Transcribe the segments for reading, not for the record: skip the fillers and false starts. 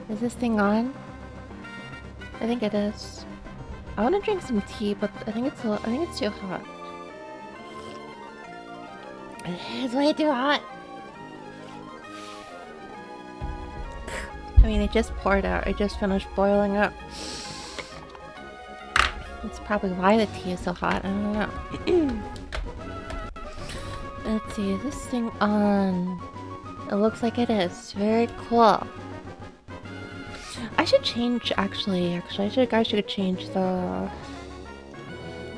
Is this thing on? I think it is. I want to drink some tea, but I think it's too hot. It's way too hot. I mean, it just poured out. It just finished boiling up. That's probably why the tea is so hot. I don't know. Let's see, is this thing on? It looks like it is. Very cool. I should change, actually, I should change the...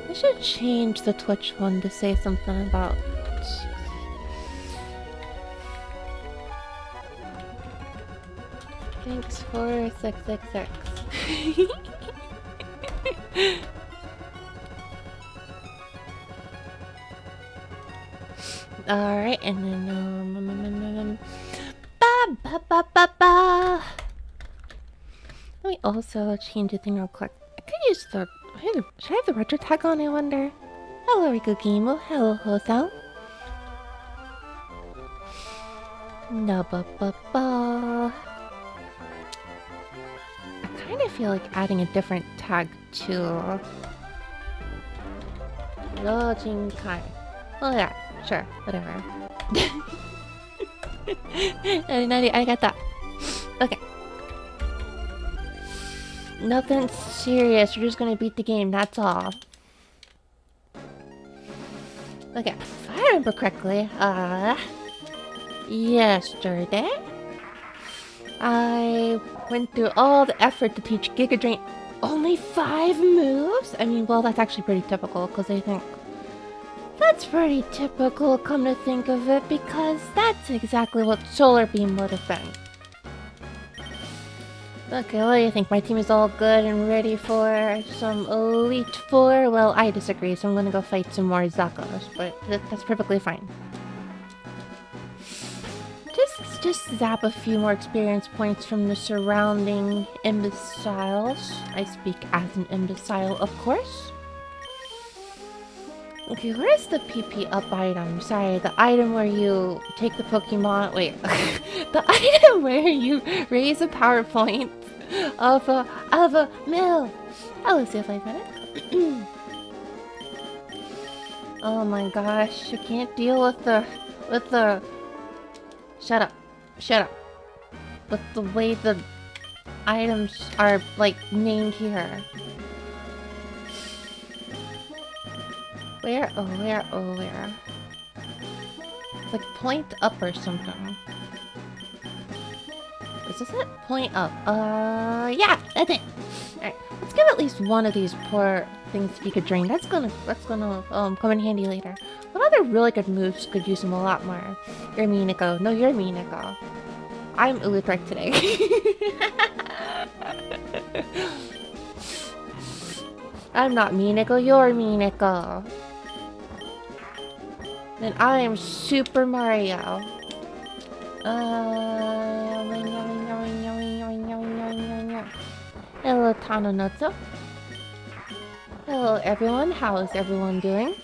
I should change the Twitch one to say something about... Thanks for 666. Alright, and then, let me also change a thing real quick. I could use the... Should I have the retro tag on, I wonder? Hello, Riku Gimu. Hello, Hoso. No, I kind of feel like adding a different tag to... Rojinkai. Oh yeah, sure, whatever. I got that. Okay. Nothing serious, you're just gonna beat the game, that's all. Okay, if I remember correctly, yesterday, I went through all the effort to teach Giga Drain only 5 moves? I mean, well, that's actually pretty typical, because I think... That's pretty typical, come to think of it, because that's exactly what Solar Beam would have been. Okay, what do you think? My team is all good and ready for some Elite Four? Well, I disagree, so I'm gonna go fight some more Zakos, but that's perfectly fine. Just zap a few more experience points from the surrounding imbeciles. I speak as an imbecile, of course. Okay, where's the PP up item? Sorry, the item where you take the Pokemon... Wait. The item where you raise a power point of a mill. I'll see if I find it. Oh my gosh, I can't deal with the... Shut up. With the way the items are, like, named here. Where? It's like point up or something. Is this it? Point up. Yeah, that's it. Alright, let's give at least one of these poor things to Giga Drain. That's gonna come in handy later. What other really good moves could use them a lot more? You're Minako. No, you're Minako. I'm Uluthrek today. I'm not Minako, you're Minako. And I am Super Mario. Hello, Tanonotsu. Hello, everyone. How is everyone doing?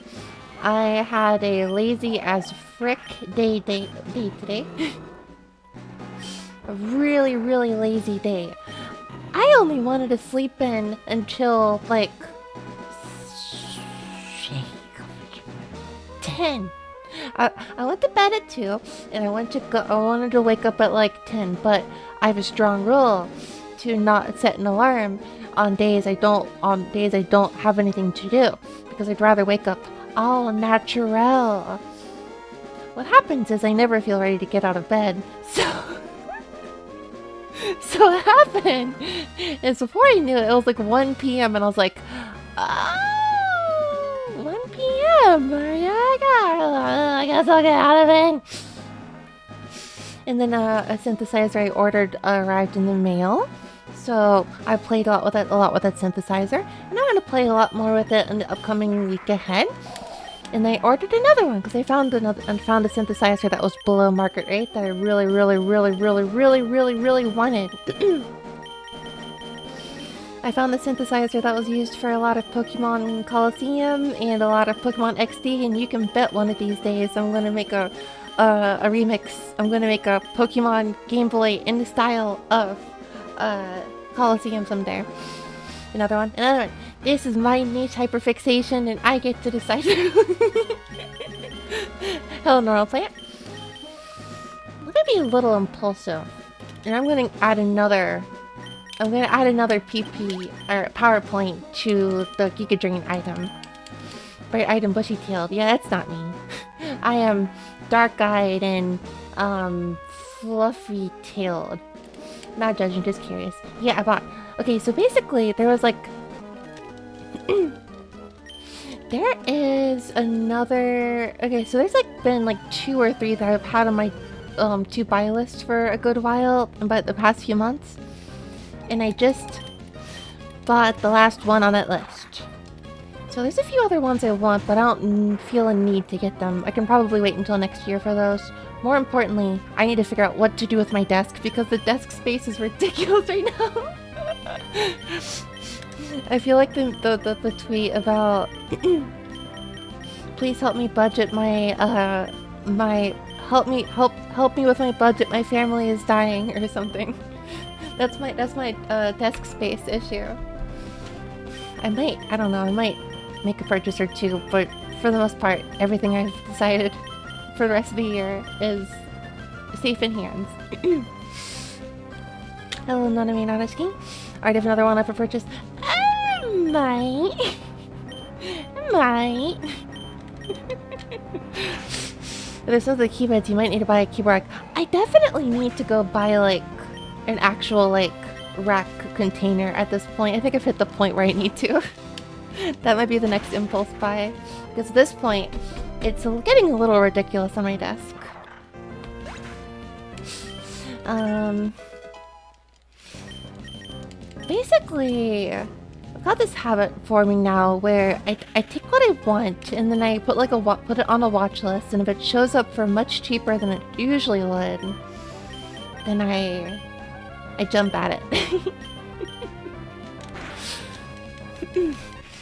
I had a lazy as frick day today. A really, really lazy day. I only wanted to sleep in until, like... 10. I went to bed at 2, and I wanted to wake up at like 10, but I have a strong rule to not set an alarm on days I don't have anything to do, because I'd rather wake up all natural. What happens is I never feel ready to get out of bed, so what happened is before I knew it was like 1 p.m. and I was like, oh, 1 p.m. I guess I'll get out of bed. And then a synthesizer I ordered arrived in the mail. So I played a lot with that synthesizer, and I'm gonna play a lot more with it in the upcoming week ahead. And I ordered another one because I found a synthesizer that was below market rate that I really wanted. I found the synthesizer that was used for a lot of Pokemon Coliseum and a lot of Pokemon XD, and you can bet one of these days I'm gonna make a remix. I'm gonna make a Pokemon Game Boy in the style of Coliseum someday. Another one. This is my niche hyperfixation, and I get to decide. Hello, normal plant. I'm gonna be a little impulsive, and I'm gonna add another PP or PowerPoint to the Giga Drain item. Bright item, bushy tailed. Yeah, that's not me. I am dark-eyed and fluffy tailed. Not judging, just curious. Yeah, I bought. Okay, so basically there was like there is another. Okay, so there's like been like 2 or 3 that I've had on my to buy list for a good while, but the past few months, and I just bought the last one on that list. So there's a few other ones I want, but I don't feel a need to get them. I can probably wait until next year for those. More importantly, I need to figure out what to do with my desk because the desk space is ridiculous right now. I feel like the tweet about please help me budget my help me with my budget, my family is dying or something. That's my desk space issue. I might make a purchase or 2, but for the most part everything I've decided for the rest of the year is safe in hands. Hello, Nanami Nanashiki. Alright, I have another one up for purchase. Might. There's some of the keyboards, you might need to buy a keyboard. I definitely need to go buy like an actual like rack container at this point. I think I've hit the point where I need to. That might be the next impulse buy. Because at this point, it's getting a little ridiculous on my desk. Basically, I've got this habit forming now where I take what I want and then I put it on a watch list, and if it shows up for much cheaper than it usually would, then I jump at it.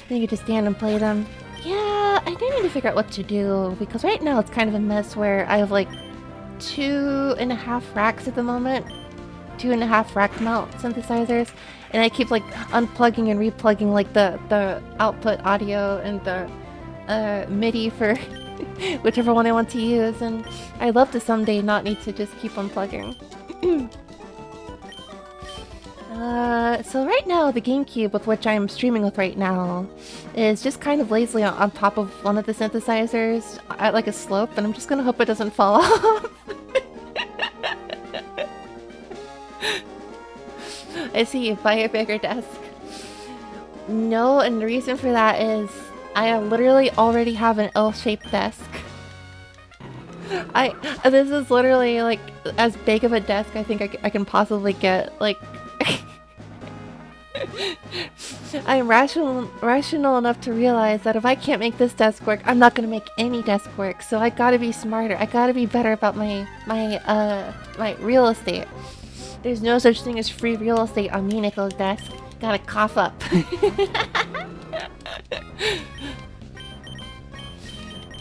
Then you just stand and play them. Yeah, I do need to figure out what to do, because right now it's kind of a mess where I have like 2.5 racks at the moment. 2.5 rack mount synthesizers, and I keep like unplugging and replugging like the output audio and the MIDI for whichever one I want to use, and I'd love to someday not need to just keep unplugging. So right now, the GameCube with which I'm streaming with right now is just kind of lazily on top of one of the synthesizers at like a slope, and I'm just gonna hope it doesn't fall off. I see, buy a bigger desk. No, and the reason for that is I literally already have an L-shaped desk. This is literally like as big of a desk I think I can possibly get. Like, I'm rational enough to realize that if I can't make this desk work, I'm not gonna make any desk work. So I gotta be smarter. I gotta be better about my real estate. There's no such thing as free real estate on me, Nico's desk. Gotta cough up.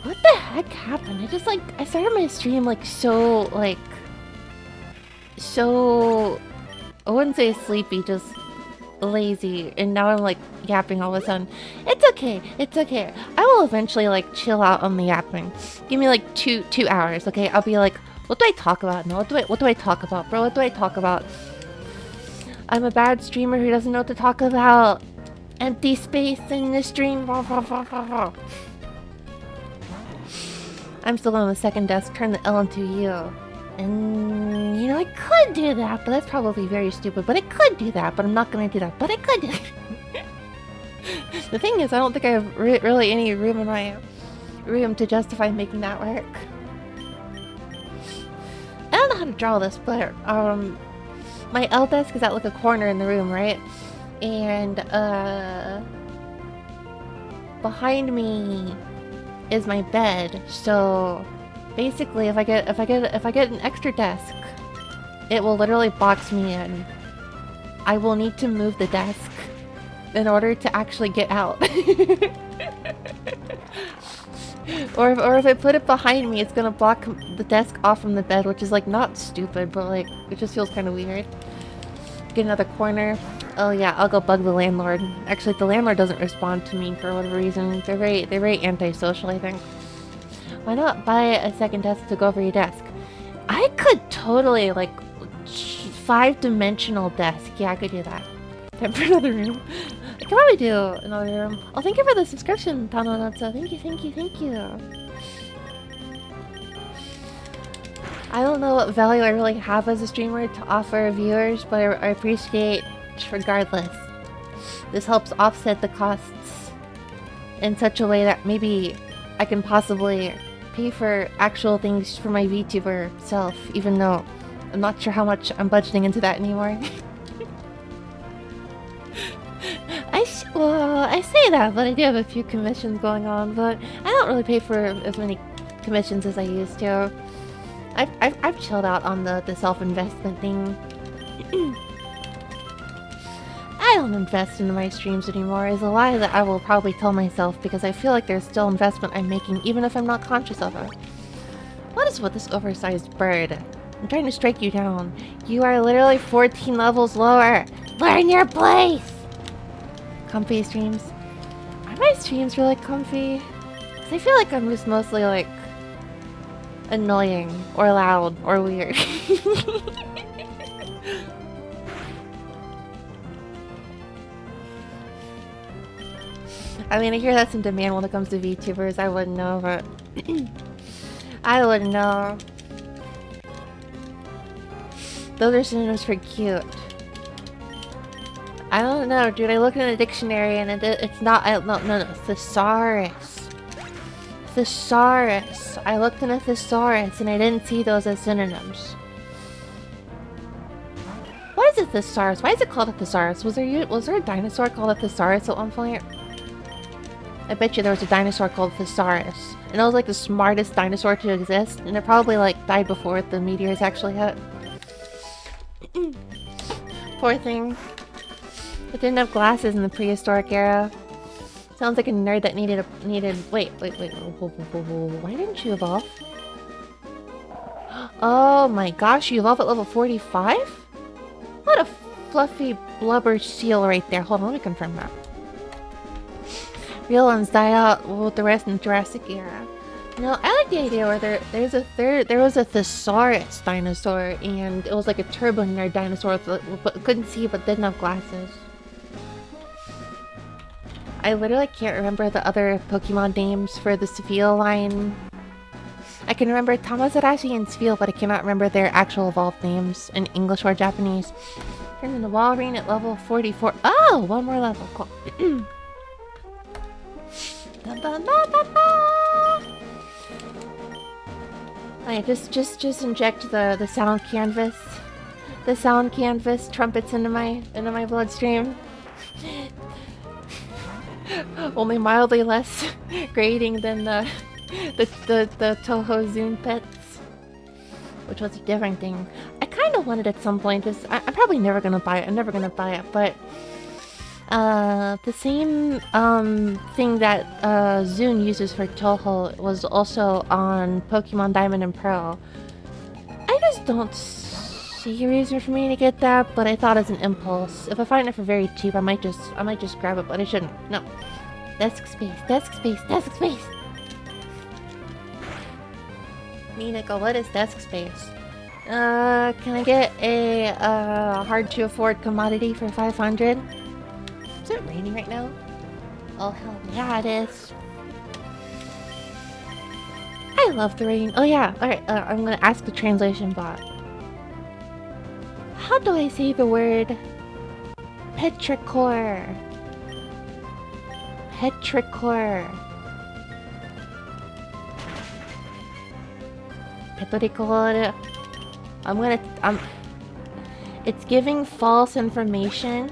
What the heck happened? I started my stream so I wouldn't say sleepy, just lazy, and now I'm like yapping all of a sudden. It's okay, it's okay. I will eventually like chill out on the yapping. Give me like two hours, okay? I'll be like, what do I talk about? No, what do I talk about, bro? What do I talk about? I'm a bad streamer who doesn't know what to talk about. Empty space in the stream. I'm still on the second desk. Turn the L into U. And, you know, I could do that, but that's probably very stupid. But I could do that, but I'm not going to do that. But I could do that. The thing is, I don't think I have really any room in my room to justify making that work. I don't know how to draw this, but my L desk is at like a corner in the room, right? And behind me is my bed. So basically, if I get an extra desk, it will literally box me in. I will need to move the desk in order to actually get out. Or if I put it behind me, it's gonna block the desk off from the bed, which is like not stupid, but like it just feels kind of weird. get another corner. Oh yeah, I'll go bug the landlord. Actually, the landlord doesn't respond to me for whatever reason. They're very antisocial, I think. Why not buy a second desk to go over your desk? I could totally, like, 5-dimensional desk. Yeah, I could do that. Time for another room. I could probably do another room. Oh, thank you for the subscription, Tanonatsu. Thank you. I don't know what value I really have as a streamer to offer viewers, but I appreciate regardless. This helps offset the costs in such a way that maybe I can possibly pay for actual things for my VTuber self, even though I'm not sure how much I'm budgeting into that anymore. I say that, but I do have a few commissions going on, but I don't really pay for as many commissions as I used to. I've chilled out on the self-investment thing. I don't invest into my streams anymore is a lie that I will probably tell myself because I feel like there's still investment I'm making even if I'm not conscious of it. What is with this oversized bird? I'm trying to strike you down. You are literally 14 levels lower. Learn your place! Comfy streams. Are my streams really comfy? Because I feel like I'm just mostly like annoying or loud or weird. I mean, I hear that's in demand when it comes to VTubers. I wouldn't know, but I wouldn't know. Those are synonyms for cute. I don't know, dude. I looked in a dictionary and it's not. No, thesaurus. Thesaurus. I looked in a thesaurus and I didn't see those as synonyms. What is a thesaurus? Why is it called a thesaurus? Was there a dinosaur called a thesaurus at one point? I bet you there was a dinosaur called Thesaurus. And it was like the smartest dinosaur to exist. And it probably like died before the meteors actually hit. Poor thing. It didn't have glasses in the prehistoric era. Sounds like a nerd that needed. Wait. Why didn't you evolve? Oh my gosh, you evolve at level 45? What a fluffy blubber seal right there. Hold on, let me confirm that. Real ones died out with the rest in the Jurassic era. You know, I like the idea where there was a thesaurus dinosaur and it was like a turbo nerd dinosaur but couldn't see but didn't have glasses. I literally can't remember the other Pokemon names for the Spheal line. I can remember Tamazarashi and Spheal, but I cannot remember their actual evolved names in English or Japanese. Turned into Walrein at level 44. Oh, one more level. Cool. Alright, just inject the sound canvas. The sound canvas trumpets into my bloodstream. Only mildly less grating than the Toho Zune pets, which was a different thing. I kind of wanted at some point. I'm probably never gonna buy it. I'm never gonna buy it, but the same thing that Zune uses for Toho was also on Pokemon Diamond and Pearl. I just don't see a reason for me to get that, but I thought as an impulse. If I find it for very cheap, I might just grab it, but I shouldn't. No. Desk space. Nico, what is desk space? Can I get a hard to afford commodity for 500? Is it raining right now? Oh hell yeah it is. I love the rain. Oh yeah, alright, I'm gonna ask the translation bot. How do I say the word petrichor? Petrichor. Petrichor. It's giving false information.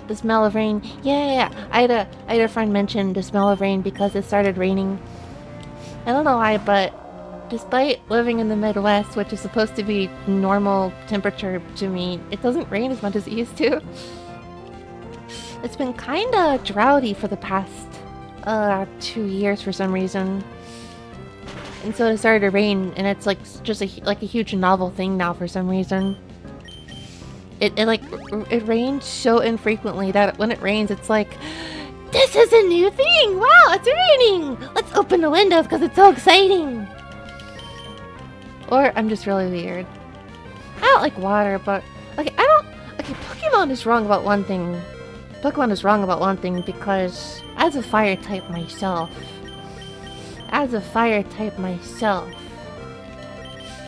The smell of rain. Yeah. I had a friend mention the smell of rain because it started raining. I don't know why, but despite living in the Midwest, which is supposed to be normal temperature to me, it doesn't rain as much as it used to. It's been kinda droughty for the past 2 years for some reason. And so it started to rain, and it's like just like a huge novel thing now for some reason. it rains so infrequently that when it rains, it's like, this is a new thing! Wow, it's raining! Let's open the windows because it's so exciting! Or I'm just really weird. I don't like water, but... Okay, Pokemon is wrong about one thing. Pokemon is wrong about one thing because as a fire type myself,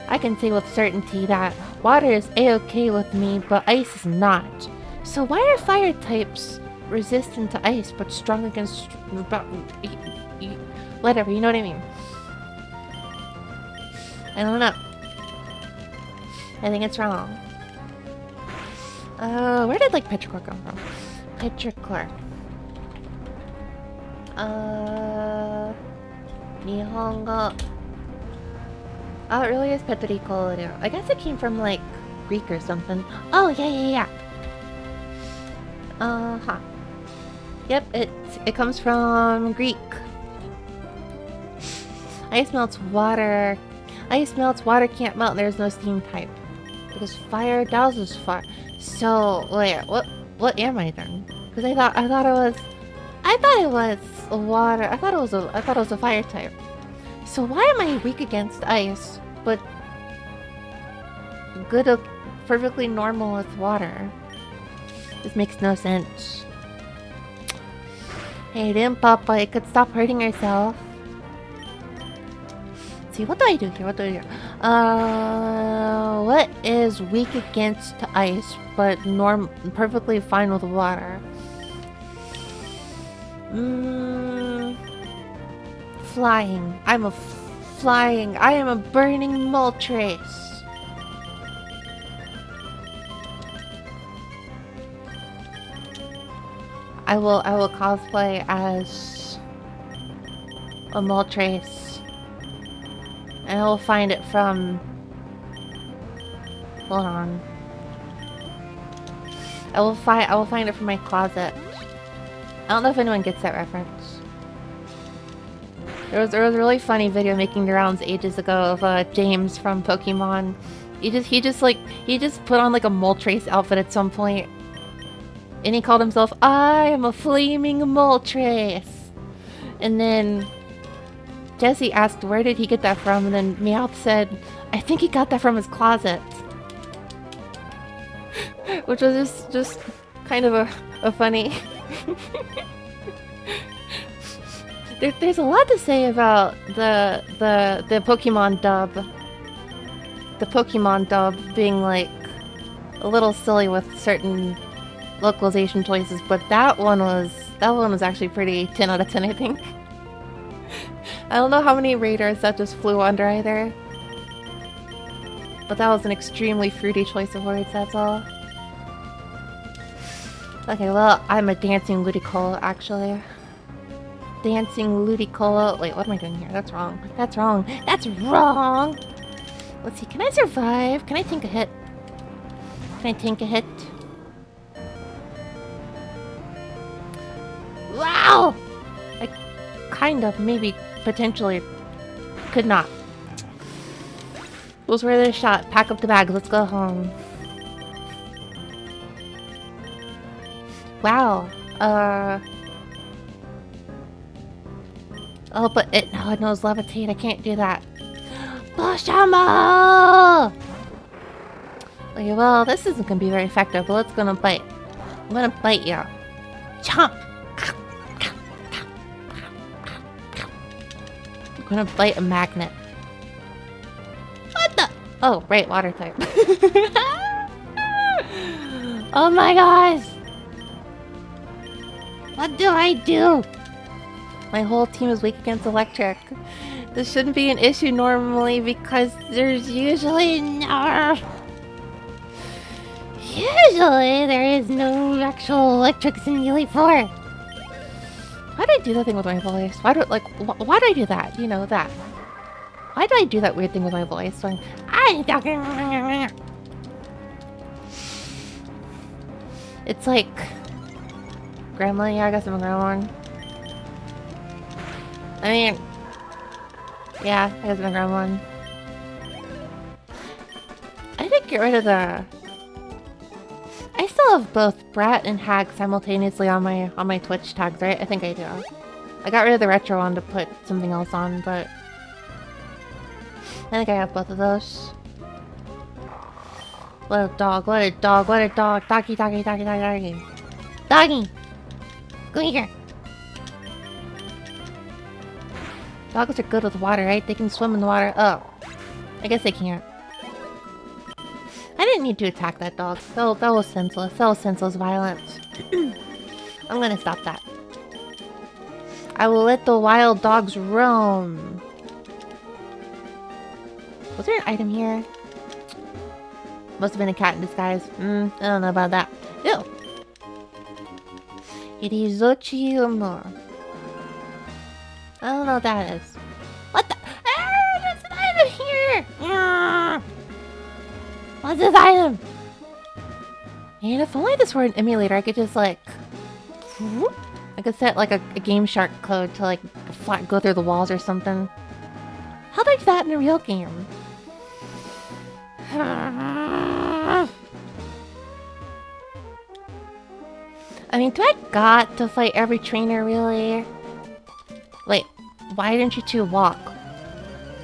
I can say with certainty that water is a-okay with me, but ice is not. So why are fire types resistant to ice but strong against... whatever, you know what I mean? I don't know. I think it's wrong. Where did, like, Petrichor come from? Petrichor. Nihongo. Oh, it really is Petrichor. I guess it came from, like, Greek or something. Oh, yeah. Uh-huh. Yep, it comes from Greek. Ice melts water. Ice melts, water can't melt, and there's no steam type. Because fire douses fire. So, wait, what am I then? Because I thought it was water. I thought it was a fire type. So why am I weak against ice, but good, perfectly normal with water? This makes no sense. Hey, didn't Papa, you could stop hurting yourself. Let's see, what do I do here? What is weak against ice, but perfectly fine with water? Flying. I am a burning Moltres. I will cosplay as a Moltres. And I will find it from... Hold on. I will find it from my closet. I don't know if anyone gets that reference. There was a really funny video making the rounds ages ago of James from Pokemon. He just put on like a Moltres outfit at some point. And he called himself, I am a flaming Moltres. And then Jesse asked where did he get that from, and then Meowth said, I think he got that from his closet. Which was just kind of a funny... There's a lot to say about the Pokemon dub. The Pokemon dub being like a little silly with certain localization choices, but that one was actually pretty 10 out of 10, I think. I don't know how many raiders that just flew under either. But that was an extremely fruity choice of words, that's all. Okay, well, I'm a dancing Ludicolo, actually. Dancing Ludicolo. Wait, what am I doing here? That's wrong. That's wrong. That's wrong! Let's see, can I survive? Can I tank a hit? Can I tank a hit? Wow! I kind of, maybe, potentially, could not. Was worth a shot. Pack up the bag. Let's go home. Wow. Oh, but it knows levitate. I can't do that. Bushamo! Okay, well, this isn't gonna be very effective, but let's gonna bite. I'm gonna bite you. Chomp! I'm gonna bite a magnet. What the? Oh, right, water type. Oh my gosh! What do I do? My whole team is weak against electric. This shouldn't be an issue normally because there's usually no... Usually there is no actual electrics in Elite 4. Why did I do that thing with my voice? Why do I do that? You know, that. Why did I do that weird thing with my voice? So I'm talking... It's like... Grandma? Yeah, I guess I'm a grandma. I mean... Yeah, I guess I'm a grandma. I did get rid of the still have both Brat and Hag simultaneously on my Twitch tags, right? I think I do. I got rid of the retro one to put something else on, but I think I have both of those. What a dog, what a dog, what a dog. Doggy, doggy, doggy, doggy, doggy. Doggy! Go here. Dogs are good with water, right? They can swim in the water. Oh. I guess they can't. I didn't need to attack that dog. That was senseless. That was senseless violence. I'm gonna stop that. I will let the wild dogs roam. Was there an item here? Must have been a cat in disguise. I don't know about that. Ew. It is Zochi Humor. I don't know what that is. What the? Ah, there's an item here! What's this item? And if only this were an emulator, I could just like... I could set like a Game Shark code to like go through the walls or something. How do I do that in a real game? I mean, do I got to fight every trainer really? Wait, why didn't you two walk?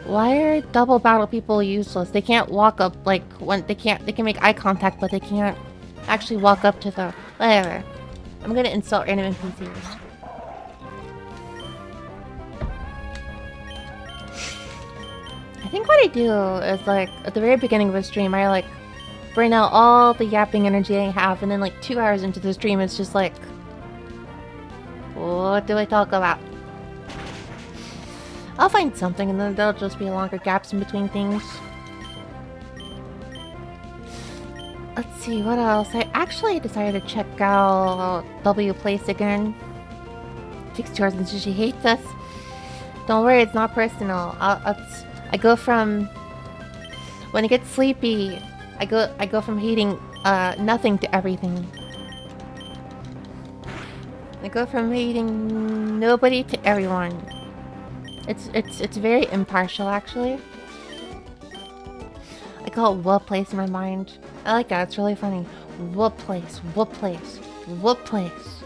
Why are double battle people useless? They can't walk up like when they can make eye contact, but they can't actually walk up to the whatever. I'm gonna insult random NPCs. I think what I do is like at the very beginning of a stream, I like burn out all the yapping energy I have, and then like 2 hours into the stream, it's just like, what do I talk about? I'll find something, and then there'll just be longer gaps in between things. Let's see, what else? I actually decided to check out W Place again. 6 hours and she hates us. Don't worry, it's not personal. I go from... When I get sleepy, I go from hating nothing to everything. I go from hating nobody to everyone. It's very impartial, actually. I call it what place in my mind. I like that, it's really funny. What place, what place, what place.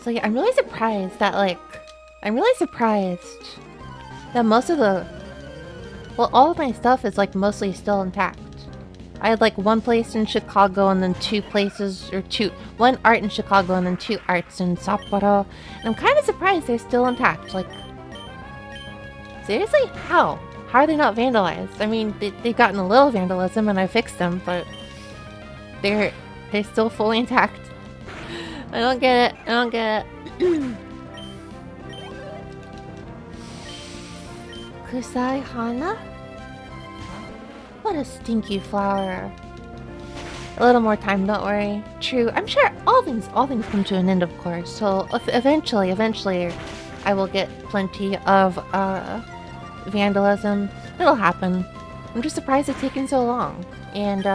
So yeah, I'm really surprised that most of the... Well, all of my stuff is like mostly still intact. I had like one place in Chicago and then 2 places, or one art in Chicago and then 2 arts in Sapporo. And I'm kind of surprised they're still intact. Like, seriously? How? How are they not vandalized? I mean, they've gotten a little vandalism and I fixed them, but they're still fully intact. I don't get it. I don't get it. Kusai Hana? What a stinky flower. A little more time, don't worry. True, I'm sure all things come to an end, of course. So eventually, I will get plenty of vandalism. It'll happen. I'm just surprised it's taken so long. And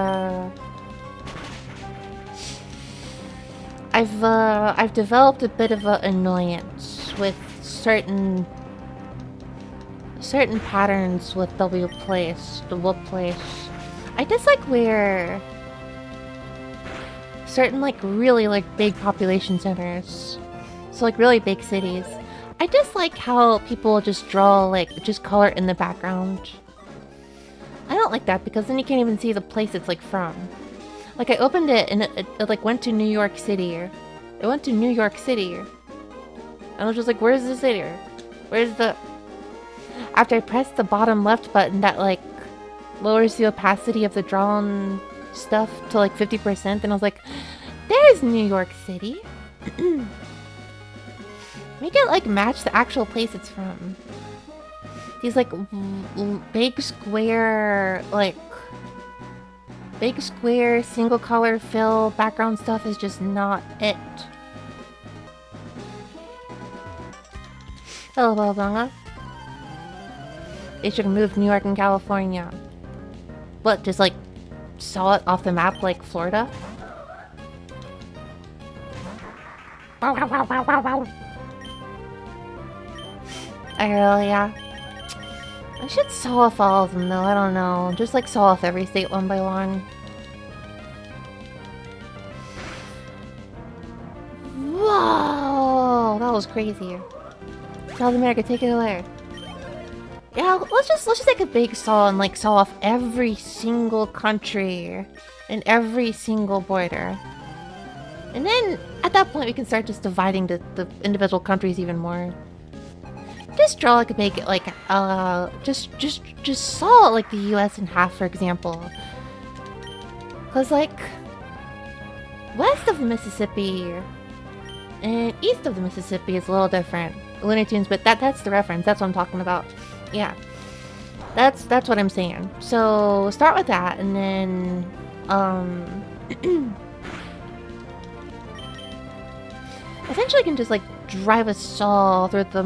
I've developed a bit of an annoyance with certain patterns with W Place, the Whoop Place. I dislike where certain like really like big population centers, so like really big cities, I dislike how people just draw like just color in the background. I don't like that because then you can't even see the place it's like from. Like I opened it and it like went to New York City. It went to New York City. And I was just like, where's the city? Where's the... After I pressed the bottom left button that like lowers the opacity of the drawn stuff to like 50%, and I was like, there's New York City. Make it like match the actual place it's from. These like big square single color fill background stuff is just not it. Hello, Banga. They should have moved New York and California. What, just like saw it off the map like Florida? Yeah. I should saw off all of them though, I don't know. Just like saw off every state one by one. Whoa! That was crazy. South America, take it away. Yeah, let's just take a big saw and like saw off every single country and every single border. And then at that point we can start just dividing the individual countries even more. Just draw like make it like just saw like the US in half, for example. Cause like west of the Mississippi and east of the Mississippi is a little different. Looney Tunes, but that's the reference. That's what I'm talking about. Yeah, that's what I'm saying. So start with that, and then eventually you can just like drive a saw through the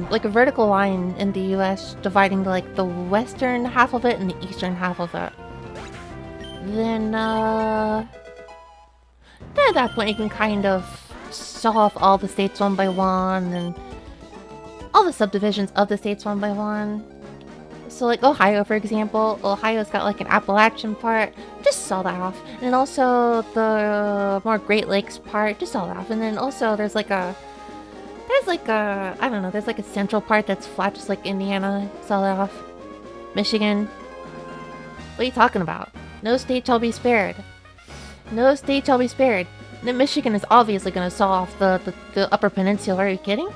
like a vertical line in the U.S. dividing like the western half of it and the eastern half of it. Then at that point you can kind of saw off all the states one by one and all the subdivisions of the states one by one. So like Ohio, for example, Ohio's got like an Appalachian part, just saw that off. And then also the more Great Lakes part, just saw that off. And then also there's like a, I don't know, there's like a central part that's flat, just like Indiana, saw that off. Michigan. What are you talking about? No state shall be spared. No state shall be spared. Then Michigan is obviously going to saw off the Upper Peninsula. Are you kidding?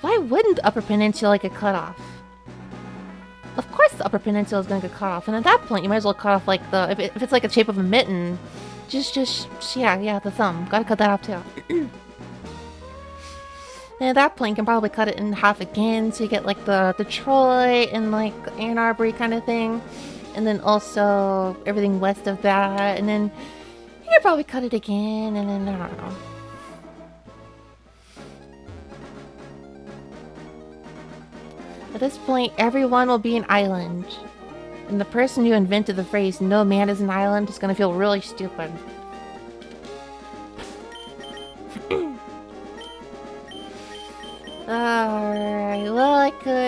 Why wouldn't the Upper Peninsula get cut off? Of course the Upper Peninsula is going to get cut off. And at that point, you might as well cut off like the... If it's like the shape of a mitten, yeah, the thumb. Gotta cut that off too. And at that point, you can probably cut it in half again. So you get like the Detroit and like Ann Arbor kind of thing. And then also everything west of that. And then you can probably cut it again. And then, I don't know. At this point, everyone will be an island. And the person who invented the phrase, "no man is an island," is gonna feel really stupid. Alright, well, I could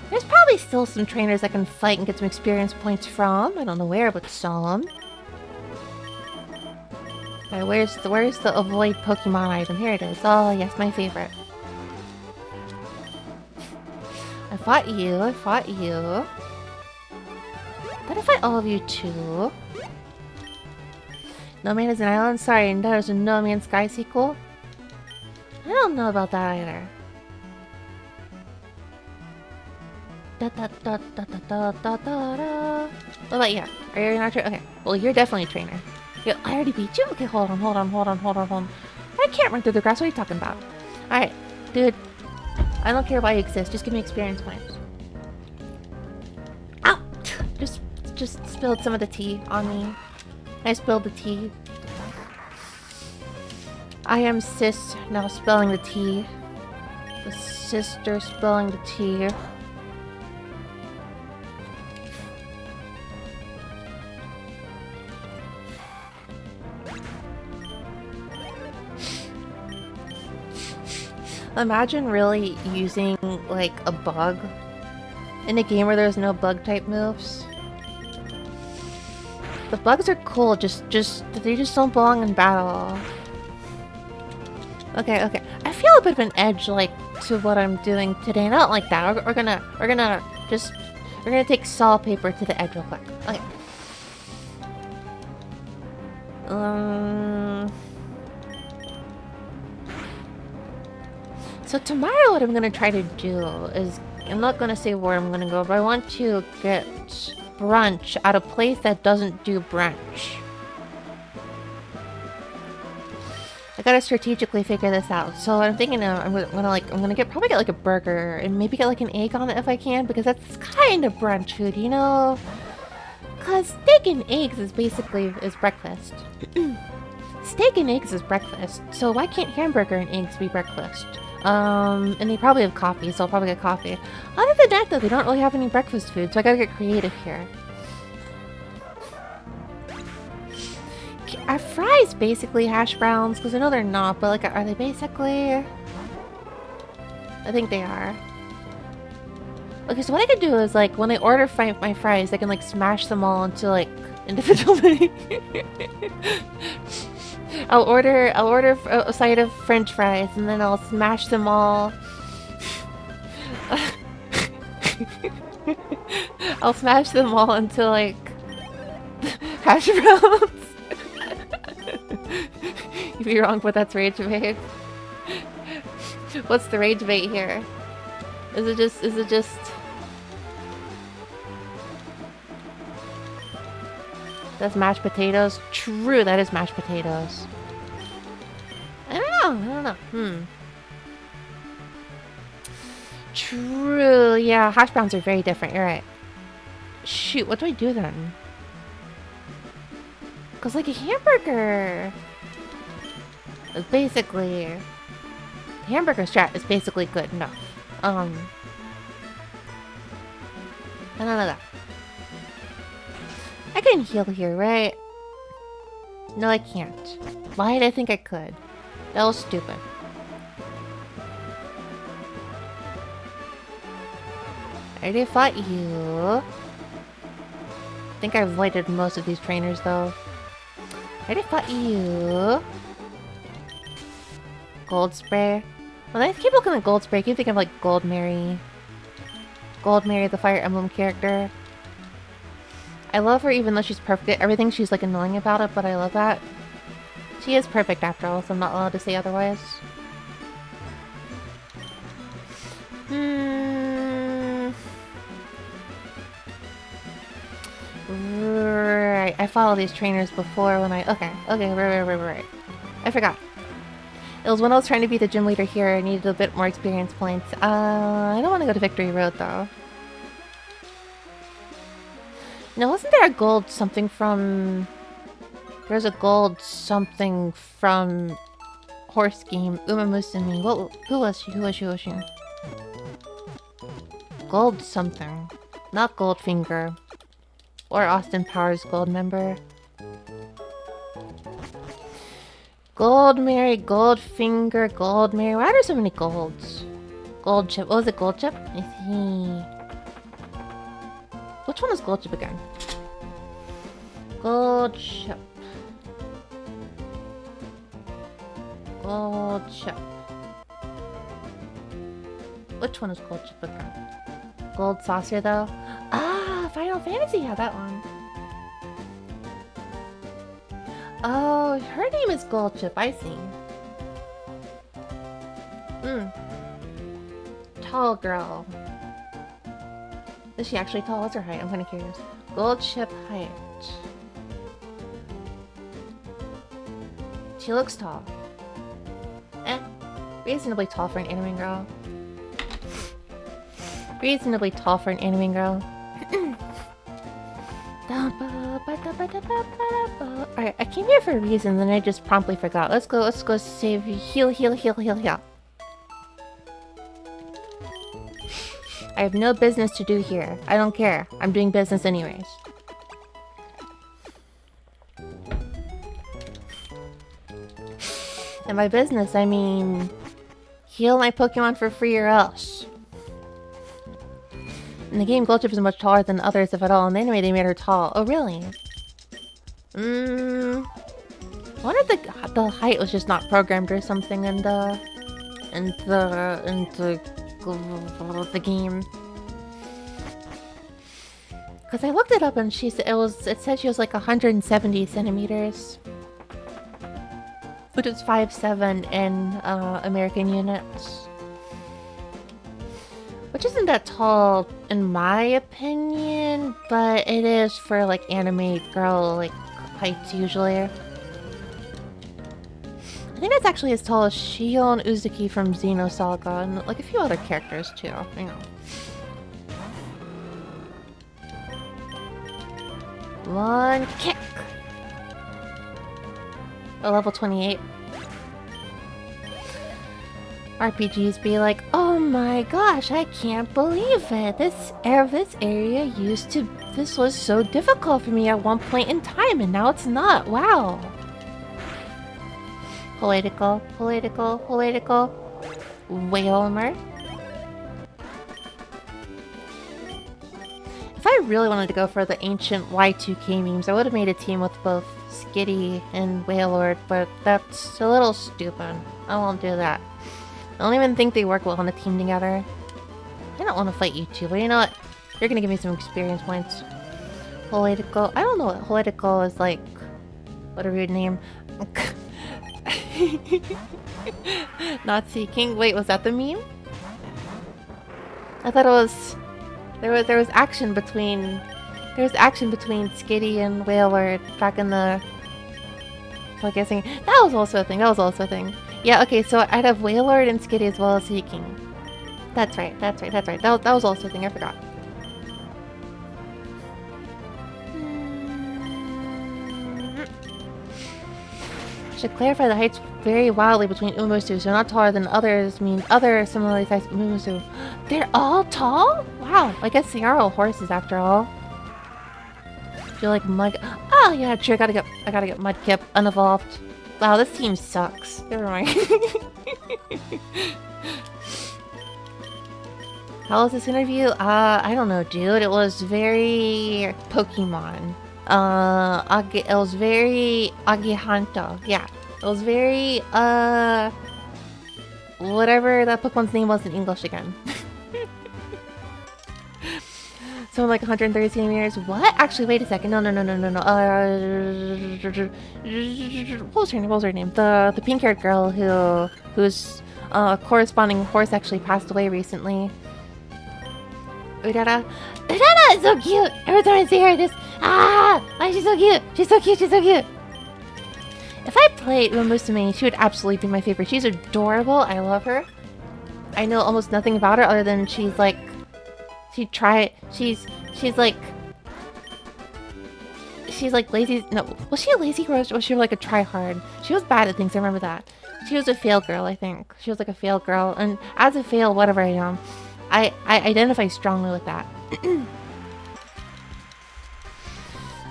There's probably still some trainers I can fight and get some experience points from. I don't know where, but some. Alright, where's the avoid Pokemon item? Here it is. Oh yes, my favorite. I fought you. Did I fight all of you too? No Man is an Island? Sorry, there's a No Man's Sky sequel? I don't know about that either. What about you? Are you not a trainer? Okay, well you're definitely a trainer. I already beat you? Okay, hold on. I can't run through the grass. What are you talking about? Alright, dude. I don't care why you exist. Just give me experience points. Ow! Just spilled some of the tea on me. I spilled the tea. I am sis now spilling the tea. The sister spilling the tea. Imagine really using, like, a bug in a game where there's no bug-type moves. The bugs are cool, they just don't belong in battle. Okay. I feel a bit of an edge, like, to what I'm doing today. Not like that. We're gonna take saw paper to the edge real quick. Okay. So tomorrow what I'm gonna try to do is, I'm not gonna say where I'm gonna go, but I want to get brunch at a place that doesn't do brunch. I gotta strategically figure this out. So I'm thinking I'm gonna probably get like a burger and maybe get like an egg on it if I can, because that's kind of brunch food, you know? Cause steak and eggs is basically breakfast. Steak and eggs is breakfast, so why can't hamburger and eggs be breakfast? And they probably have coffee, so I'll probably get coffee. Other than that, though, they don't really have any breakfast food, so I gotta get creative here. Are fries basically hash browns? Because I know they're not, but like, are they basically? I think they are. Okay, so what I could do is like, when I order my fries, I can like smash them all into like individually. I'll order a side of French fries, and then I'll smash them all. I'll smash them all into like hash browns. You'd be wrong, but that's rage bait. What's the rage bait here? Is it just that's mashed potatoes? True, that is mashed potatoes. I don't know. True, yeah, hash browns are very different, you're right. Shoot, what do I do then? Cause like a hamburger is basically... The hamburger strat is basically good enough. I don't know that. I can heal here, right? No, I can't. Why did I think I could? That was stupid. I already fought you. I think I avoided most of these trainers though. I already fought you. Gold spray. When I keep looking at gold spray, I keep thinking of like Gold Mary. Gold Mary, the Fire Emblem character. I love her even though she's perfect at everything. She's like annoying about it, but I love that. She is perfect after all, so I'm not allowed to say otherwise. Right, I followed these trainers before when I... Okay, right. I forgot. It was when I was trying to be the gym leader here, I needed a bit more experience points. I don't want to go to Victory Road though. No, wasn't there a gold something from... There's a gold something from Horse Game. Umamusumi. Who was she? Gold something. Not Goldfinger. Or Austin Powers Gold member. Gold Mary, Goldfinger, Gold Mary. Why are there so many golds? Gold chip. What was it? Gold chip? I see. Which one is gold chip again? Gold chip. Gold chip. Which one is gold chip again? Gold saucer though? Ah, Final Fantasy had that one. Oh, her name is Gold Chip, I see. Tall girl. Is she actually tall? What's her height? I'm kind of curious. Gold Chip height. She looks tall. Reasonably tall for an anime girl. Reasonably tall for an anime girl. Alright, I came here for a reason, then I just promptly forgot. Let's go save. Heal. I have no business to do here. I don't care. I'm doing business anyways. And by business, I mean... heal my Pokemon for free or else. In the game, Goldchip is much taller than others, if at all. In the anime, they made her tall. Oh, really? I wonder if the height was just not programmed or something in the game. Because I looked it up and it said she was like 170 centimeters. Which is 5'7" in American units. Which isn't that tall in my opinion, but it is for like anime girl like heights usually. I think that's actually as tall as Shion Uzuki from Xenosaga and like a few other characters too, you know. One kick! Oh, level 28. RPGs be like, oh my gosh, I can't believe it. This area this was so difficult for me at one point in time and now it's not. Wow. Political. Whalmer. If I really wanted to go for the ancient Y2K memes, I would have made a team with both Skitty and Wailord, but that's a little stupid. I won't do that. I don't even think they work well on a team together. I don't want to fight you two, but you know what? You're gonna give me some experience points. Political. I don't know what political is like. What a rude name. Nazi King. Wait, was that the meme? I thought it was. There was action between. There was action between Skitty and Wailord back in the. So I'm guessing that was also a thing. Yeah. Okay. So I'd have Wailord and Skitty as well as Sea King. That's right. That was also a thing. I forgot. Should clarify the heights vary wildly between Umusu, so not taller than others means other similarly sized Umusu. They're all tall? Wow, I guess they are all horses after all. Do you like mud? Oh yeah, true. I gotta get Mudkip unevolved. Wow, this team sucks. Never mind. How was this interview? I don't know, dude. It was very Pokemon. It was very Agihanto. Yeah. It was very, whatever that Pokemon's name was in English again. So like 130 centimeters. What? Actually, wait a second. No. What was her name? The pink-haired girl whose corresponding horse actually passed away recently. Urara is so cute! Every time I see her, she's so cute! She's so cute! If I played Umusume, she would absolutely be my favorite. She's adorable. I love her. I know almost nothing about her other than she's like lazy. No, was she a lazy girl or was she like a try-hard? She was bad at things, I remember that. She was a fail girl, I think. She was like a fail girl, and as a fail, whatever I am, I identify strongly with that.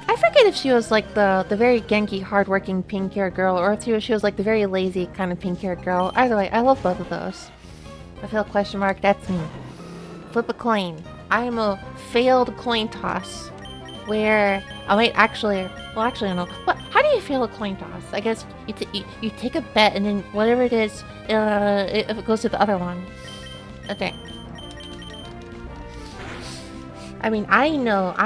I forget if she was like the very Genki, hardworking pink-haired girl, or if she was like the very lazy kind of pink-haired girl. Either way, I love both of those. I failed question mark, that's me. Flip a coin. I am a failed coin toss. Where I might actually, I don't know. What? How do you fail a coin toss? I guess you take a bet and then whatever it is, it goes to the other one. Okay. I mean, I know what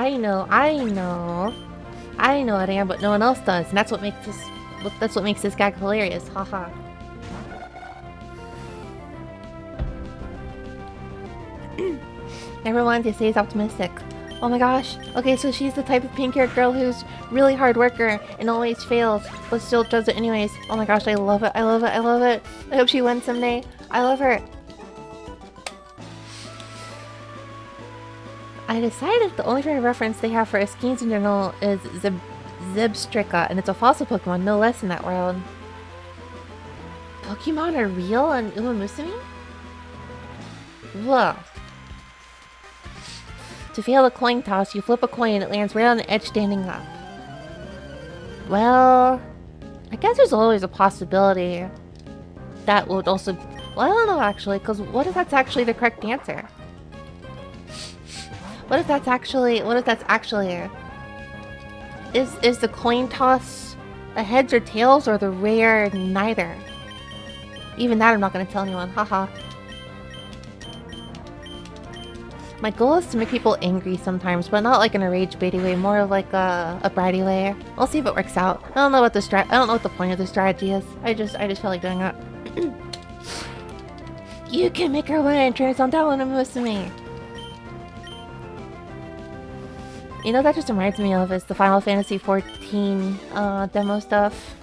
I am, but no one else does, and that's what makes this gag hilarious. Haha. Everyone to say is optimistic. Oh my gosh. Okay, so she's the type of pink-haired girl who's really hard worker and always fails, but still does it anyways. Oh my gosh, I love it. I hope she wins someday. I love her. I decided the only frame of reference they have for Eskeens in general is Zebstrika, and it's a fossil Pokemon, no less in that world. Pokemon are real on Umamusume? Whoa. To fail a coin toss, you flip a coin and it lands right on the edge standing up. Well, I guess there's always a possibility that would also... Well, I don't know actually, because what if that's actually the correct answer? What if that's actually... Is the coin toss a heads or tails or the rare neither? Even that I'm not going to tell anyone, haha. My goal is to make people angry sometimes, but not like in a rage baity way, more of like a bratty way. We'll see if it works out. I don't know what the point of the strategy is. I just feel like doing it. You can make her win, turn us on down when it moves to me. You know, that just reminds me of is the Final Fantasy XIV demo stuff.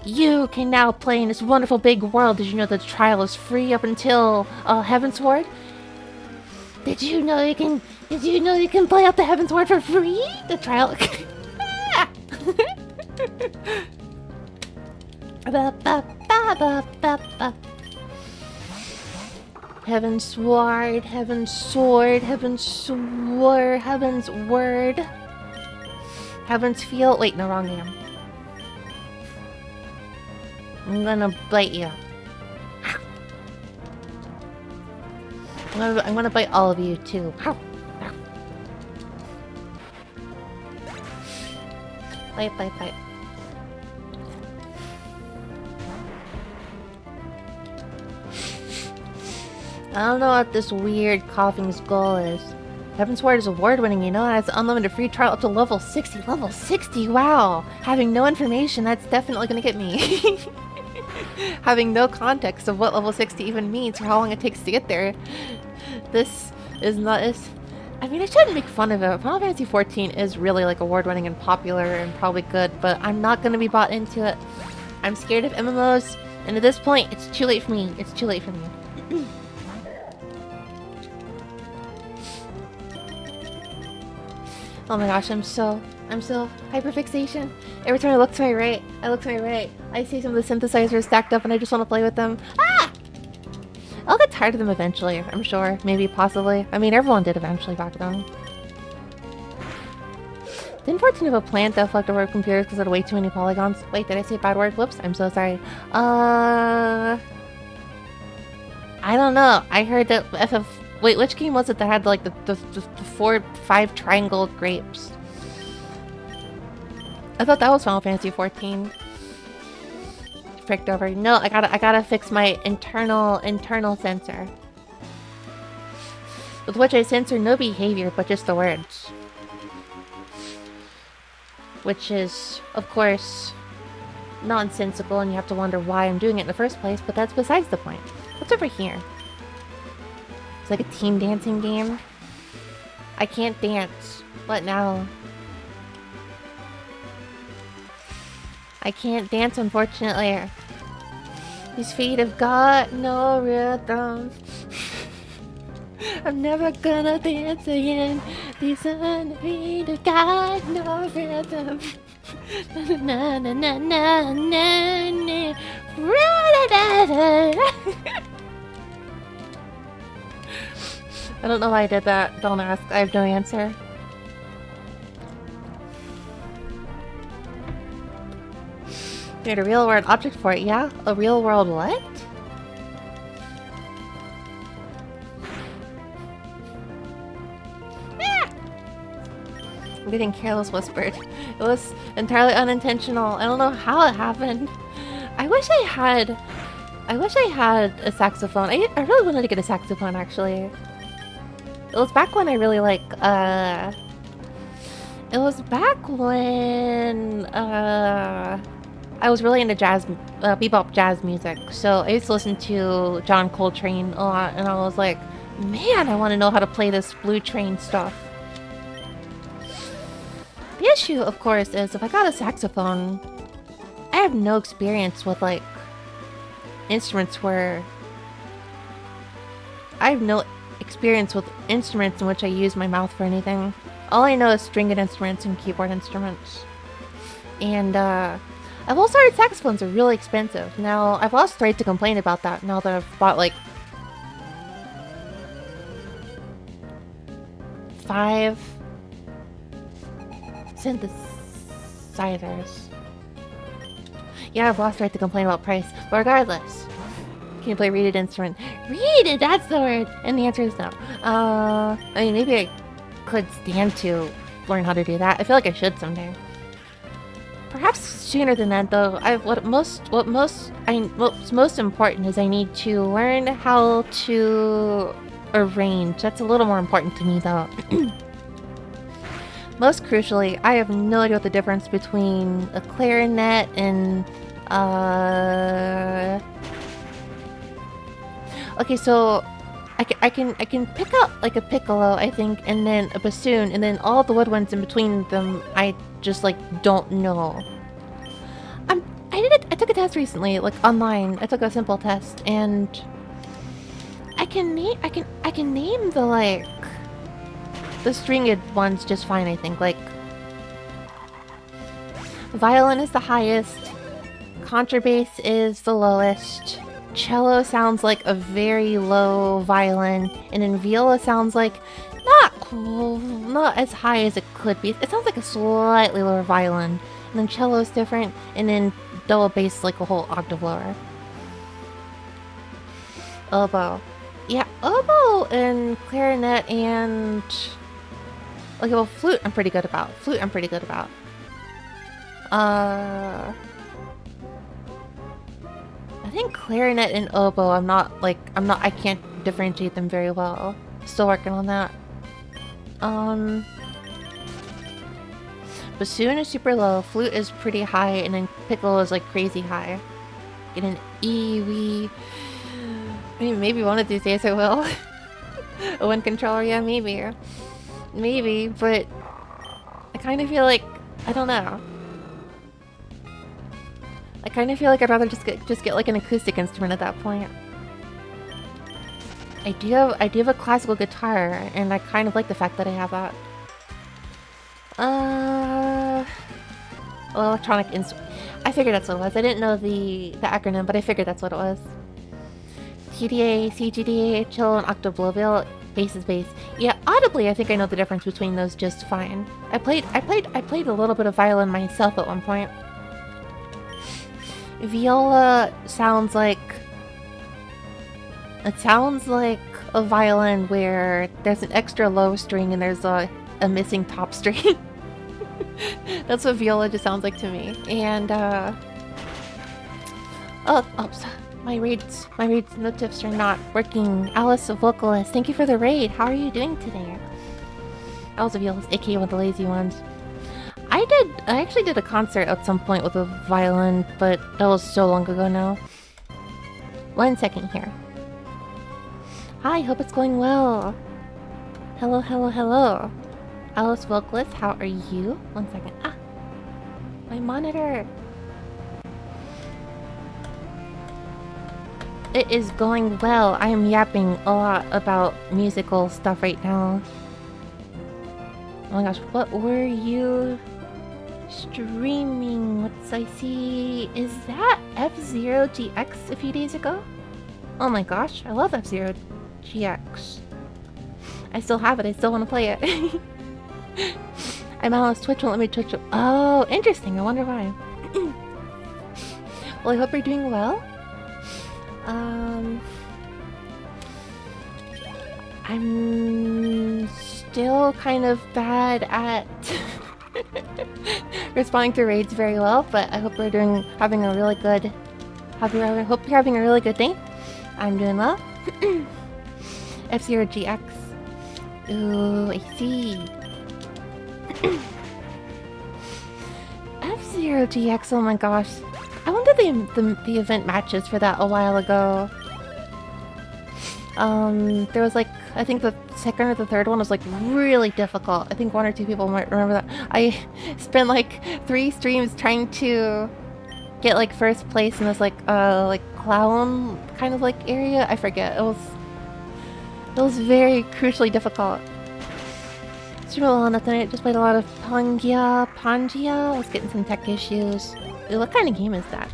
You can now play in this wonderful big world. Did you know that the trial is free up until Heavensward? Did you know you can play out the Heavensward for free? The trial. Heavensward, Heavensword, Heavensword. Heavensfield. Wait, no, wrong name. I'm gonna bite you. I'm gonna bite all of you too. Bite, bite, bite. I don't know what this weird coughing's goal is. Heaven's Word is award-winning, you know, it has unlimited free trial up to level 60. Level 60, wow! Having no information, that's definitely gonna get me. Having no context of what level 60 even means or how long it takes to get there. This is not as... I mean, I shouldn't make fun of it. Final Fantasy XIV is really like award-winning and popular and probably good, but I'm not gonna be bought into it. I'm scared of MMOs, and at this point, it's too late for me. It's too late for me. Oh my gosh, I'm so hyperfixation. Every time I look to my right, I see some of the synthesizers stacked up and I just want to play with them. Ah! I'll get tired of them eventually, I'm sure. Maybe, possibly. I mean, everyone did eventually back then. Didn't 14 have a plant that fucked over computers because it had way too many polygons? Wait, did I say a bad word? Whoops, I'm so sorry. I don't know. I heard that wait, which game was it that had like the 4, 5 triangle grapes? I thought that was Final Fantasy XIV. Fricked over. No, I gotta fix my internal sensor. With which I censor no behavior, but just the words. Which is, of course, nonsensical, and you have to wonder why I'm doing it in the first place, but that's besides the point. What's over here? It's like a team dancing game. I can't dance. What now? I can't dance, unfortunately. These feet have got no rhythm. I'm never gonna dance again. These feet have got no rhythm. Na na na na na na. I don't know why I did that. Don't ask. I have no answer. Made a real world object for it, yeah? A real world what? Ah! I'm getting careless whispered. It was entirely unintentional. I don't know how it happened. I wish I had a saxophone. I really wanted to get a saxophone, actually. It was back when I really it was back when I was really into jazz, bebop jazz music. So I used to listen to John Coltrane a lot, and I was like, man, I want to know how to play this Blue Train stuff. The issue, of course, is if I got a saxophone, I have no experience with like instruments where I have no experience with instruments in which I use my mouth for anything. All I know is stringed instruments and keyboard instruments. And I've also heard saxophones are really expensive. Now, I've lost right to complain about that now that I've bought like 5 synthesizers. Yeah, I've lost right to complain about price, but regardless. Can you play reeded instrument? Reeded, that's the word! And the answer is no. I mean, maybe I could stand to learn how to do that. I feel like I should someday. Perhaps sooner than that, though. What's most important is I need to learn how to arrange. That's a little more important to me, though. Most crucially, I have no idea what the difference between a clarinet and okay, so I can pick up like a piccolo, I think, and then a bassoon, and then all the woodwinds in between them, I just like don't know. I took a test recently, like online. I took a simple test, and I can name the like the stringed ones just fine, I think. Like violin is the highest, contrabass is the lowest. Cello sounds like a very low violin, and then viola sounds like not as high as it could be. It sounds like a slightly lower violin, and then cello is different, and then double bass like a whole octave lower. Oboe. Yeah, oboe and clarinet and... Okay, well, flute I'm pretty good about. I think clarinet and oboe, I can't differentiate them very well. Still working on that. Bassoon is super low, flute is pretty high, and then piccolo is like crazy high. Get an E, we... I mean, maybe one of these days I will. A wind controller, yeah, maybe. Maybe, but I kind of feel like, I don't know. I kind of feel like I'd rather just get like an acoustic instrument at that point. I do have a classical guitar, and I kind of like the fact that I have that. Well, electronic instrument. I figured that's what it was. I didn't know the acronym, but I figured that's what it was. TDA, CGDA, cello, and octave blow. Bass is bass. Yeah, audibly, I think I know the difference between those just fine. I played a little bit of violin myself at one point. Viola sounds like... It sounds like a violin where there's an extra low string and there's a missing top string. That's what viola just sounds like to me. And, oops. My raids notifs are not working. Alice, a vocalist, thank you for the raid. How are you doing today? I was a violist, aka one of the lazy ones. I actually did a concert at some point with a violin, but that was so long ago now. 1 second here. Hi, hope it's going well. Hello, hello, hello. Alice vocalist, how are you? 1 second. Ah! My monitor! It is going well. I am yapping a lot about musical stuff right now. Oh my gosh, what were you streaming? What's I see? Is that F-Zero GX a few days ago? Oh my gosh, I love F-Zero GX. I still have it, I still want to play it. I'm on Twitch, won't let me Twitch. Oh, interesting, I wonder why. Well, I hope you're doing well. I'm still kind of bad at responding to raids very well, but I hope we're having a really good. I hope you're having a really good day. I'm doing well. F-Zero GX. Ooh, I see. F-Zero GX. Oh my gosh. I wonder the event matches for that a while ago. There was like, I think the second or the third one was like really difficult. I think 1 or 2 people might remember that. I spent like 3 streams trying to get like first place in this like clown kind of like area. I forget. It was very crucially difficult. Streamed a lot on tonight. Just played a lot of Pangia. I was getting some tech issues. Ooh, what kind of game is that?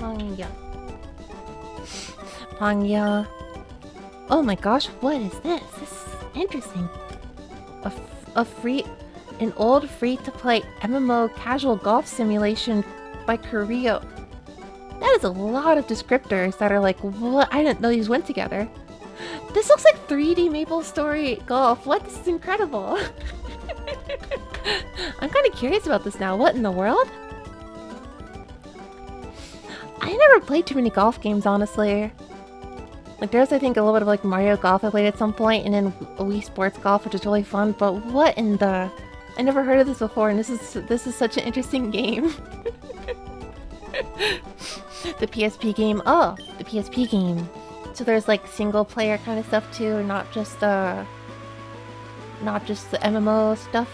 Pangia. Oh my gosh, what is this? This is interesting. An old free-to-play MMO casual golf simulation by Korea. That is a lot of descriptors that are like, what? I didn't know these went together. This looks like 3D MapleStory Golf. What? This is incredible. I'm kind of curious about this now. What in the world? I never played too many golf games, honestly. Like, there's, I think, a little bit of, like, Mario Golf I played at some point, and then Wii Sports Golf, which is really fun, but what in the... I never heard of this before, and this is such an interesting game. The PSP game. Oh, the PSP game. So there's, like, single-player kind of stuff, too, not just the MMO stuff.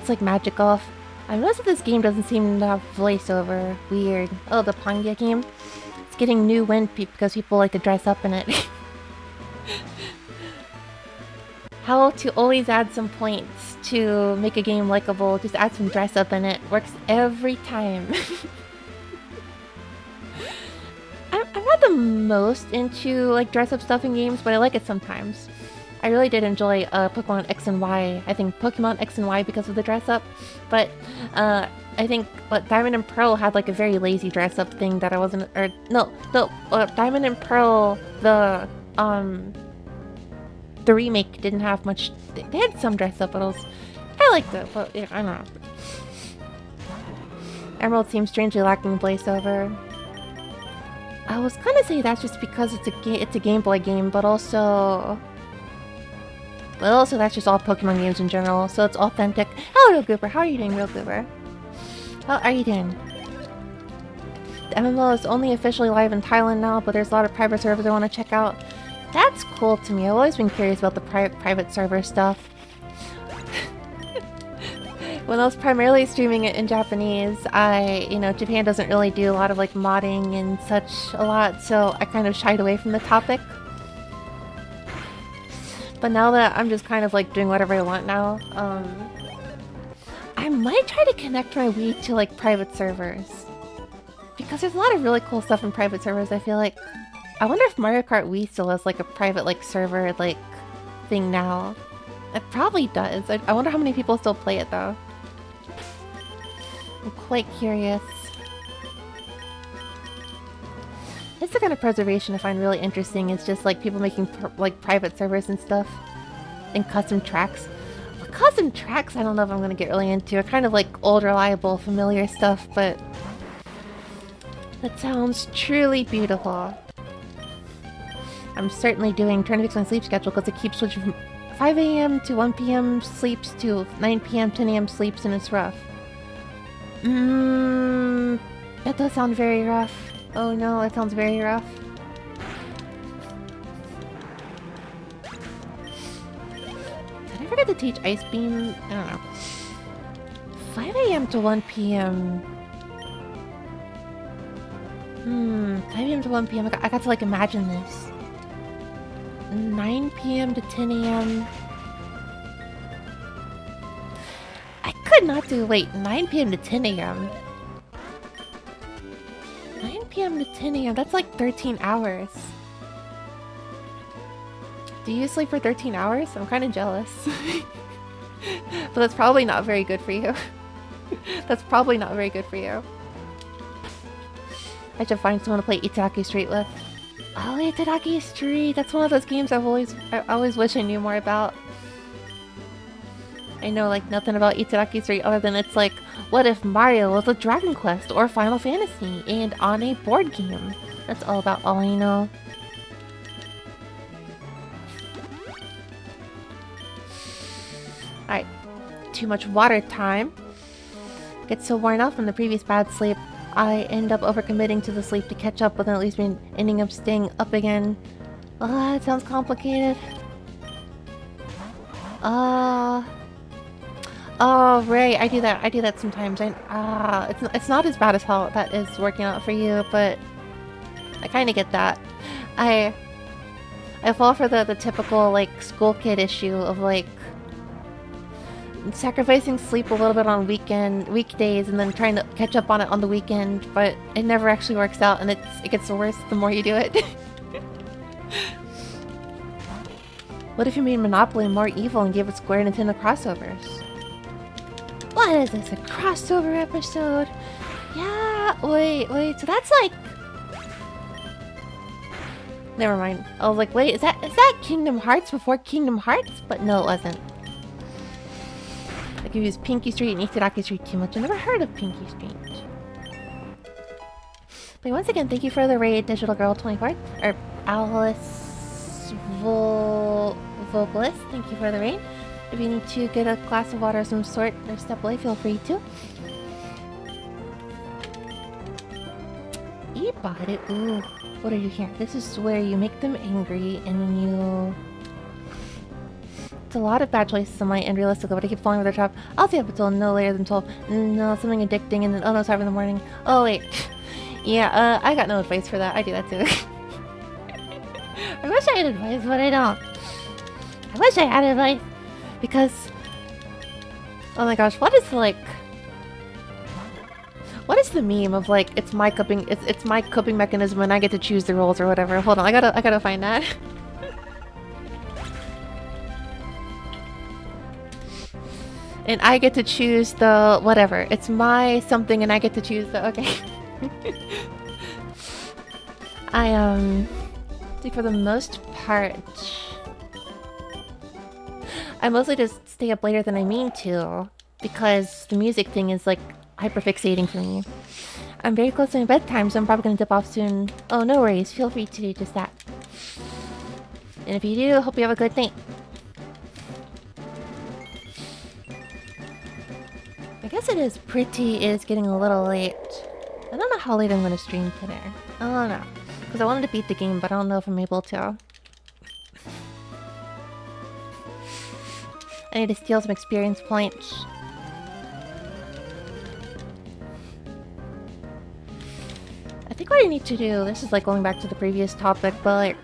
It's like Magic Golf. I noticed that this game doesn't seem to have voiceover. Weird. Oh, the Pangia game? It's getting new wind because people like to dress up in it. How to always add some points to make a game likable. Just add some dress up in it. Works every time. I'm not the most into like dress up stuff in games, but I like it sometimes. I really did enjoy Pokemon X and Y. I think Pokemon X and Y because of the dress up. But I think Diamond and Pearl had like a very lazy dress up thing that I wasn't, or no, Diamond and Pearl, the remake didn't have much. They had some dress up, but I liked it, but yeah, I don't know. Emerald seems strangely lacking Blaze over. I was gonna say that's just because it's a Game Boy game, but also that's just all Pokemon games in general, so it's authentic. Hello, Real Goober. How are you doing, Real Goober? How are you doing? The MMO is only officially live in Thailand now, but there's a lot of private servers I want to check out. That's cool to me. I've always been curious about the private server stuff. When I was primarily streaming it in Japanese, Japan doesn't really do a lot of like modding and such a lot, so I kind of shied away from the topic. But now that I'm just kind of like doing whatever I want now, I might try to connect my Wii to like private servers. Because there's a lot of really cool stuff in private servers, I feel like. I wonder if Mario Kart Wii still has like a private like server like thing now. It probably does. I wonder how many people still play it though. I'm quite curious. It's the kind of preservation I find really interesting. It's just like people making like private servers and stuff. And custom tracks. Well, custom tracks I don't know if I'm gonna get really into. Kind of like old, reliable, familiar stuff, but that sounds truly beautiful. I'm certainly trying to fix my sleep schedule because it keeps switching from 5 AM to 1 PM sleeps to 9 PM, 10 AM sleeps, and it's rough. That does sound very rough. Oh no, that sounds very rough. Did I forget to teach Ice Beam? I don't know. 5 AM to 1 PM. 5 AM to 1 PM. I got to like imagine this. 9 PM to 10 AM. I could not do, wait, 9 PM to 10 AM. 9 PM to 10 AM, that's like 13 hours. Do you sleep for 13 hours? I'm kind of jealous. But that's probably not very good for you. That's probably not very good for you. I should find someone to play Itadaki Street with. Oh, Itadaki Street! That's one of those games I always wish I knew more about. I know like nothing about Itadaki Street other than it's like, what if Mario was a Dragon Quest or Final Fantasy and on a board game? That's all I know. Alright, too much water time. Get so worn out from the previous bad sleep, I end up overcommitting to the sleep to catch up, but then at least ending up staying up again. Ah, it sounds complicated. Oh, Ray, I do that sometimes. It's not as bad as how that is working out for you, but I kind of get that. I fall for the typical like school kid issue of like sacrificing sleep a little bit on weekdays and then trying to catch up on it on the weekend, but it never actually works out, and it gets worse the more you do it. What if you made Monopoly more evil and gave it Square Nintendo crossovers? What is this, a crossover episode? Yeah, wait, so that's like... Never mind. I was like, wait, is that Kingdom Hearts before Kingdom Hearts? But no, it wasn't. I could use Pinky Street and Itadaki Street too much. I never heard of Pinky Street. But once again, thank you for the raid, Digital Girl 24. Or Alice Vogelis, thank you for the raid. If you need to get a glass of water of some sort or step away, feel free to. You bought it. Ooh, what are you here? This is where you make them angry and then you... It's a lot of bad choices on my end, realistically, but I keep falling for their trap. I'll stay up until no later than 12. No, something addicting, and then, oh no, it's 5 in the morning. Oh wait. Yeah, I got no advice for that. I do that too. I wish I had advice, but I don't. I wish I had advice. Because... Oh my gosh, what is like... What is the meme of like, it's my coping mechanism and I get to choose the rules or whatever? Hold on, I gotta find that. And I get to choose the whatever. It's my something and I get to choose the okay. I think for the most part I mostly just stay up later than I mean to because the music thing is like hyperfixating for me. I'm very close to my bedtime, so I'm probably gonna dip off soon. Oh, no worries. Feel free to do just that. And if you do, hope you have a good night. I guess it is getting a little late. I don't know how late I'm gonna stream today. I don't know. Because I wanted to beat the game, but I don't know if I'm able to. I need to steal some experience points. I think what I need to do, this is like going back to the previous topic, but like...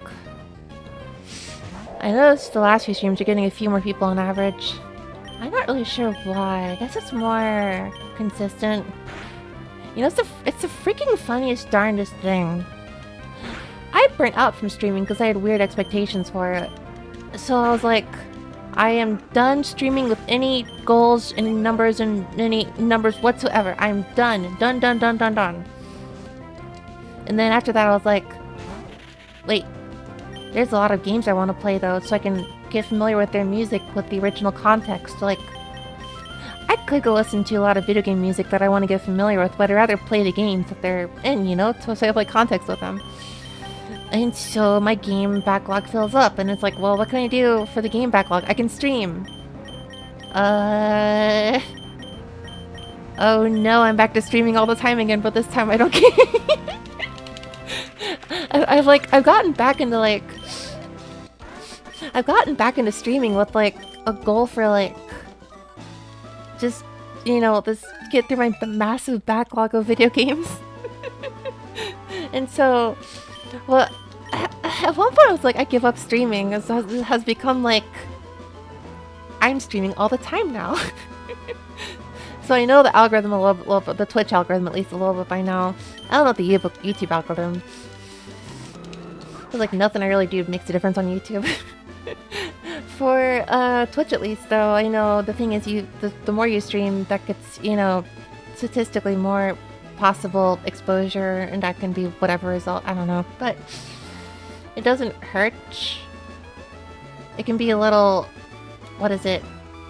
I noticed the last few streams you're getting a few more people on average. I'm not really sure why. I guess it's more consistent. You know, it's the freaking funniest, darndest thing. I burnt out from streaming because I had weird expectations for it. So I was like, I am done streaming with any goals, any numbers, and any numbers whatsoever. I'm done. Done, done, done, done, done. And then after that I was like, wait, there's a lot of games I want to play though, so I can get familiar with their music with the original context. Like, I could go listen to a lot of video game music that I want to get familiar with, but I'd rather play the games that they're in, you know, so I have like context with them. And so my game backlog fills up, and it's like, well, what can I do for the game backlog? I can stream. Oh no, I'm back to streaming all the time again, but this time I don't care. I've gotten back into like... I've gotten back into streaming with like a goal for like... just, you know, this get through my massive backlog of video games. And so... well, at one point I was like, I give up streaming. It has become like... I'm streaming all the time now. So I know the algorithm a little bit, the Twitch algorithm at least a little bit by now. I don't know the YouTube algorithm. There's like nothing I really do makes a difference on YouTube. For Twitch at least though, I know the thing is the more you stream, that gets, you know, statistically more possible exposure, and that can be whatever result, I don't know. But it doesn't hurt. It can be a little, what is it,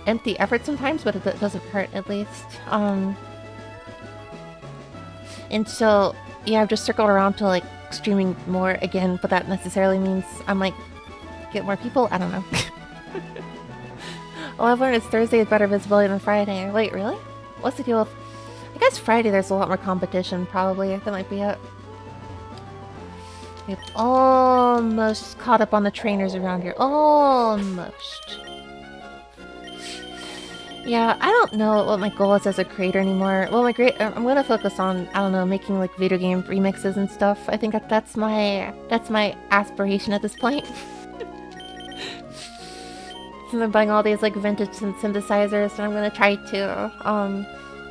empty effort sometimes, but it doesn't hurt at least. And so, yeah, I've just circled around to like streaming more again, but that necessarily means I might get more people, I don't know. All I've learned is Thursday is better visibility than Friday. Wait, really? What's the deal with... I guess Friday there's a lot more competition, probably. That might be it. We've almost caught up on the trainers around here. Almost. Yeah, I don't know what my goal is as a creator anymore. Well, I'm gonna focus on, I don't know, making like video game remixes and stuff. I think that's my aspiration at this point. So I'm buying all these like vintage synthesizers, and I'm gonna try to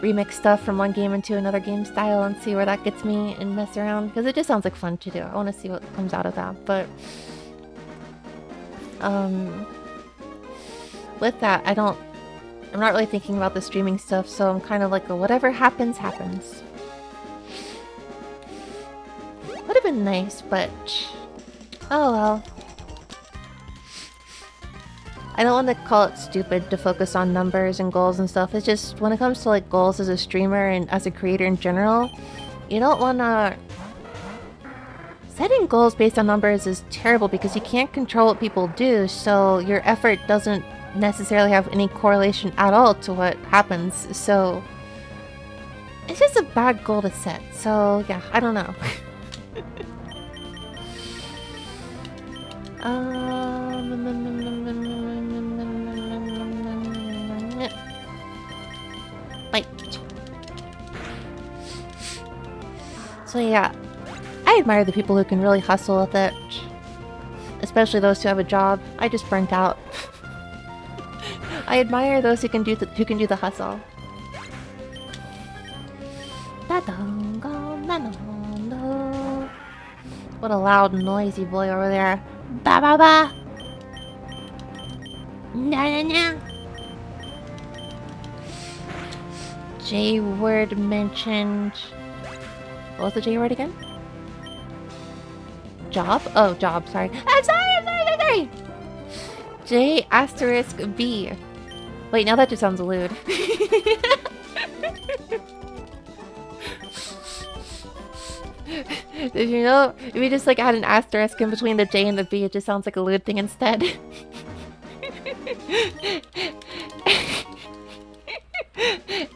remix stuff from one game into another game style and see where that gets me and mess around, because it just sounds like fun to do. I want to see what comes out of that. But with that, I'm not really thinking about the streaming stuff, so I'm kind of like, whatever happens, happens. Would have been nice, but oh well. I don't want to call it stupid to focus on numbers and goals and stuff. It's just, when it comes to like goals as a streamer and as a creator in general, you don't want to... Setting goals based on numbers is terrible because you can't control what people do, so your effort doesn't necessarily have any correlation at all to what happens. So it's just a bad goal to set. So yeah, I don't know. Right. So yeah, I admire the people who can really hustle with it, especially those who have a job. I just burnt out. I admire those who can do the hustle. What a loud, noisy boy over there. Ba ba ba. Na na na. J word mentioned. What was the J word again? Job? Oh, job, sorry. I'm sorry! J asterisk B. Wait, now that just sounds lewd. Did you know, if you just like add an asterisk in between the J and the B, it just sounds like a lewd thing instead.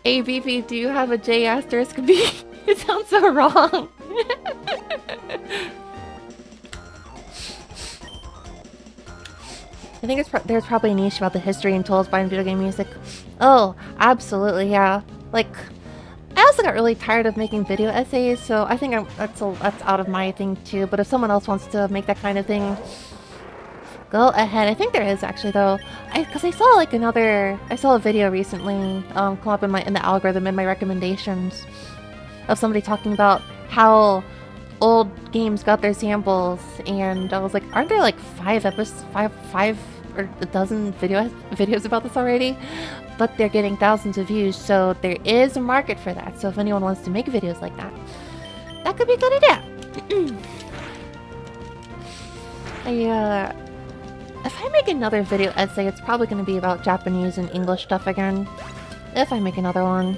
ABP, do you have a J asterisk B? It sounds so wrong. I think there's probably a niche about the history and tales behind video game music. Oh, absolutely, yeah. Like, I also got really tired of making video essays, so I think that's out of my thing too. But if someone else wants to make that kind of thing, go ahead. I think there is actually though, because I saw a video recently come up in the algorithm in my recommendations of somebody talking about how old games got their samples, and I was like, aren't there like five or a dozen videos about this already? But they're getting thousands of views, so there is a market for that. So if anyone wants to make videos like that, that could be a good idea. If I make another video essay, it's probably going to be about Japanese and English stuff again. If I make another one.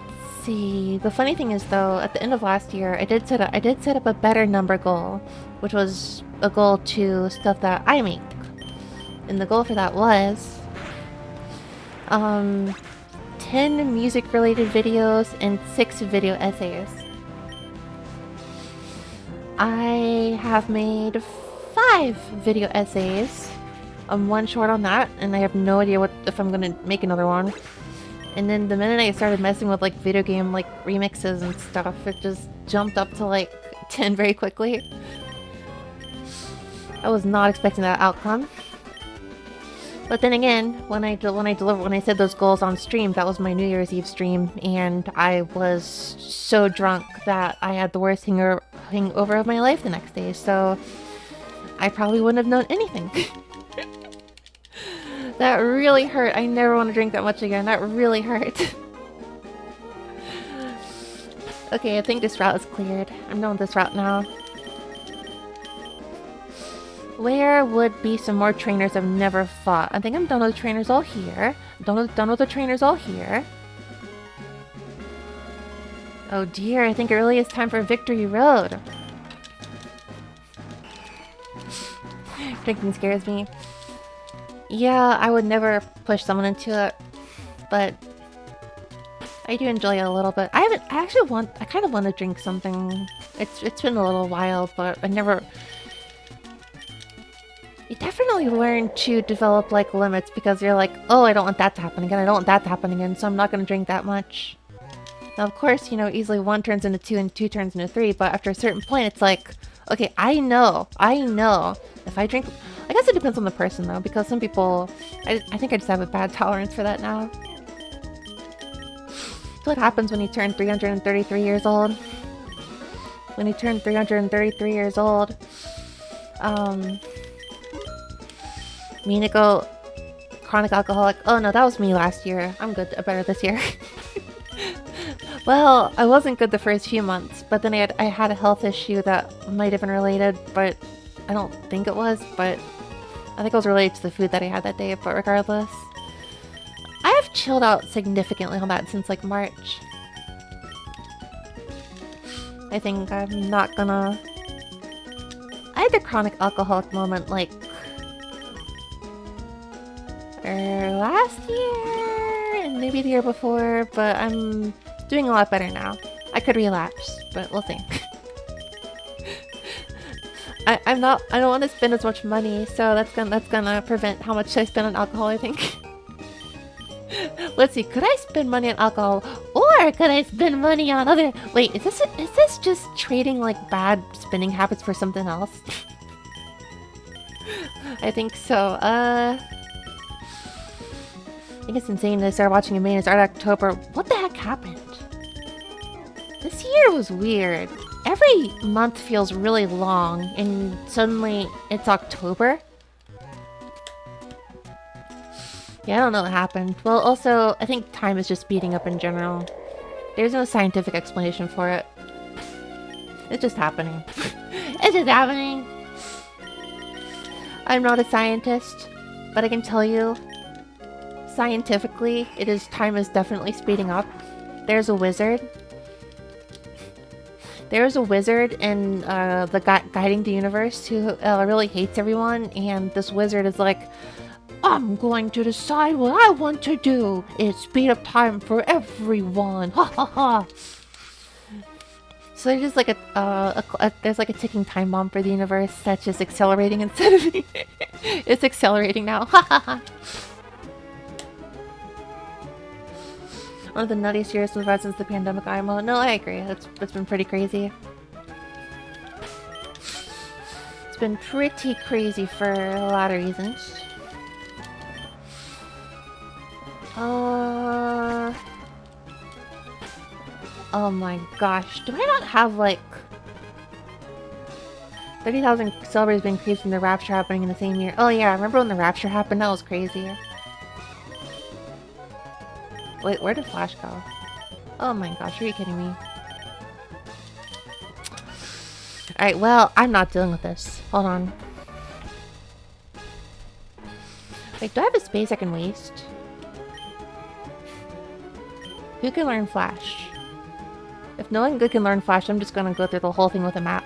Let's see. The funny thing is though, at the end of last year, I did set up a better number goal, which was a goal to stuff that I make. And the goal for that was 10 music related videos and 6 video essays. I have made 5 video essays. I'm 1 short on that, and I have no idea if I'm gonna make another one. And then the minute I started messing with like video game like remixes and stuff, it just jumped up to like 10 very quickly. I was not expecting that outcome. But then again, when I said those goals on stream, that was my New Year's Eve stream, and I was so drunk that I had the worst hangover of my life the next day, so I probably wouldn't have known anything. That really hurt. I never want to drink that much again. That really hurt. Okay, I think this route is cleared. I'm done with this route now. Where would be some more trainers I've never fought? I think I'm done with the trainers all here. Done with the trainers all here. Oh dear, I think it really is time for Victory Road. Drinking scares me. Yeah, I would never push someone into it, but I do enjoy it a little bit. I kind of want to drink something. It's been a little while, but I never... You definitely learn to develop like limits because you're like, oh, I don't want that to happen again, I don't want that to happen again, so I'm not going to drink that much. Now, of course, you know, easily 1 turns into 2 and 2 turns into 3, but after a certain point, it's like, okay, I know, if I drink... I guess it depends on the person though, because some people... I think I just have a bad tolerance for that now. So what happens when you turn 333 years old? When you turn 333 years old, me to go chronic alcoholic. Oh no, that was me last year. I'm good, better this year. Well, I wasn't good the first few months, but then I had a health issue that might have been related, but I don't think it was, but I think it was related to the food that I had that day, but regardless. I have chilled out significantly on that since like March. I think I'm not gonna... I had the chronic alcoholic moment like... last year and maybe the year before, but I'm doing a lot better now. I could relapse, but we'll see. I don't want to spend as much money, so that's gonna prevent how much I spend on alcohol, I think. Let's see, could I spend money on alcohol or could I spend money on other... Wait, is this just trading like bad spending habits for something else? I think so. I think it's insane that I started watching anime and it started October. What the heck happened? This year was weird. Every month feels really long and suddenly it's October. Yeah, I don't know what happened. Well, also, I think time is just speeding up in general. There's no scientific explanation for it. It's just happening. It's just happening. I'm not a scientist, but I can tell you, scientifically, time is definitely speeding up. There's a wizard. There's a wizard in the Guiding the Universe who really hates everyone, and this wizard is like, I'm going to decide what I want to do. It's speed up time for everyone. Ha ha ha. So there's just like there's like a ticking time bomb for the universe that's just accelerating instead of it's accelerating now. Ha ha ha. One of the nuttiest years since the pandemic IMO. No, I agree. It's been pretty crazy. It's been pretty crazy for a lot of reasons. Oh my gosh. Do I not have like 30,000 celebrities being creeped from the rapture happening in the same year? Oh yeah, remember when the rapture happened? That was crazy. Wait, where did Flash go? Oh my gosh, are you kidding me? Alright, well, I'm not dealing with this. Hold on. Wait, do I have a space I can waste? Who can learn Flash? If no one good can learn Flash, I'm just gonna go through the whole thing with a map.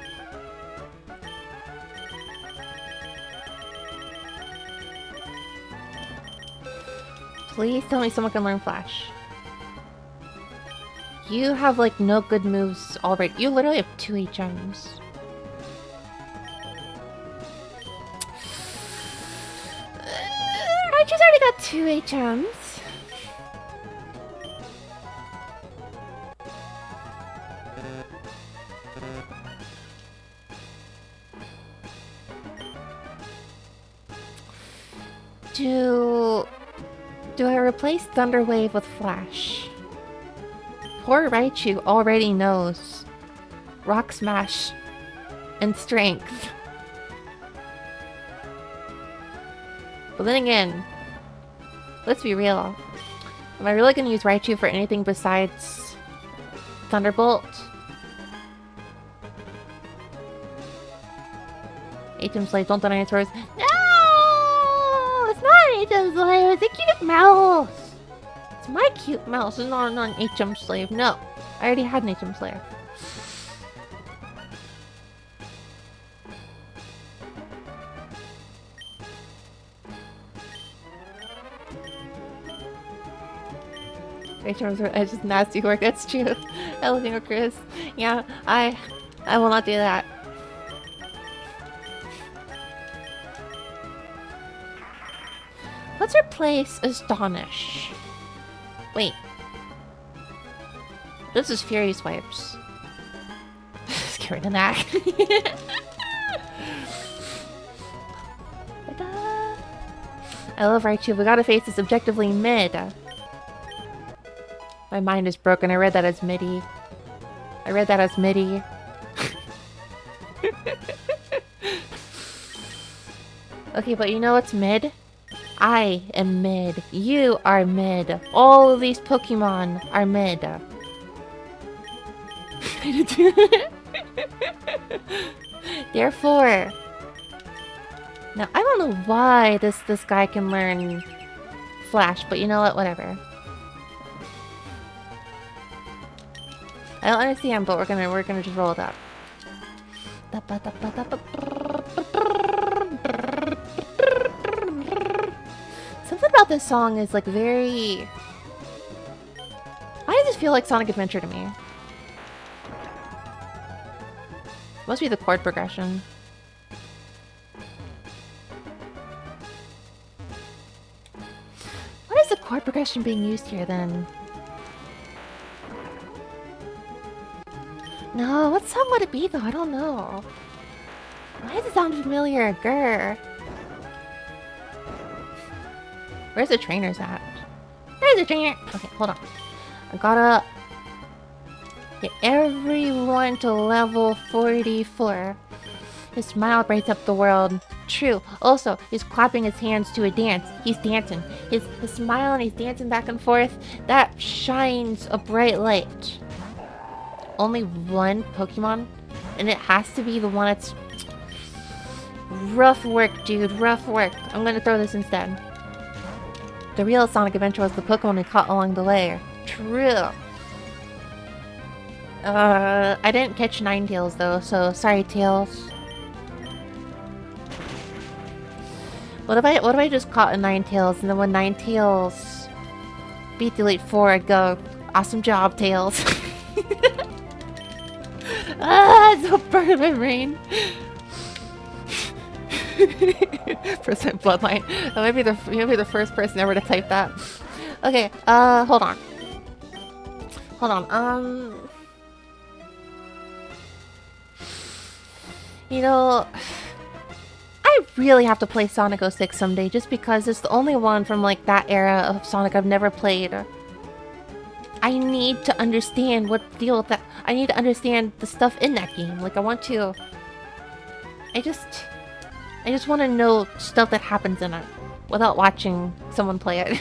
Please tell me someone can learn Flash. You have like no good moves already. You literally have 2 HMs. I just already got 2 HMs. Do I replace Thunder Wave with Flash? Poor Raichu already knows Rock Smash and Strength. But then again, let's be real. Am I really gonna use Raichu for anything besides Thunderbolt? HM Slave, don't deny its words. No! It's not an HM Slave, it's a cute mouse! It's my cute mouse, it's not an HM Slave. No, I already had an HM Slave. HMs are just nasty work, that's true. I love you, Chris. Yeah, I will not do that. Let's replace Astonish. Wait. This is Fury Swipes. Let's get rid of that. I love Raichu. We gotta face this objectively mid. My mind is broken. I read that as MIDI. I read that as MIDI. Okay, but you know what's mid? I am mid. You are mid. All of these Pokemon are mid. Therefore, now I don't know why this guy can learn Flash, but you know what? Whatever. I don't understand, but we're gonna just roll it up. Something about this song is like very... Why does this feel like Sonic Adventure to me? Must be the chord progression. What is the chord progression being used here then? No, what song would it be though? I don't know. Why does it sound familiar? Grr. Where's the trainers at? There's the trainer! Okay, hold on. I gotta get everyone to level 44. His smile brights up the world. True. Also, he's clapping his hands to a dance. He's dancing. He's smiling, he's dancing back and forth. That shines a bright light. Only one Pokemon? And it has to be the one that's... Rough work, dude. Rough work. I'm gonna throw this instead. The real Sonic Adventure was the Pokemon we caught along the way. True. I didn't catch Ninetales though, so sorry, Tails. What if I just caught a Ninetales, and then when Ninetales beat the Elite Four, I'd go, awesome job, Tails. It's so burning my brain. Percent bloodline. That might be the first person ever to type that. Okay, hold on. You know, I really have to play Sonic 06 someday just because it's the only one from like that era of Sonic I've never played. I need to understand what the deal with that. I need to understand the stuff in that game. Like I just want to know stuff that happens in it without watching someone play it.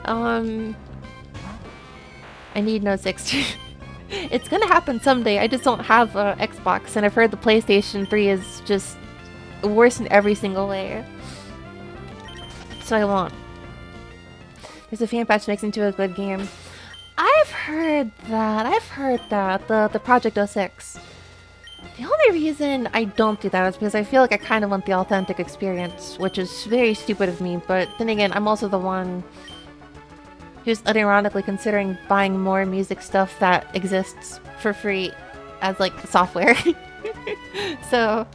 I need no 6. It's gonna happen someday. I just don't have an Xbox, and I've heard the PlayStation 3 is just worse in every single way. So I won't. There's a fan patch makes into a good game. I've heard that. The Project 06. The only reason I don't do that is because I feel like I kind of want the authentic experience, which is very stupid of me, but then again, I'm also the one who's unironically considering buying more music stuff that exists for free as, like, software. So...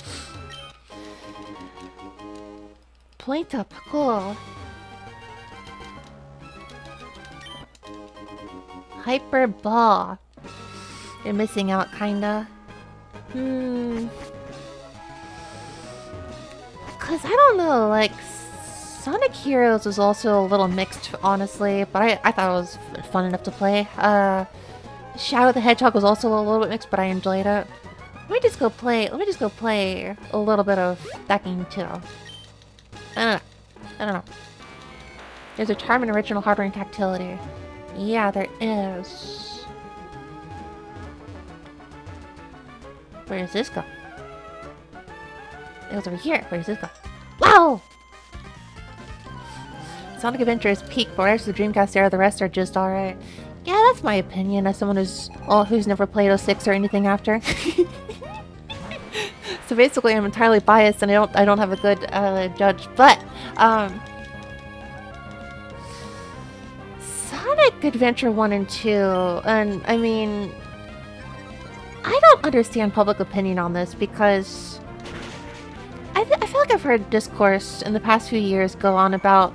Point up, cool. Hyper Ball. You're missing out, kinda. Cause I don't know, like, Sonic Heroes was also a little mixed, honestly, but I thought it was fun enough to play. Shadow the Hedgehog was also a little bit mixed, but I enjoyed it. Let me just go play a little bit of that game too. I don't know. There's a charm in original hardware and tactility. Yeah, there is. Where does this go? It goes over here. Where does this go? Wow! Sonic Adventure is peak, but after the Dreamcast era, the rest are just alright. Yeah, that's my opinion as someone who's never played 06 or anything after. So basically, I'm entirely biased, and I don't have a good judge. But Sonic Adventure 1 and 2, and I mean, I don't understand public opinion on this because I feel like I've heard discourse in the past few years go on about,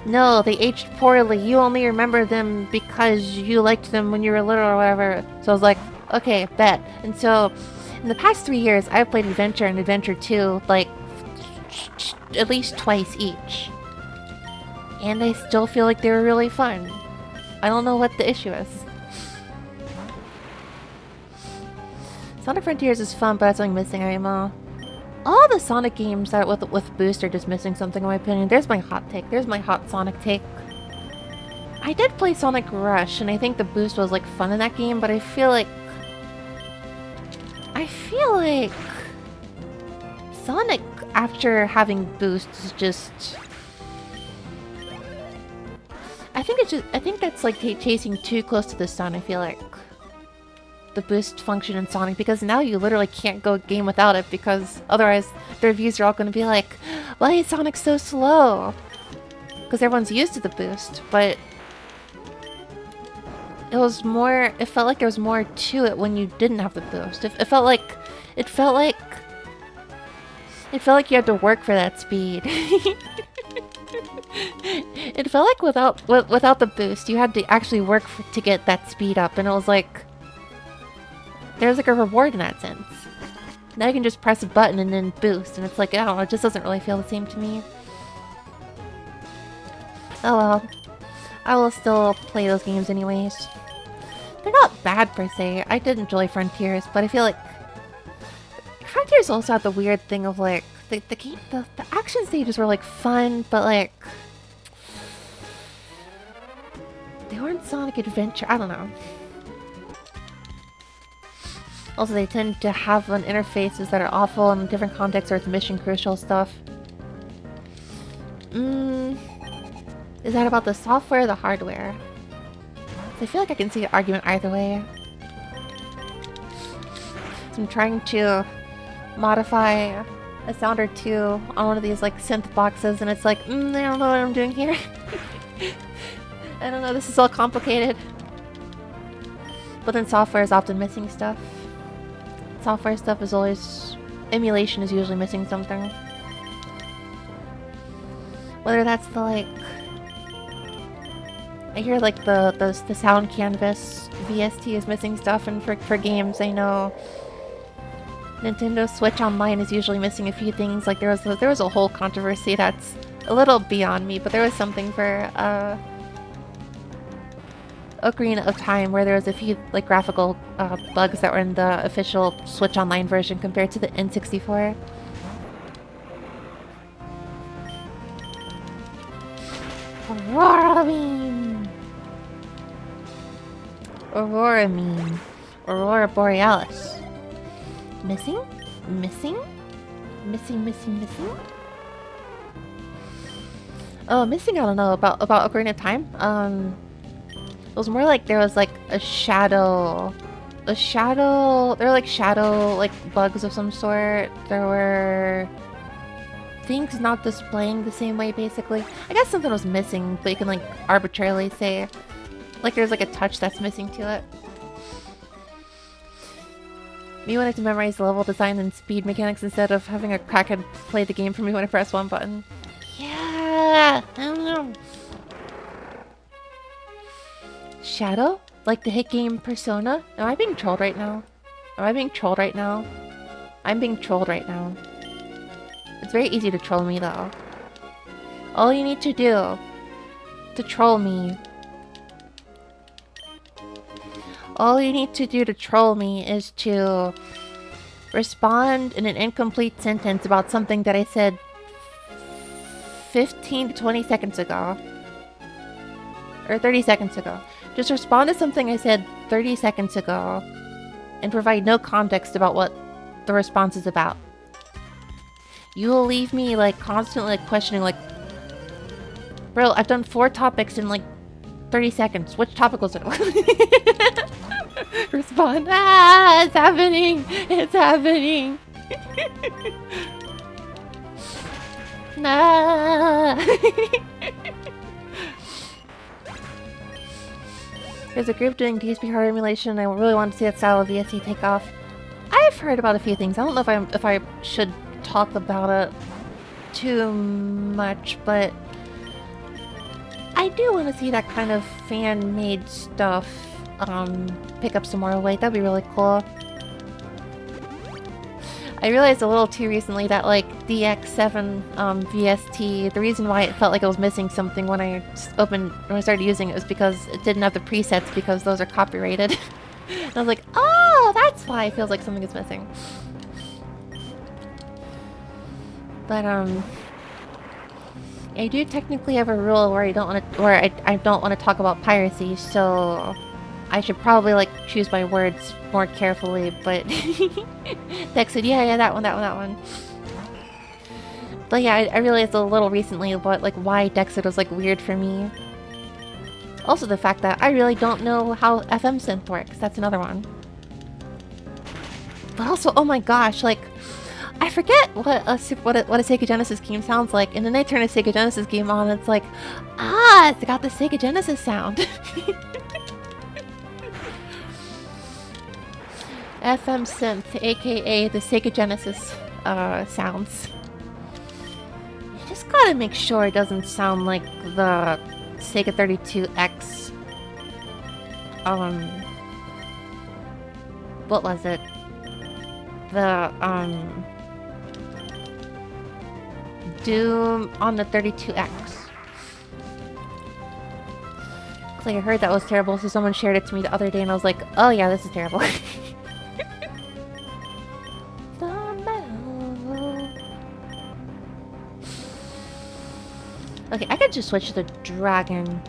no, they aged poorly, you only remember them because you liked them when you were little or whatever. So I was like, okay, bet. And so, in the past 3 years, I've played Adventure and Adventure 2, like, at least twice each. And I still feel like they were really fun. I don't know what the issue is. Sonic Frontiers is fun, but that's something missing, Imo. All the Sonic games that with Boost are just missing something, in my opinion. There's my hot take. There's my hot Sonic take. I did play Sonic Rush, and I think the Boost was, like, fun in that game, but I feel like Sonic, after having Boost, is just... I think that's, like, chasing too close to the sun, I feel like. The boost function in Sonic, because now you literally can't go a game without it, because otherwise the reviews are all going to be like, why is Sonic so slow? Because everyone's used to the boost, but it felt like there was more to it when you didn't have the boost. It felt like you had to work for that speed. It felt like without the boost, you had to actually work to get that speed up, and it was like, there's like a reward in that sense. Now you can just press a button and then boost, and it's like, I don't know, it just doesn't really feel the same to me. Oh well. I will still play those games anyways. They're not bad per se. I did enjoy Frontiers, but I feel like Year's also had the weird thing of like the action stages were like fun, but like they weren't Sonic Adventure. I don't know. Also, they tend to have interfaces that are awful in different contexts or it's mission crucial stuff. Is that about the software or the hardware? I feel like I can see an argument either way. So I'm trying to modify a sound or two on one of these like synth boxes and it's like, I don't know what I'm doing here. I don't know, this is all complicated. But then software is often missing stuff. Software stuff is always... Emulation is usually missing something. Whether that's the like... I hear like the sound canvas VST is missing stuff, and for games I know Nintendo Switch Online is usually missing a few things. Like there was a whole controversy that's a little beyond me, but there was something for Ocarina of Time where there was a few like graphical bugs that were in the official Switch Online version compared to the N64. Aurora Beam! Aurora Beam. Aurora Borealis. Missing? Missing? Missing? Oh, missing, I don't know, about Ocarina of Time. It was more like there was like a shadow, there were like shadow, like bugs of some sort. There were things not displaying the same way, basically. I guess something was missing, but you can like arbitrarily say, like there's like a touch that's missing to it. Me wanted to memorize the level design and speed mechanics instead of having a crackhead play the game for me when I press one button. Yeah, I don't know. Shadow? Like the hit game Persona? Am I being trolled right now? I'm being trolled right now. It's very easy to troll me though. All you need to do to troll me is to respond in an incomplete sentence about something that I said 15 to 20 seconds ago. Or 30 seconds ago. Just respond to something I said 30 seconds ago and provide no context about what the response is about. You will leave me like constantly like questioning like, bro, I've done 4 topics in like 30 seconds. Which topic was it? Respond. Ah, it's happening. It's happening. Nah. There's a group doing DSP hard emulation. I really want to see that style of VSE take off. I've heard about a few things. I don't know if I should talk about it too much, but I do want to see that kind of fan-made stuff pick up some more weight. That'd be really cool. I realized a little too recently that like DX7 VST, the reason why it felt like it was missing something when I started using it was because it didn't have the presets because those are copyrighted. And I was like, oh, that's why it feels like something is missing. But I do technically have a rule where I don't want to talk about piracy, so I should probably like choose my words more carefully, but Dex said, yeah, that one. But yeah, I realized a little recently about like why Dexit was like weird for me. Also the fact that I really don't know how FM synth works. That's another one. But also, oh my gosh, like I forget what a Sega Genesis game sounds like, and then they turn a Sega Genesis game on, and it's like, ah, it's got the Sega Genesis sound. FM synth, aka the Sega Genesis sounds. You just gotta make sure it doesn't sound like the Sega 32X. What was it? The Doom on the 32X. I heard that was terrible, so someone shared it to me the other day, and I was like, oh yeah, this is terrible. Okay, I could just switch to the dragon.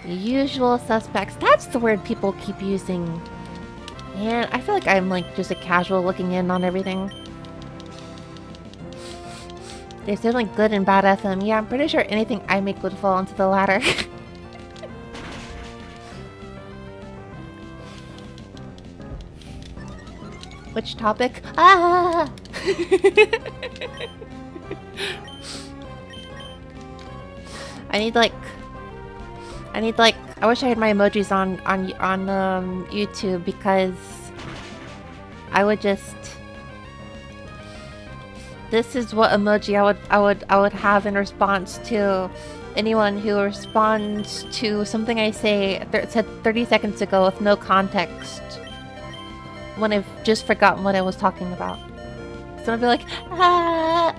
The usual suspects. That's the word people keep using. And I feel like I'm like just a casual looking in on everything. There's definitely good and bad FM. Yeah, I'm pretty sure anything I make would fall into the latter. Which topic? Ah! I wish I had my emojis on YouTube, because I would just... This is what emoji I would have in response to anyone who responds to something I said 30 seconds ago with no context, when I've just forgotten what I was talking about. So I'll be like, ah,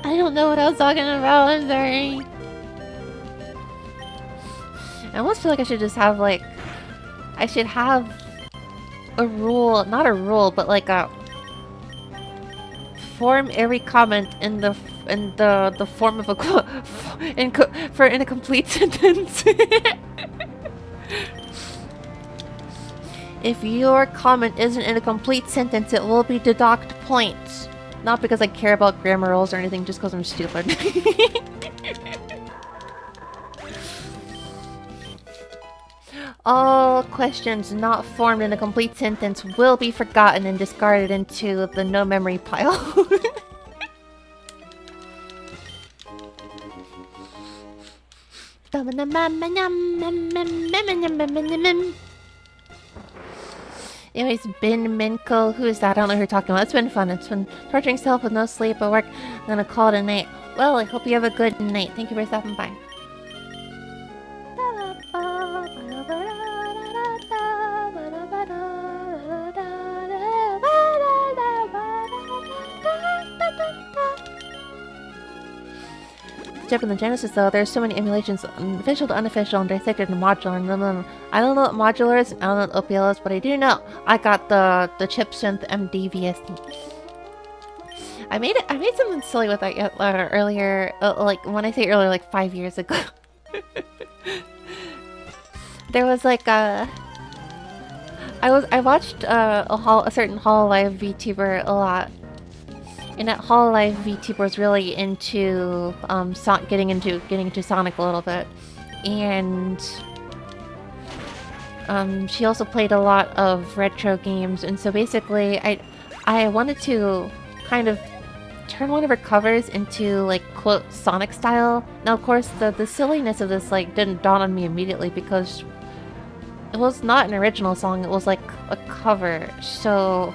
I don't know what I was talking about, I'm sorry. I almost feel like I should just have like, I should have a rule, not a rule, but like a form every comment in the form of a in a complete sentence. If your comment isn't in a complete sentence, it will be deduct points. Not because I care about grammar rules or anything, just because I'm stupid. All questions not formed in a complete sentence will be forgotten and discarded into the no memory pile. Anyways, Ben Minko, who is that? I don't know who you're talking about. It's been fun. It's been torturing self with no sleep at work. I'm gonna call it a night. Well, I hope you have a good night. Thank you for stopping by. Step in the Genesis, though, there's so many emulations, official to unofficial, and dissected and modular. And I don't know what modular is, I don't know what OPL is, but I do know I got the chip synth MD VST. I made something silly with that earlier, like when I say earlier, like 5 years ago. There was like I watched a certain Hololive VTuber a lot. And that Hololive VTuber was really into getting into Sonic a little bit, and she also played a lot of retro games. And so basically, I wanted to kind of turn one of her covers into like quote Sonic style. Now, of course, the silliness of this like didn't dawn on me immediately, because it was not an original song; it was like a cover. So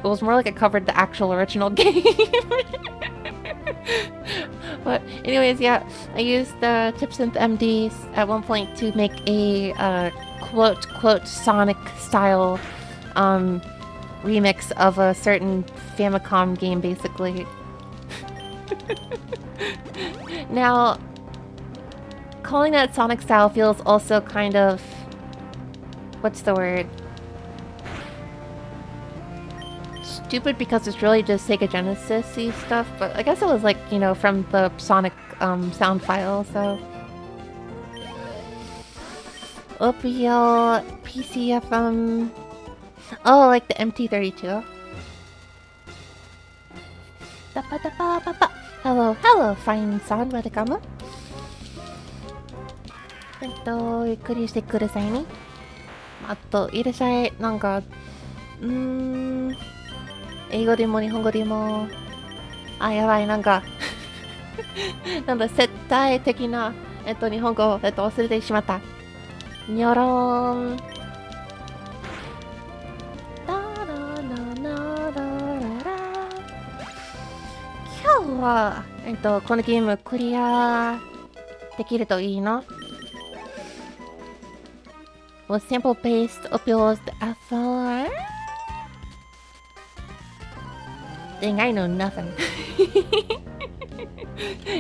it was more like it covered the actual original game. But anyways, yeah, I used the Chipsynth MDs at one point to make a quote Sonic style remix of a certain Famicom game, basically. Now, calling that Sonic style feels also kind of, what's the word? Stupid, because it's really just Sega Genesis-y stuff, but I guess it was like, you know, from the Sonic sound file, so. OPL, PCFM. Oh, like the MT32. Hello, fine sound, welcome. ゆっくりしてくださいね。あと、いらっしゃい。なんか、英語でも日本語でも、あ、やばい、なんかなんだ、絶対的な、日本語、忘れてしまった。にょろーん。今日は、このゲームクリアできるといいな。Was sample-based opulous FR? Dang, I know nothing.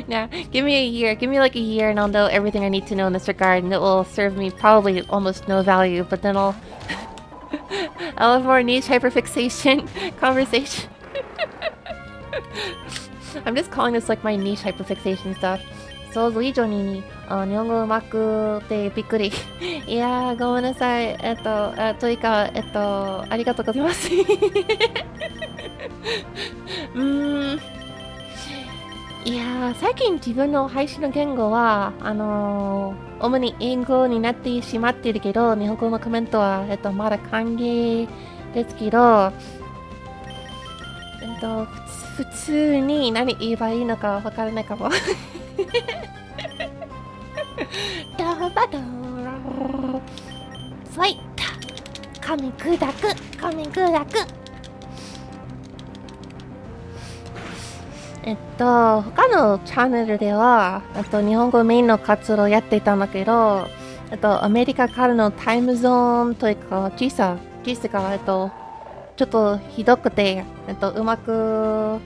Now, give me a year. Give me like a year and I'll know everything I need to know in this regard, and it will serve me probably almost no value, but then I'll have more niche hyperfixation conversation. I'm just calling this like my niche hyperfixation stuff. 想像以上に、日本語うまくてびっくり。いやー、ごめんなさい。というか、ありがとうございます。いやー、最近自分の配信の言語は、主に英語になってしまっているけど、日本語のコメントは、まだ歓迎ですけど、普通に何言えばいいのかわからないかも。ドバドロファイト噛み砕く噛み砕く他のチャンネルでは日本語メインの活動をやっていたんだけどアメリカからのタイムゾーンというか時差がちょっとひどくてうまく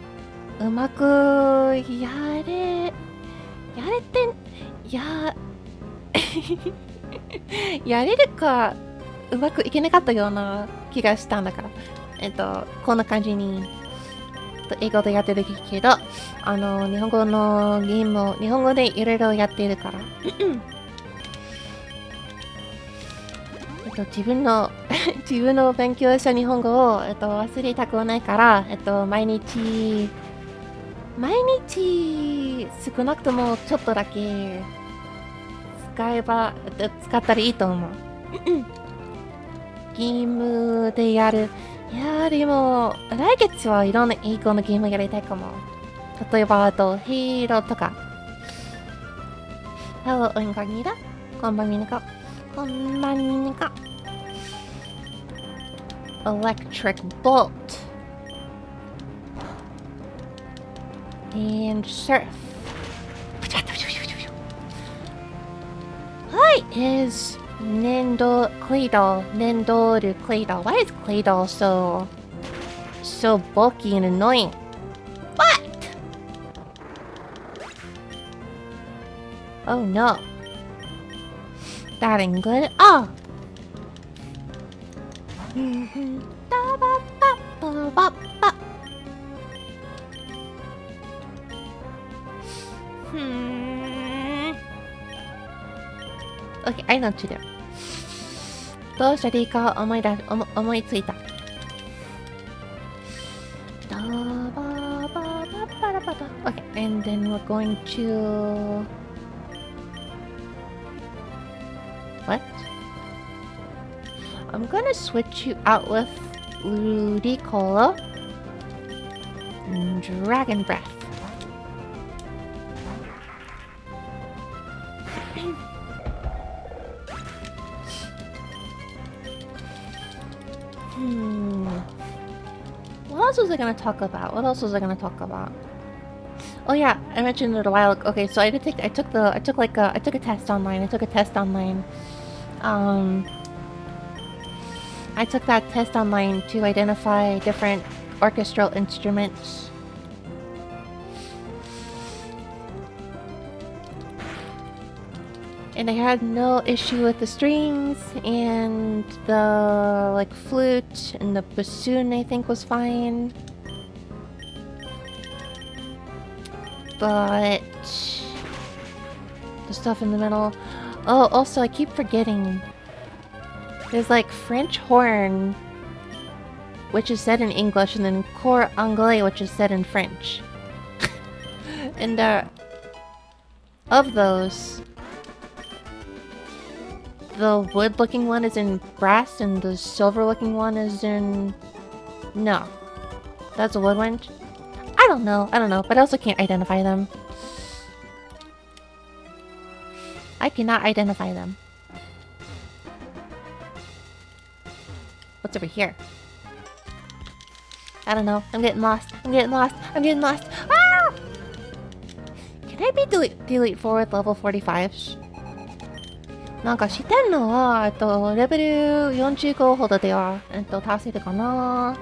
やれるかうまくいけなかったような気がしたんだからこんな感じに英語でやってるけど日本語のゲームを日本語でいろいろやっているから自分の勉強した日本語を忘れたくはないから毎日少なくともちょっとだけ使ったらいいと思う。ゲームでやる。いやーでも来月はいろんな英語のゲームやりたいかも。例えばヒーローとか。Hello, incognito. こんばんみなこ。Electric bolt. And surf. What is Claydol? Why is Claydol so bulky and annoying? What? Oh no. That ain't good. Oh! Okay, I know what to do. どうしたらいいか思いついた。Okay, and then we're going to... What? I'm gonna switch you out with Ludicolo and Dragon Breath. What else was I gonna talk about? Oh yeah, I mentioned it a while ago. Okay, so I took a test online. I took that test online to identify different orchestral instruments. And I had no issue with the strings and the flute and the bassoon I think was fine. But the stuff in the middle. Oh, also I keep forgetting. There's French horn, which is said in English, and then cor anglais, which is said in French. And of those, the wood-looking one is in brass, and the silver-looking one is in... No. That's a wood one? I don't know, but I also can't identify them. I cannot identify them. What's over here? I don't know. I'm getting lost. Ah! Can I be delete forward level 45s? なんか知ってんのは、レベル45ほどでは、達せるかな。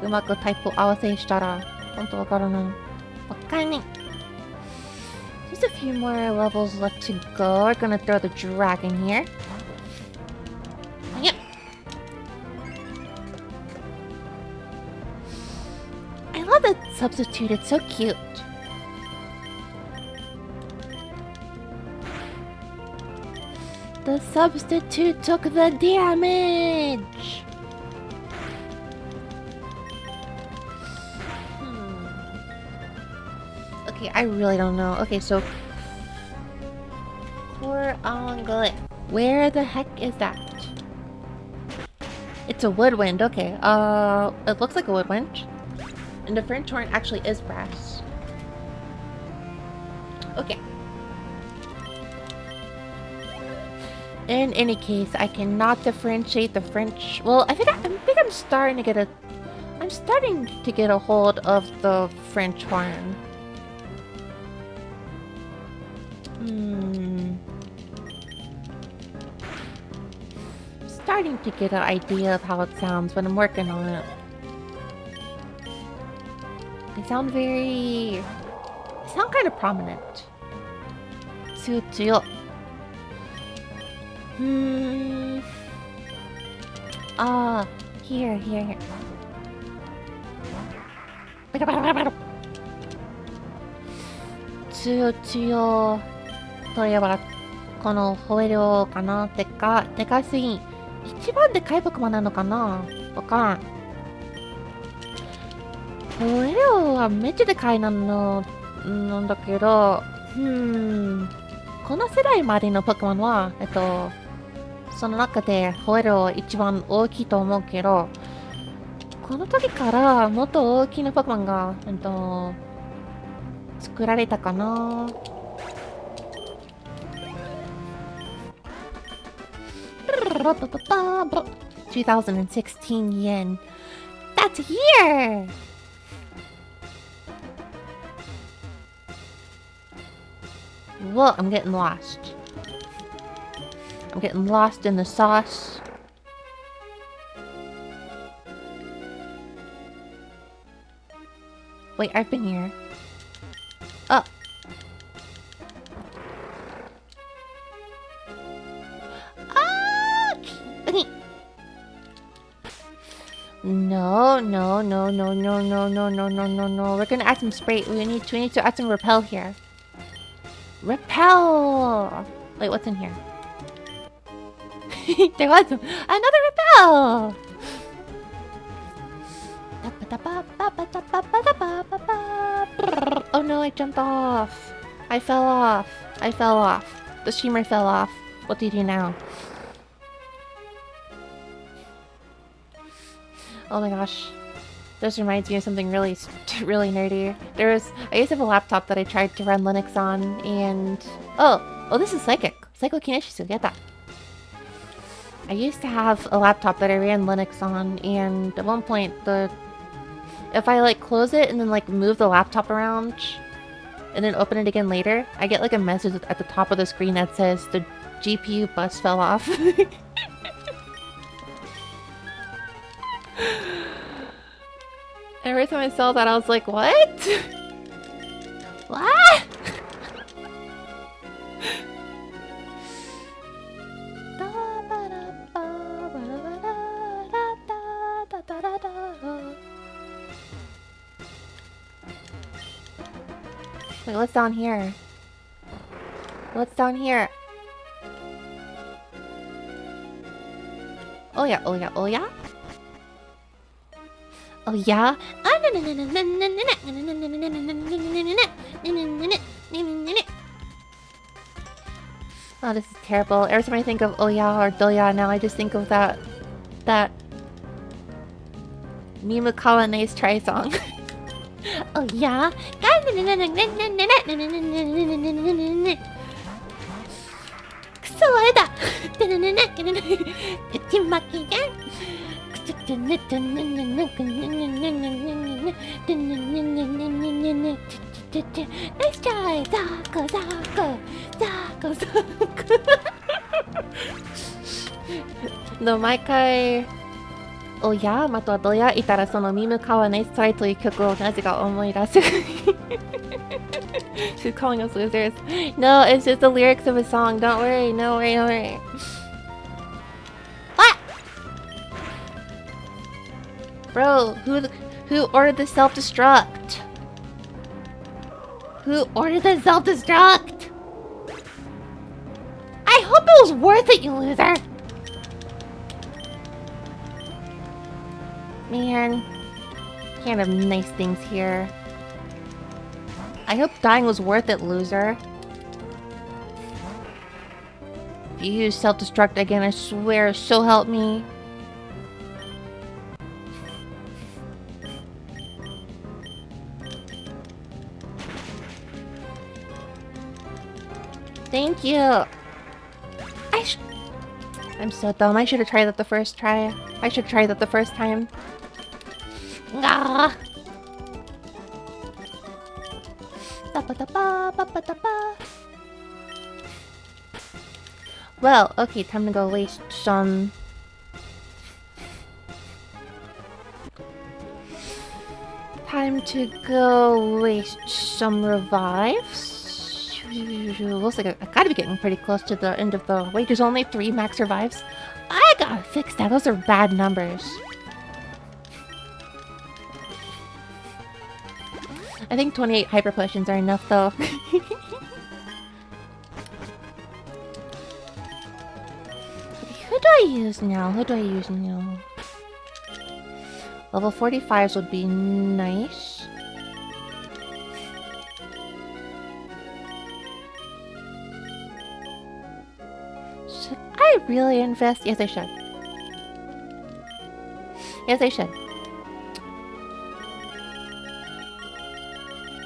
うまくタイプ合わせしたら、ほんとわからない。わかんない。Just a few more levels left to go. We're gonna throw the dragon here. Yep. I love the substitute. It's so cute. The substitute took the damage. Okay, I really don't know. Okay, so core angle. Where the heck is that? It's a woodwind. Okay. It looks like a woodwind. And the French horn actually is brass. Okay. In any case, I cannot differentiate the French. Well, I think I'm starting to get a. I'm starting to get a hold of the French horn. Starting to get an idea of how it sounds, but I'm working on it. They sound kind of prominent. Here. Tsuyo といえばこのホエロかな。でかすぎん。一番でかいポケモンなのかな。わからん。ホエロはめっちゃでかいなんだけど、この世代までのポケモンはその中でホエロ一番大きいと思うけど、この時からもっと大きなポケモンが作られたかな。2016 yen. That's a year! Whoa, I'm getting lost. I'm getting lost in the sauce. Wait, I've been here. Oh. No. We're gonna add some spray. We need to add some repel here. Repel! Wait, what's in here? There was another repel! Oh no, I jumped off. I fell off. The streamer fell off. What do you do now? Oh my gosh. This reminds me of something really nerdy. I used to have a laptop that I tried to run Linux on, and oh, this is psychokinesis. Get that. I used to have a laptop that I ran Linux on, and at one point if I like close it and then like move the laptop around and then open it again later, I get like a message at the top of the screen that says the GPU bus fell off. Every time I saw that, I was like, what? What? Wait, what's down here? What's down here? Oh yeah. Oh yeah? Oh yeah? Oh, this is terrible. Every time I think of oh yeah or doya now, I just think of that Mimu Kawane's try song. Oh yeah. Nice try! Zako! No, 毎回おやまたどやいたらそのミムカワネストライという曲をなぜか思い出す。She's calling us losers. No, it's just the lyrics of a song. Don't worry, no worry. What? Bro, Who ordered the self-destruct? Who ordered the self-destruct? I hope it was worth it, you loser! Man, can't have nice things here. I hope dying was worth it, loser. If you use self-destruct again, I swear, so help me. Thank you. I'm so dumb. I should have tried that the first try. I should try that the first time. Ah. Well, okay, time to go waste some. Time to go waste some revives. Looks like I gotta be getting pretty close to the end of the... Wait, there's only 3 max revives? I gotta fix that. Those are bad numbers. I think 28 hyper potions are enough, though. Who do I use now? Who do I use now? Level 45s would be nice. Should I really invest? Yes, I should. Yes, I should.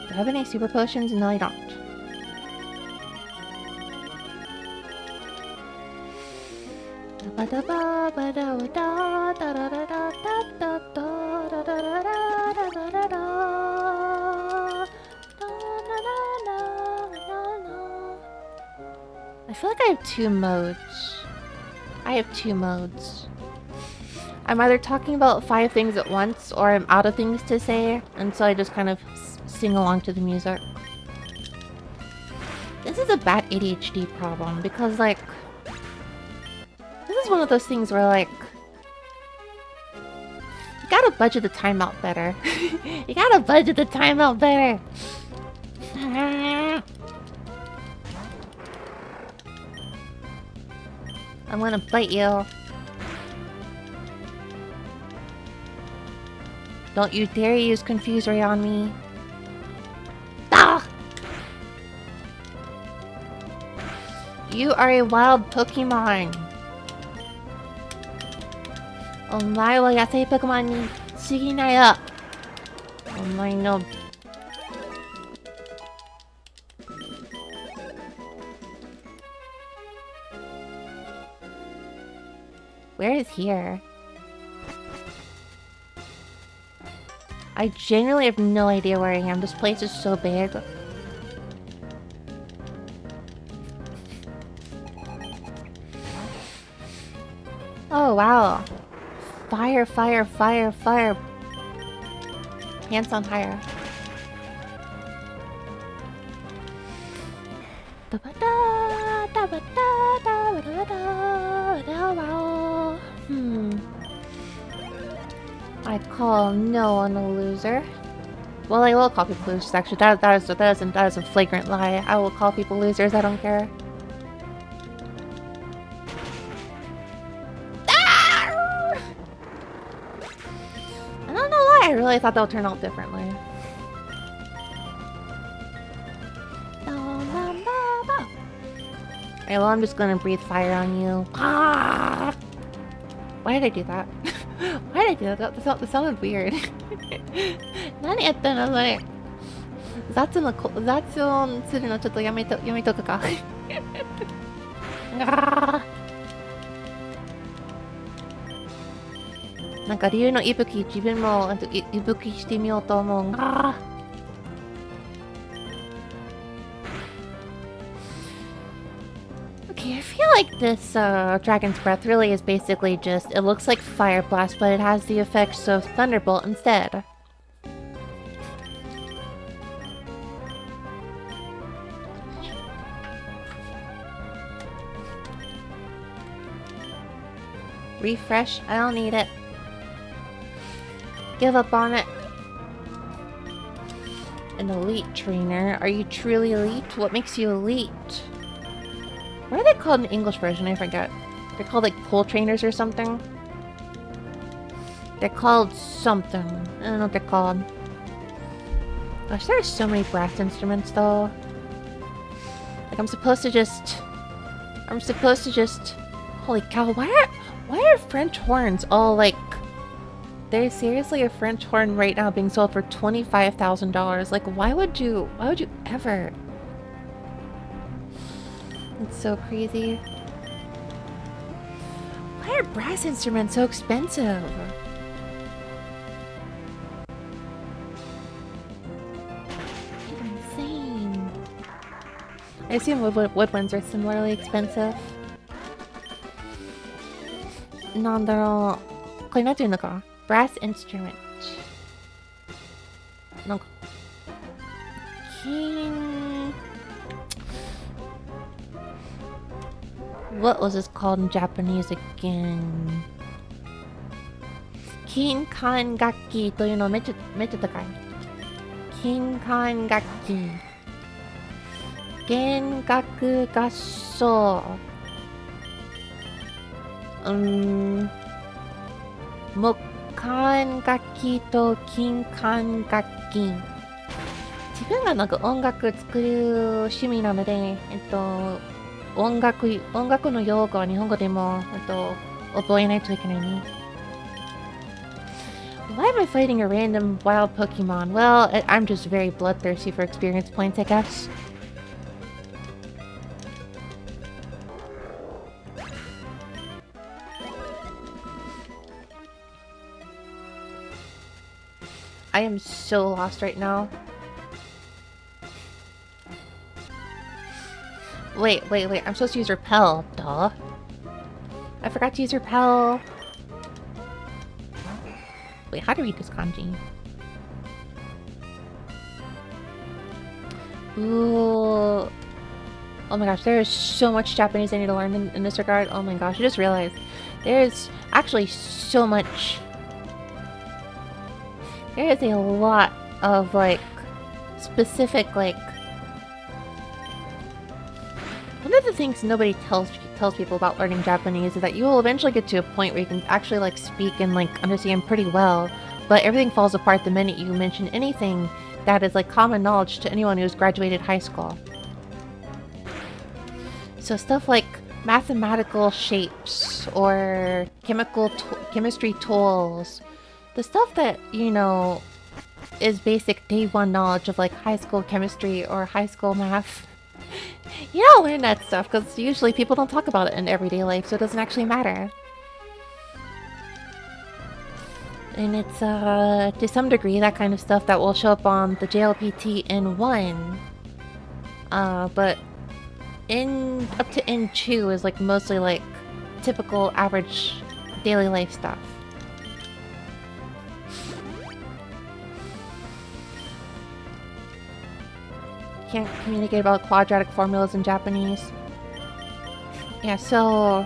Do I have any super potions? No, I don't. I feel like I have 2 modes. I have 2 modes. I'm either talking about 5 things at once, or I'm out of things to say, and so I just kind of sing along to the music. This is a bad ADHD problem, because, like... This is one of those things where, like... You gotta budget the time out better. You gotta budget the time out better! I'm gonna bite you. Don't you dare use Confuse Ray on me. Ah! You are a wild Pokemon. Omae wa yasei Pokemon ni suginai yo. Omae no... Where is here? I genuinely have no idea where I am. This place is so big. Oh, wow. Fire, fire, fire, fire. Pants on higher. I call no one a loser. Well, I will call people losers, actually. That is a flagrant lie. I will call people losers, I don't care. Ah! I don't know why, I really thought that would turn out differently. Alright, well, I'm just gonna breathe fire on you. Ah! Why did I do that? Why did I do that? That sounded weird. 何やったのそれ。雑音するのちょっとやめとくか。なんか竜の息吹自分も息吹してみようと思う。Okay, I feel like this Dragon's Breath really is basically just, it looks like Fire Blast, but it has the effects of Thunderbolt instead. Refresh? I don't need it. Give up on it. an elite trainer. Are you truly elite? What makes you elite? What are they called in the English version? I forget. They're called like pole trainers or something. They're called something. I don't know what they're called. Gosh, there are so many brass instruments though. Like I'm supposed to just... Holy cow, why are French horns all like... There's seriously a French horn right now being sold for $25,000. Like, why would you ever? It's so crazy. Why are brass instruments so expensive? It's insane. I assume woodwinds are similarly expensive. なんだろう。これなんていうのか? Brass instrument. なんか What was this called in Japanese again? 金管楽器というのめっちゃ高い。金管楽器。弦楽合奏。木管楽器と金管楽器。自分がなんか音楽作る趣味なので、音楽の用語は日本語でも、覚えないといけないね。Why am I fighting a random wild Pokemon? Well, I'm just very bloodthirsty for experience points, I guess. I am so lost right now. Wait. I'm supposed to use repel. Duh. I forgot to use repel. Wait, how to read this kanji? Ooh. Oh my gosh, there is so much Japanese I need to learn in this regard. Oh my gosh, I just realized. There's actually so much. There is a lot of, like, specific, like... One of the things nobody tells people about learning Japanese is that you will eventually get to a point where you can actually, like, speak and, like, understand pretty well, but everything falls apart the minute you mention anything that is, like, common knowledge to anyone who's graduated high school. So stuff like mathematical shapes or chemistry tools... The stuff that, you know, is basic day one knowledge of like high school chemistry or high school math. You don't learn that stuff because usually people don't talk about it in everyday life, so it doesn't actually matter. And it's, to some degree, that kind of stuff that will show up on the JLPT N1. But up to N2 is like mostly like typical average daily life stuff. Can't communicate about quadratic formulas in Japanese. Yeah, so...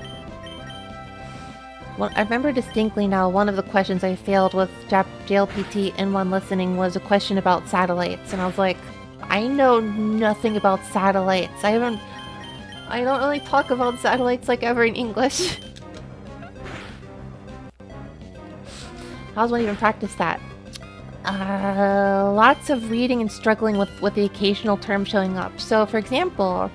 Well, I remember distinctly now one of the questions I failed with JLPT N1 listening was a question about satellites, and I was like, I know nothing about satellites. I don't really talk about satellites like ever in English. How's one even practice that? Lots of reading and struggling with the occasional term showing up. So, for example,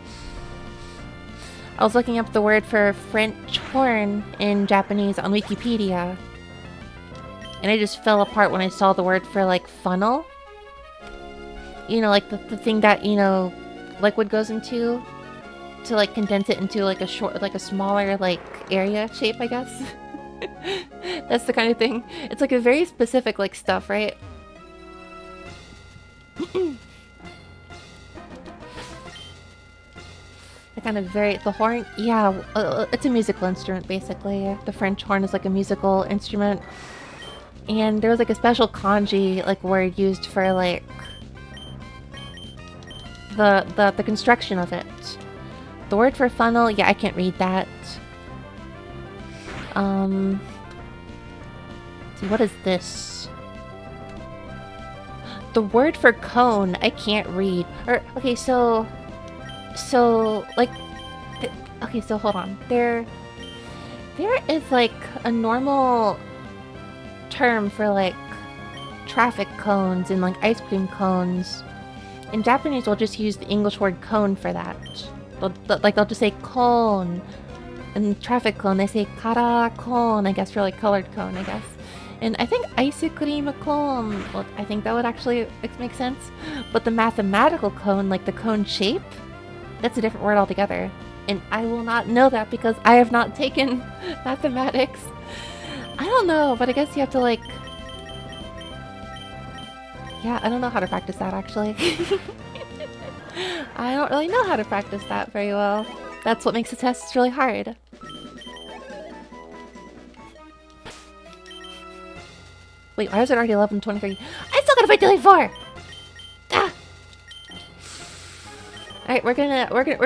I was looking up the word for French horn in Japanese on Wikipedia, and I just fell apart when I saw the word for, like, funnel. You know, like the thing that, you know, liquid goes into to, like, condense it into, like, a smaller, like, area shape, I guess. That's the kind of thing. It's, like, a very specific, like, stuff, right? The horn, yeah, it's a musical instrument, basically. The French horn is like a musical instrument. And there was like a special kanji, like, word used for, like, the construction of it. The word for funnel, yeah, I can't read that. See, what is this? the word for cone I can't read. Or okay, so like okay, so hold on. There is like a normal term for like traffic cones and like ice cream cones. In Japanese, we'll just use the English word cone for that. They'll just say cone. And traffic cone, they say kara cone, I guess, for like colored cone, I guess. And I think ice cream cone, well, I think that would actually make sense. But the mathematical cone, like the cone shape, that's a different word altogether. And I will not know that because I have not taken mathematics. I don't know, but I guess you have to like... Yeah, I don't know how to practice that actually. I don't really know how to practice that very well. That's what makes the tests really hard. Wait, why is it already 11:23? I still gotta fight till 4! Ah! Alright, we're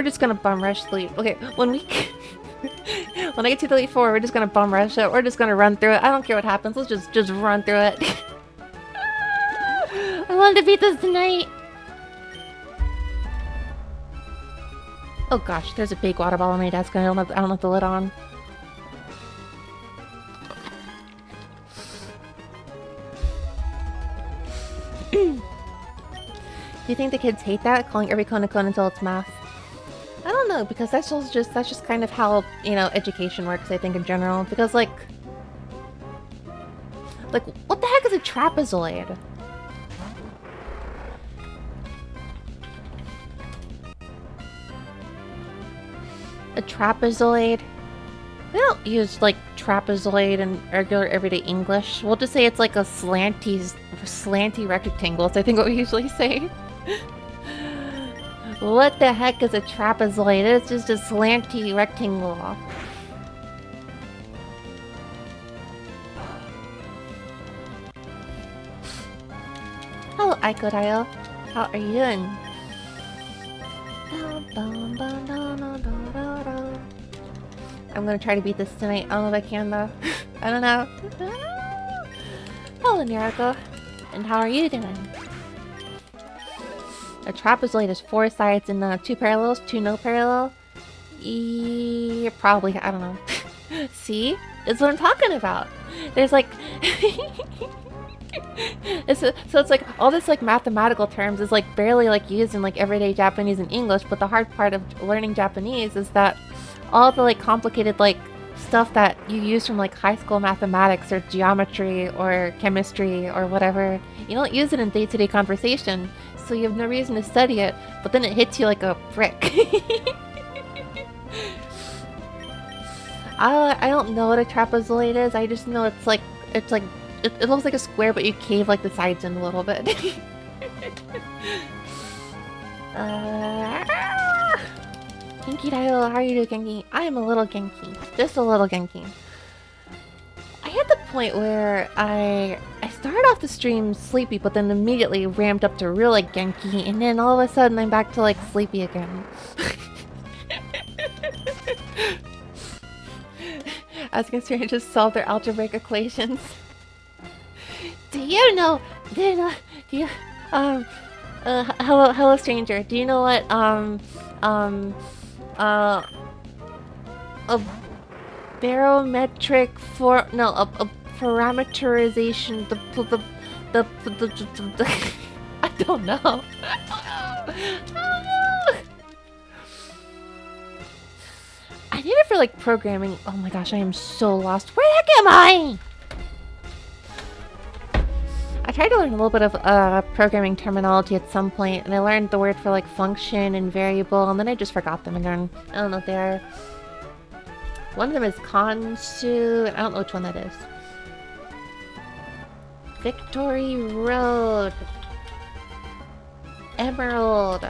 just gonna bum rush sleep. Okay, when I get to the Elite 4, we're just gonna bum rush it. We're just gonna run through it. I don't care what happens. Let's just run through it. I wanted to beat this tonight. Oh gosh, there's a big water ball on my desk and I don't have the lid on. Do you think the kids hate that? Calling every cone a cone until it's math? I don't know, because that's just kind of how, you know, education works, I think, in general. Because like what the heck is a trapezoid? A trapezoid? We don't use like trapezoid in regular everyday English. We'll just say it's like a slanty rectangle. So I think what we usually say. What the heck is a trapezoid? It's just a slanty rectangle. Hello, Aiko. How are you doing? I'm gonna try to beat this tonight. I don't know if I can though. I don't know. Hello, Miracle. And how are you doing? A trapezoid is 4 sides and 2 parallels, 2 no parallel. Probably, I don't know. See? That's what I'm talking about. There's like... so it's like all this like mathematical terms is like barely like used in like everyday Japanese and English, but the hard part of learning Japanese is that all the like complicated like stuff that you use from like high school mathematics or geometry or chemistry or whatever, you don't use it in day-to-day conversation, so you have no reason to study it, but then it hits you like a brick. I don't know what a trapezoid is. I just know it's like it looks like a square, but you cave like the sides in a little bit. Genki Dayo, how are you doing, Genki? I am a little Genki. Just a little Genki. I hit the point where I started off the stream sleepy, but then immediately ramped up to real like Genki, and then all of a sudden I'm back to like sleepy again. I was gonna just solve their algebraic equations. Hello stranger, do you know what, a barometric a parameterization, I don't know. I need it for like programming. Oh my gosh, I am so lost. Where the heck am I? I tried to learn a little bit of programming terminology at some point, and I learned the word for like function and variable, and then I just forgot them again. I don't know what they are. One of them is Konsu, and I don't know which one that is. Victory Road. Emerald.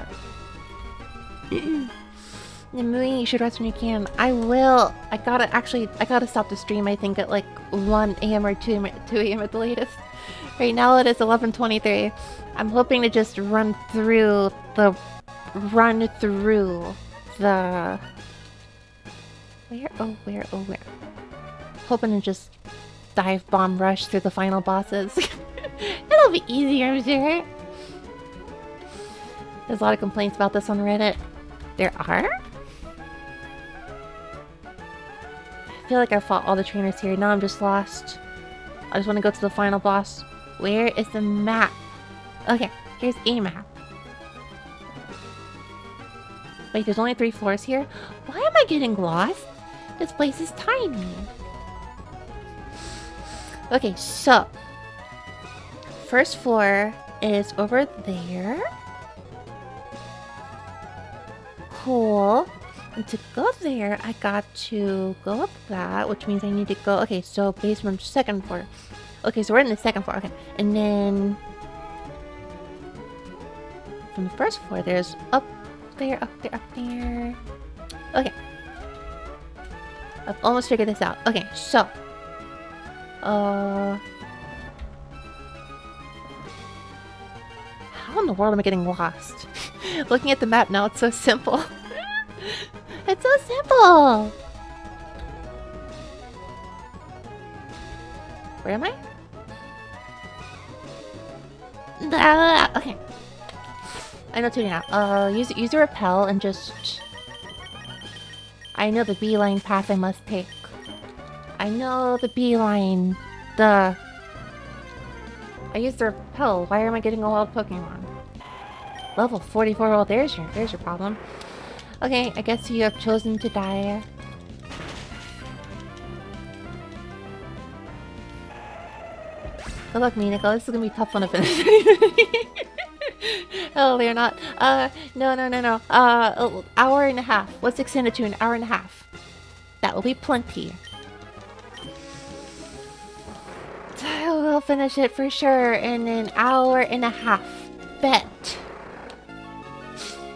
Namui, you should rest when you can. I will. I gotta stop the stream, I think, at like 1 a.m. or 2 a.m. at the latest. Right now it is 11:23. I'm hoping to just run through the... Where? Hoping to just dive bomb rush through the final bosses. It'll be easier, I'm sure. There's a lot of complaints about this on Reddit. There are? I feel like I fought all the trainers here. Now I'm just lost. I just want to go to the final boss. Where is the map? Okay, here's a map. Wait, there's only 3 floors here? Why am I getting lost? This place is tiny. Okay, so first floor is over there. Cool. And to go there, I got to go up that, which means I need to go... Okay, so basement, second floor. Okay, so we're in the second floor. Okay, and then from the first floor, there's up there, up there, up there. Okay. I've almost figured this out. Okay, so how in the world am I getting lost? Looking at the map now, it's so simple. It's so simple! Where am I? Okay. I know two now. Use a repel and just... I know the beeline path I must take. I know the beeline. I used the repel. Why am I getting a wild Pokemon? Level 44. Well, there's your problem. Okay, I guess you have chosen to die. Good luck, Minako. This is gonna be a tough one to finish. Oh, they're not. No. Hour and a half. Let's extend it to an hour and a half. That will be plenty. I will finish it for sure in an hour and a half. Bet.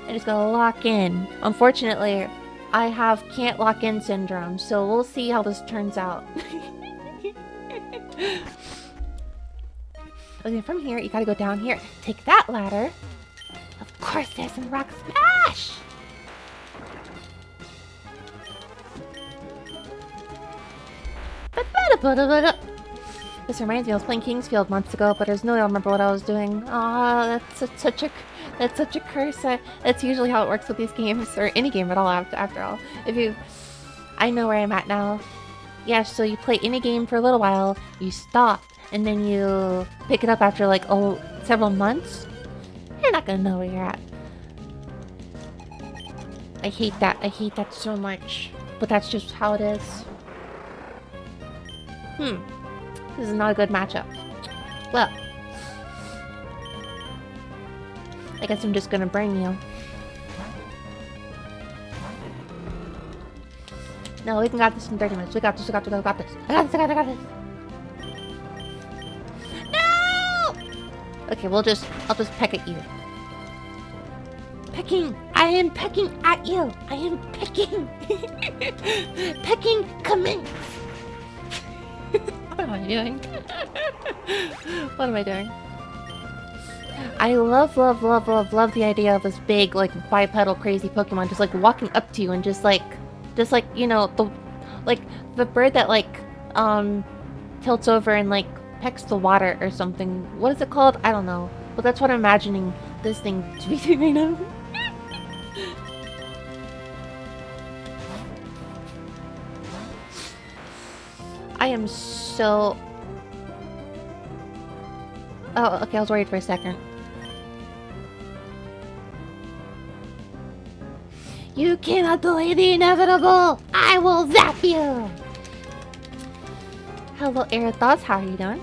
I'm just gonna lock in. Unfortunately, I have can't lock in syndrome, so we'll see how this turns out. Okay, from here, you gotta go down here. Take that ladder. Of course, there's some rock smash! This reminds me, I was playing Kingsfield months ago, but there's no way I'll remember what I was doing. Aw, that's such a curse. That's usually how it works with these games, or any game at all, after all. I know where I'm at now. Yeah, so you play any game for a little while, you stop, and then you pick it up after like, several months. You're not gonna know where you're at. I hate that so much. But that's just how it is. This is not a good matchup. Well, I guess I'm just gonna burn you. No, we can got this in 30 minutes. We got this. I got this. I got this. No! Okay, I'll just peck at you. Pecking! I am pecking at you! I am pecking! Pecking commence! What am I doing? What am I doing? I love the idea of this big, like, bipedal crazy Pokemon just, like, walking up to you and just, you know, the bird that, like, tilts over and, like, pecks the water or something. What is it called? I don't know. But that's what I'm imagining this thing to be doing right now. I am so... Oh, okay, I was worried for a second. You cannot delay the inevitable! I will zap you! Hello, Erathos, how are you doing?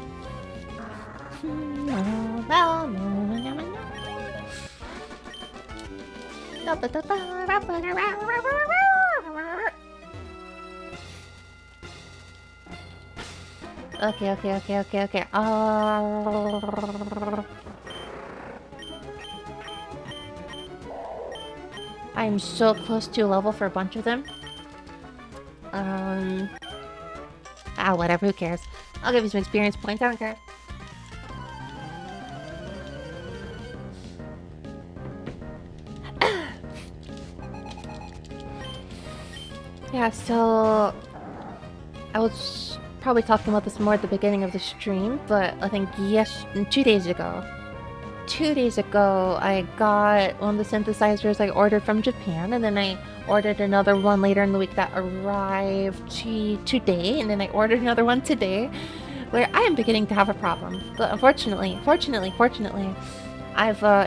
Okay. I'm so close to a level for a bunch of them. Whatever, who cares? I'll give you some experience points, I don't care. Yeah, so... I was probably talking about this more at the beginning of the stream, but I think 2 days ago, 2 days ago, I got one of the synthesizers I ordered from Japan, and then I ordered another one later in the week that arrived today, and then I ordered another one today, where I am beginning to have a problem. But fortunately, I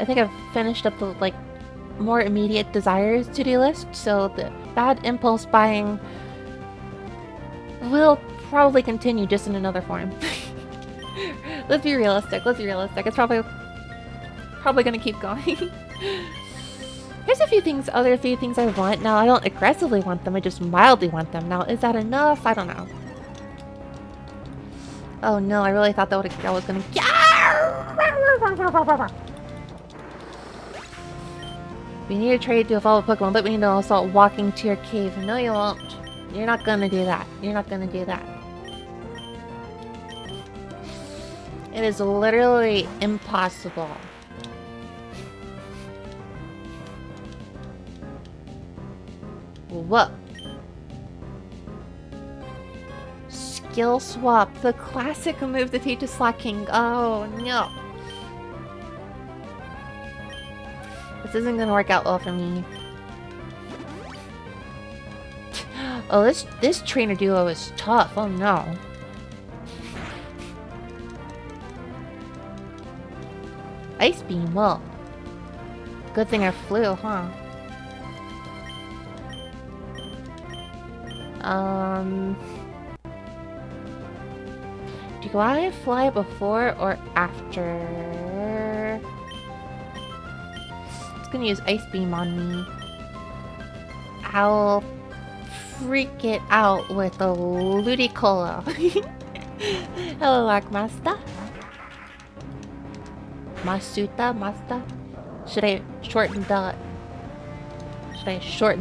think I've finished up the like more immediate desires to-do list, so the bad impulse buying will probably continue just in another form. Let's be realistic. It's probably gonna keep going. Here's other few things I want. Now, I don't aggressively want them, I just mildly want them. Now, is that enough? I don't know. Oh no, I really thought that was gonna... We need to trade to evolve a Pokemon. Let me know I'll start walking to your cave. No, you won't. You're not gonna do that. It is literally impossible. Whoa. Skill swap. The classic move that teaches slacking. Oh no. This isn't gonna work out well for me. Oh, this trainer duo is tough. Oh no. Ice beam. Well, good thing I flew, huh? Do I fly before or after? It's gonna use Ice Beam on me. I'll freak it out with a Ludicolo. Hello, Master. Master? Should I shorten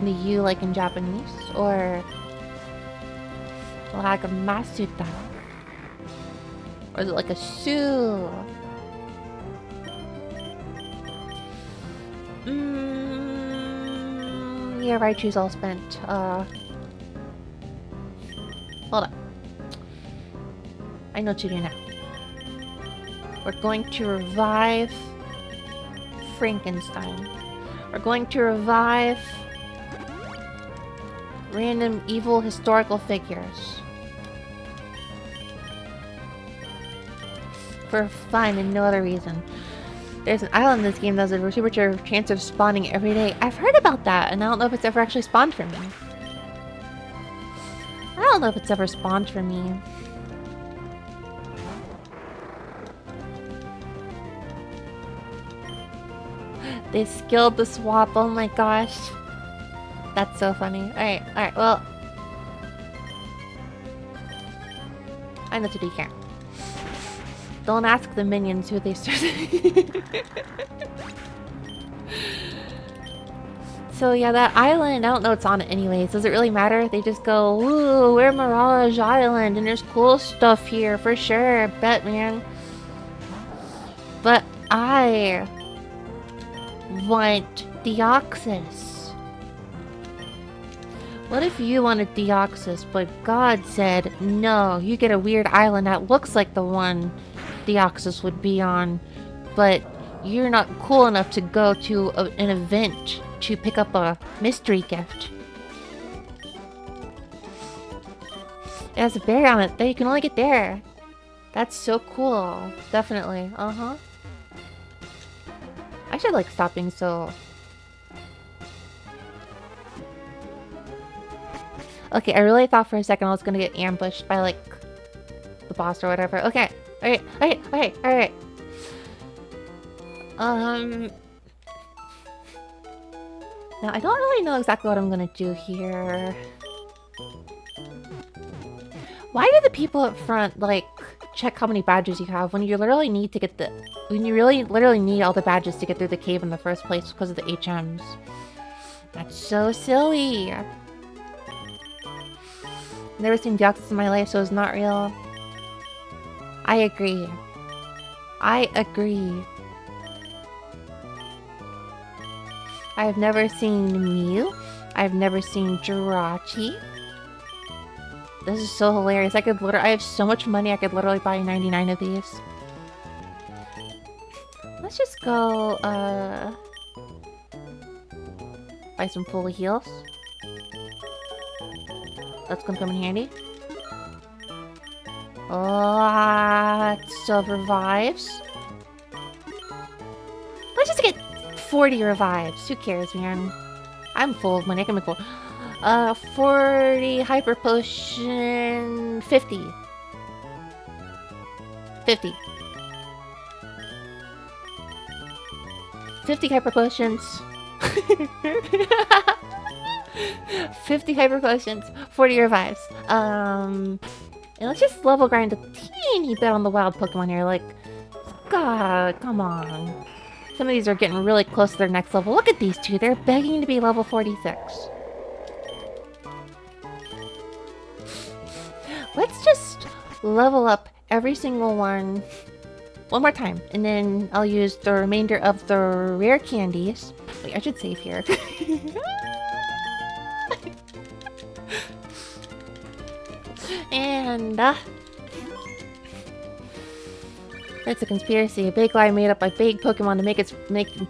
the U like in Japanese? Or like a Masuta? Or is it like a Su? Yeah, Raichu's all spent. Hold up. I know what to do now. We're going to revive Frankenstein. We're going to revive random evil historical figures. For fun and no other reason. There's an island in this game that has a super chance of spawning every day. I've heard about that, and I don't know if it's ever actually spawned for me. They skilled the swap, oh my gosh. That's so funny. Alright, well. I know what to do here. Don't ask the minions who they started. So yeah, that island, I don't know what's on it anyways. Does it really matter? They just go, ooh, we're Mirage Island and there's cool stuff here for sure. I bet, man. But I want Deoxys. What if you wanted Deoxys, but God said, no, you get a weird island that looks like the one Deoxys would be on, but you're not cool enough to go to an event to pick up a mystery gift. It has a bear on it that you can only get there. That's so cool. Definitely. I should like stop being so... Okay, I really thought for a second I was gonna get ambushed by like the boss or whatever. Okay. Alright. Now I don't really know exactly what I'm gonna do here. Why do the people up front like check how many badges you have when you literally need to get literally need all the badges to get through the cave in the first place because of the HMs? That's so silly. Never seen Deoxys in my life, so it's not real. I agree. I have never seen Mew. I've never seen Jirachi. This is so hilarious. I have so much money I could literally buy 99 of these. let's just go, buy some full heals. That's gonna come in handy. Lots of revives. Let's just get 40 revives. Who cares, man? I'm full of money. I can make 40 hyper potion. 50. 50. 50 hyper potions. 50 hyper potions. 40 revives. And let's just level grind a teeny bit on the wild Pokemon here. Like, God, come on. Some of these are getting really close to their next level. Look at these two. They're begging to be level 46. Let's just level up every single one more time. And then I'll use the remainder of the rare candies. Wait, I should save here. And, it's a conspiracy, a big lie made up by big Pokemon to make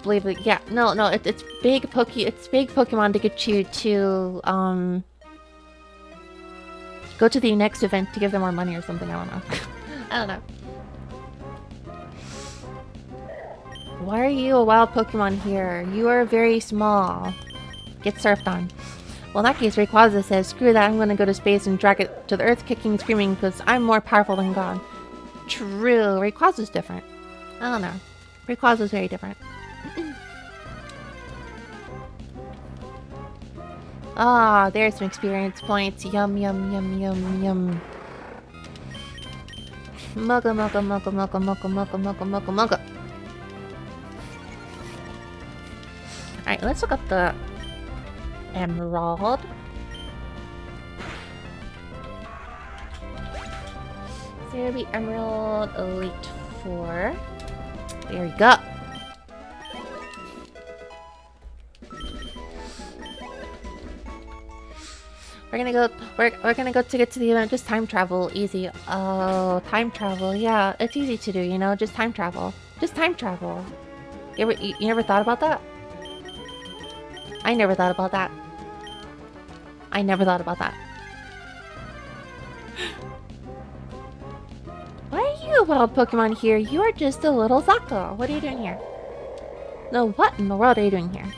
believe that, yeah, no, it's big Pokemon to get you to, go to the next event to give them more money or something, I don't know. I don't know. Why are you a wild Pokemon here? You are very small. Get surfed on. Well, in that case, Rayquaza says, screw that, I'm gonna go to space and drag it to the earth kicking and screaming because I'm more powerful than God. True, Rayquaza's different. I don't know. Rayquaza's very different. Ah, there's some experience points. Yum, yum, yum, yum, yum. Mugga, mugga, mugga, mugga, mugga, mugga, mugga, mugga, mugga. Alright, let's look up the Emerald. Cerberus Emerald Elite 4. There we go. We're gonna go to get to the event. Just time travel, easy. Oh, time travel. Yeah, it's easy to do. You know, just time travel. Just time travel. You never thought about that? I never thought about that. I never thought about that. Why are you a wild Pokemon here? You are just a little Zako. What are you doing here? No, what in the world are you doing here?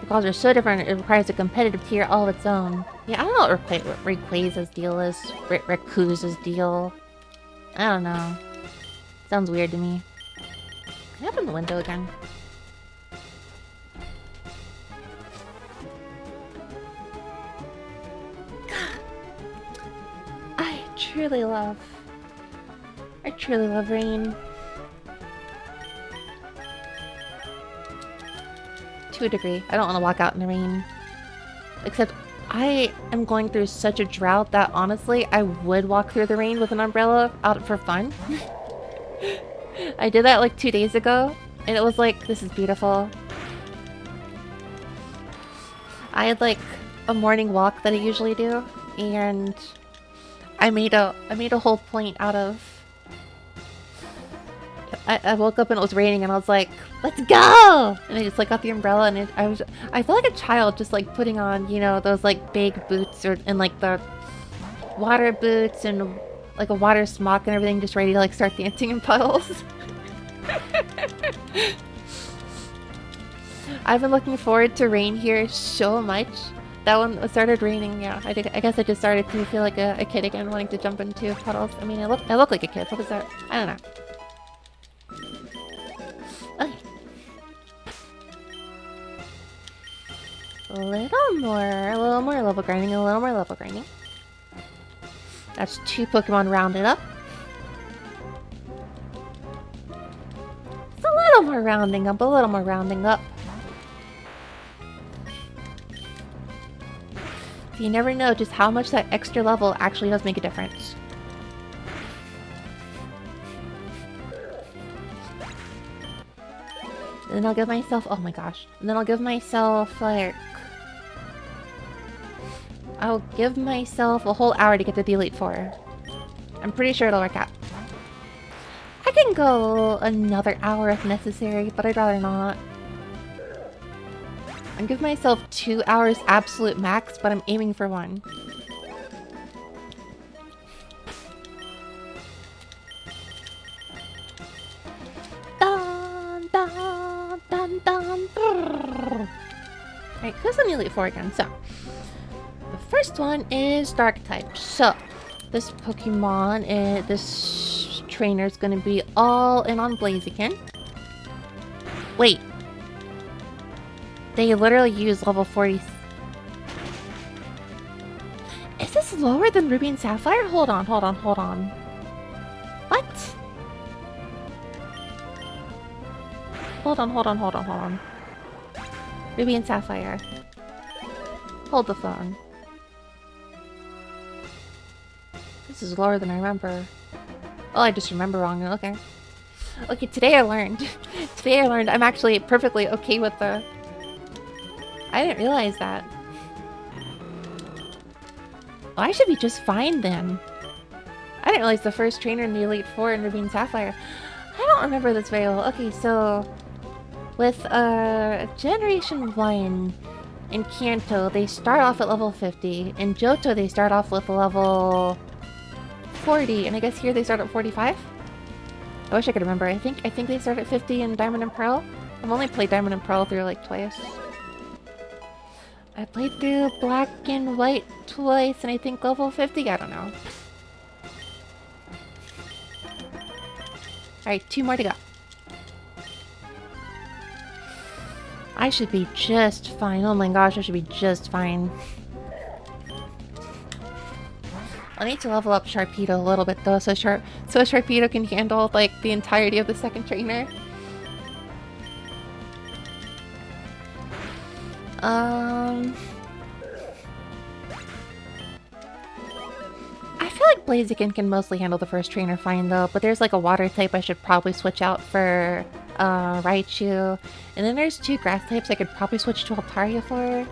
Because they're so different, it requires a competitive tier all of its own. Yeah, I don't know what Rayquaza's deal is. Rayquaza's deal. I don't know. Sounds weird to me. Can I open the window again? I truly love rain. To a degree. I don't want to walk out in the rain. Except I am going through such a drought that honestly I would walk through the rain with an umbrella out for fun. I did that like 2 days ago and it was like, this is beautiful. I had like a morning walk that I usually do and I made a whole point out of I woke up and it was raining and I was like, let's go! And I just like got the umbrella and I felt like a child just like putting on, you know, those like big boots and like the water boots and like a water smock and everything, just ready to like start dancing in puddles. I've been looking forward to rain here so much. That one started raining, yeah. I guess I just started to feel like a kid again, wanting to jump into puddles. I mean, I look like a kid. What is that? I don't know. Okay. A little more level grinding, a little more level grinding. That's 2 Pokemon rounded up. It's a little more rounding up, a little more rounding up. You never know just how much that extra level actually does make a difference. And then I'll give myself, oh my gosh. And then I'll give myself like, I'll give myself a whole hour to get to the Elite Four. I'm pretty sure it'll work out. I can go another hour if necessary, but I'd rather not. I'll give myself 2 hours absolute max, but I'm aiming for 1. Dun, dun, dun, dun, brrr. Alright, who's on the Elite Four again? So, the first one is Dark type. So, this Pokemon, this trainer is going to be all in on Blaziken. Wait. They literally use level 40. Is this lower than Ruby and Sapphire? Hold on. What? Hold on. Ruby and Sapphire. Hold the phone. This is lower than I remember. Oh, I just remember wrong. Okay. Okay, today I learned. I'm actually perfectly okay with the... I didn't realize that. Oh, I should be just fine then. I didn't realize the first trainer in the Elite Four in Ruby and Sapphire. I don't remember this very well. Okay, so... with Generation 1 in Kanto, they start off at level 50. In Johto, they start off with level 40. And I guess here they start at 45? I wish I could remember. I think they start at 50 in Diamond and Pearl. I've only played Diamond and Pearl through like twice. I played through Black and White twice, and I think level 50? I don't know. Alright, 2 more to go. I should be just fine. Oh my gosh, I should be just fine. I need to level up Sharpedo a little bit though, so Sharpedo can handle like the entirety of the second trainer. I feel like Blaziken can mostly handle the first trainer fine though, but there's like a water type I should probably switch out for Raichu. And then there's 2 grass types I could probably switch to Altaria for.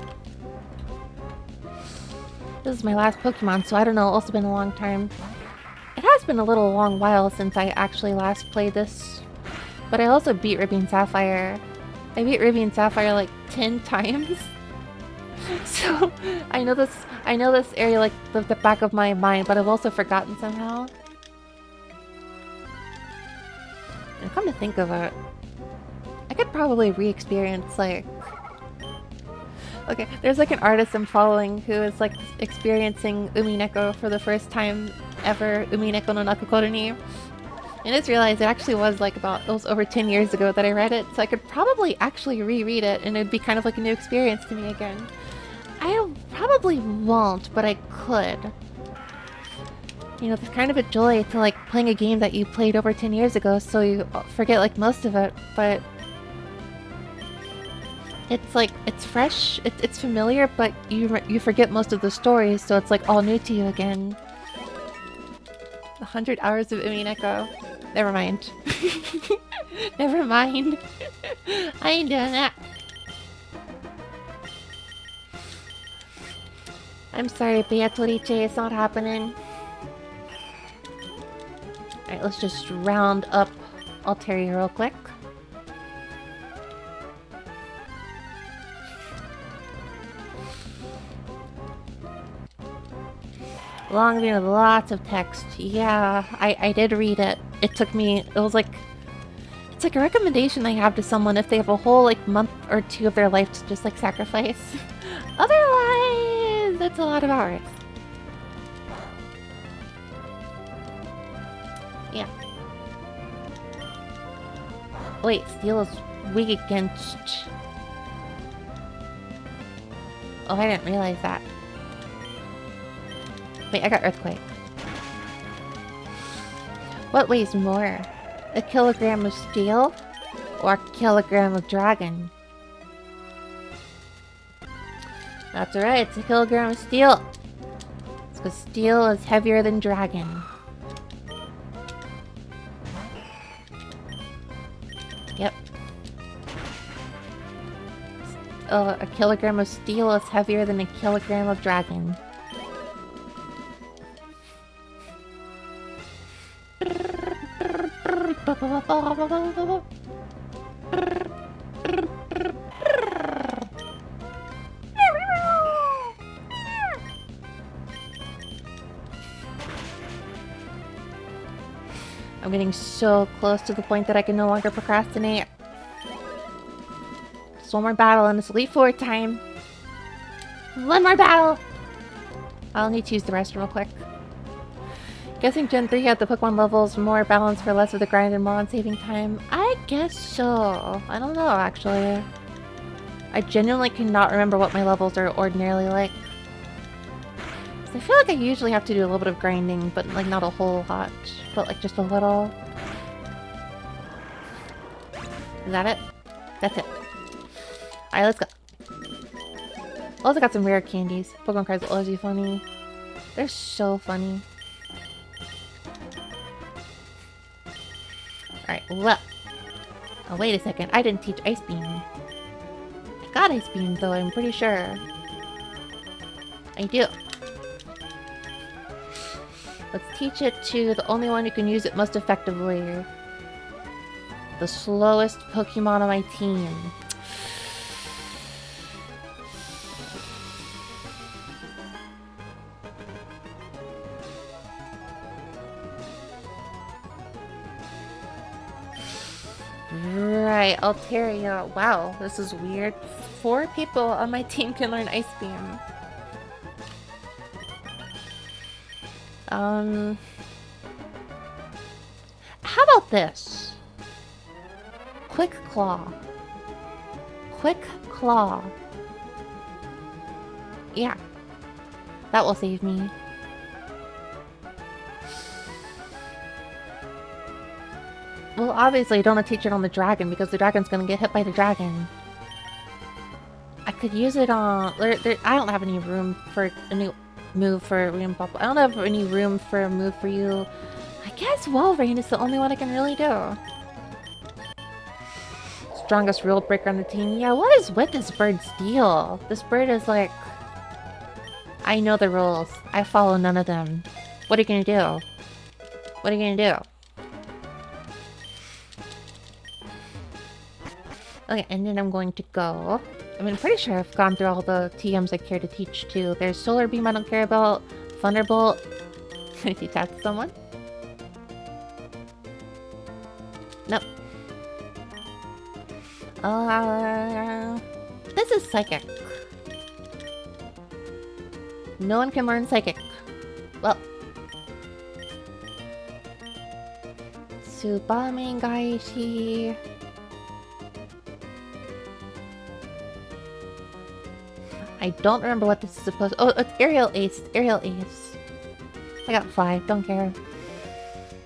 This is my last Pokemon, so I don't know, it's also been a long time. It has been a long while since I actually last played this. But I also beat Ruby and Sapphire. I beat Ruby and Sapphire like 10 times. So I know this area like the back of my mind, but I've also forgotten somehow. And come to think of it, I could probably re-experience like... Okay, there's like an artist I'm following who is like experiencing Umineko for the first time ever, Umineko no Nakokoro ni. And I just realized it actually was like it was over 10 years ago that I read it, so I could probably actually reread it and it'd be kind of like a new experience to me again. I probably won't, but I could. You know, there's kind of a joy to like playing a game that you played over 10 years ago, so you forget like most of it, but it's like, it's fresh, it's familiar, but you forget most of the stories, so it's like all new to you again. 100 hours of Umineko. Never mind. Never mind. I ain't doing that. I'm sorry, Beatrice, it's not happening. Alright, let's just round up Altaria real quick. Long video with lots of text. Yeah, I did read it. It took me, it was like, it's like a recommendation I have to someone if they have a whole like month or 2 of their life to just like sacrifice. Otherwise, that's a lot of hours. Yeah. Wait, Steel is weak against... Oh, I didn't realize that. Wait, I got Earthquake. What weighs more? A kilogram of steel? Or a kilogram of dragon? That's right, it's a kilogram of steel. It's because steel is heavier than dragon. Yep. A kilogram of steel is heavier than a kilogram of dragon. I'm getting so close to the point that I can no longer procrastinate. Just one more battle and it's Elite Four time. One more battle! I'll need to use the restroom real quick. Guessing Gen 3 had the Pokemon levels more balanced for less of the grind and more on saving time. I guess so. I don't know, actually. I genuinely cannot remember what my levels are ordinarily like. I feel like I usually have to do a little bit of grinding, but like not a whole lot. But like just a little. Is that it? That's it. Alright, let's go. Also got some rare candies. Pokemon cards will always be funny. They're so funny. Alright, well. Oh, wait a second. I didn't teach Ice Beam. I got Ice Beam, though, I'm pretty sure. I do. Let's teach it to the only one who can use it most effectively. The slowest Pokemon on my team. Right, Altaria. Wow, this is weird. 4 people on my team can learn Ice Beam. How about this? Quick Claw. Quick Claw. Yeah. That will save me. Well, obviously I don't want to teach it on the dragon because the dragon's gonna get hit by the dragon. I could use it on... I don't have any room for a new move for Rain Bubble. I don't have any room for a move for you. I guess Walrein is the only one I can really do. Strongest rule breaker on the team. Yeah, what is with this bird's deal? This bird is like... I know the rules. I follow none of them. What are you gonna do? What are you gonna do? Okay, and then I'm going to go. I mean, I'm pretty sure I've gone through all the TMs I care to teach too. There's Solar Beam I don't care about. Thunderbolt. Can I teach that to someone? Nope. This is Psychic. No one can learn Psychic. Well. Tsubame Gaishi. I don't remember what this is supposed to... Oh, it's Aerial Ace. It's Aerial Ace. I got 5. Don't care.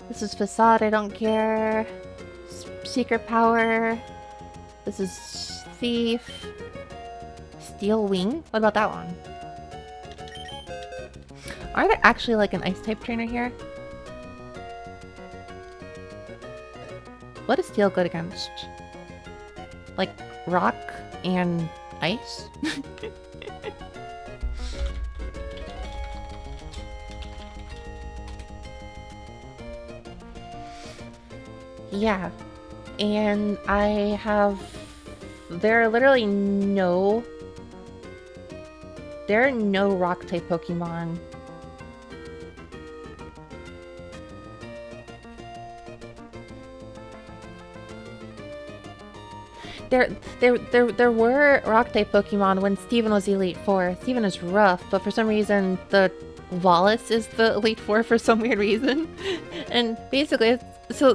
This is Facade. I don't care. Secret Power. This is Thief. Steel Wing. What about that one? Are there actually like an Ice type trainer here? What is Steel good against? Like Rock and Ice? Yeah, and I have... There are literally no... There are no Rock-type Pokemon. There were Rock-type Pokemon when Steven was Elite Four. Steven is rough, but for some reason the Wallace is the Elite Four for some weird reason. And basically, it's so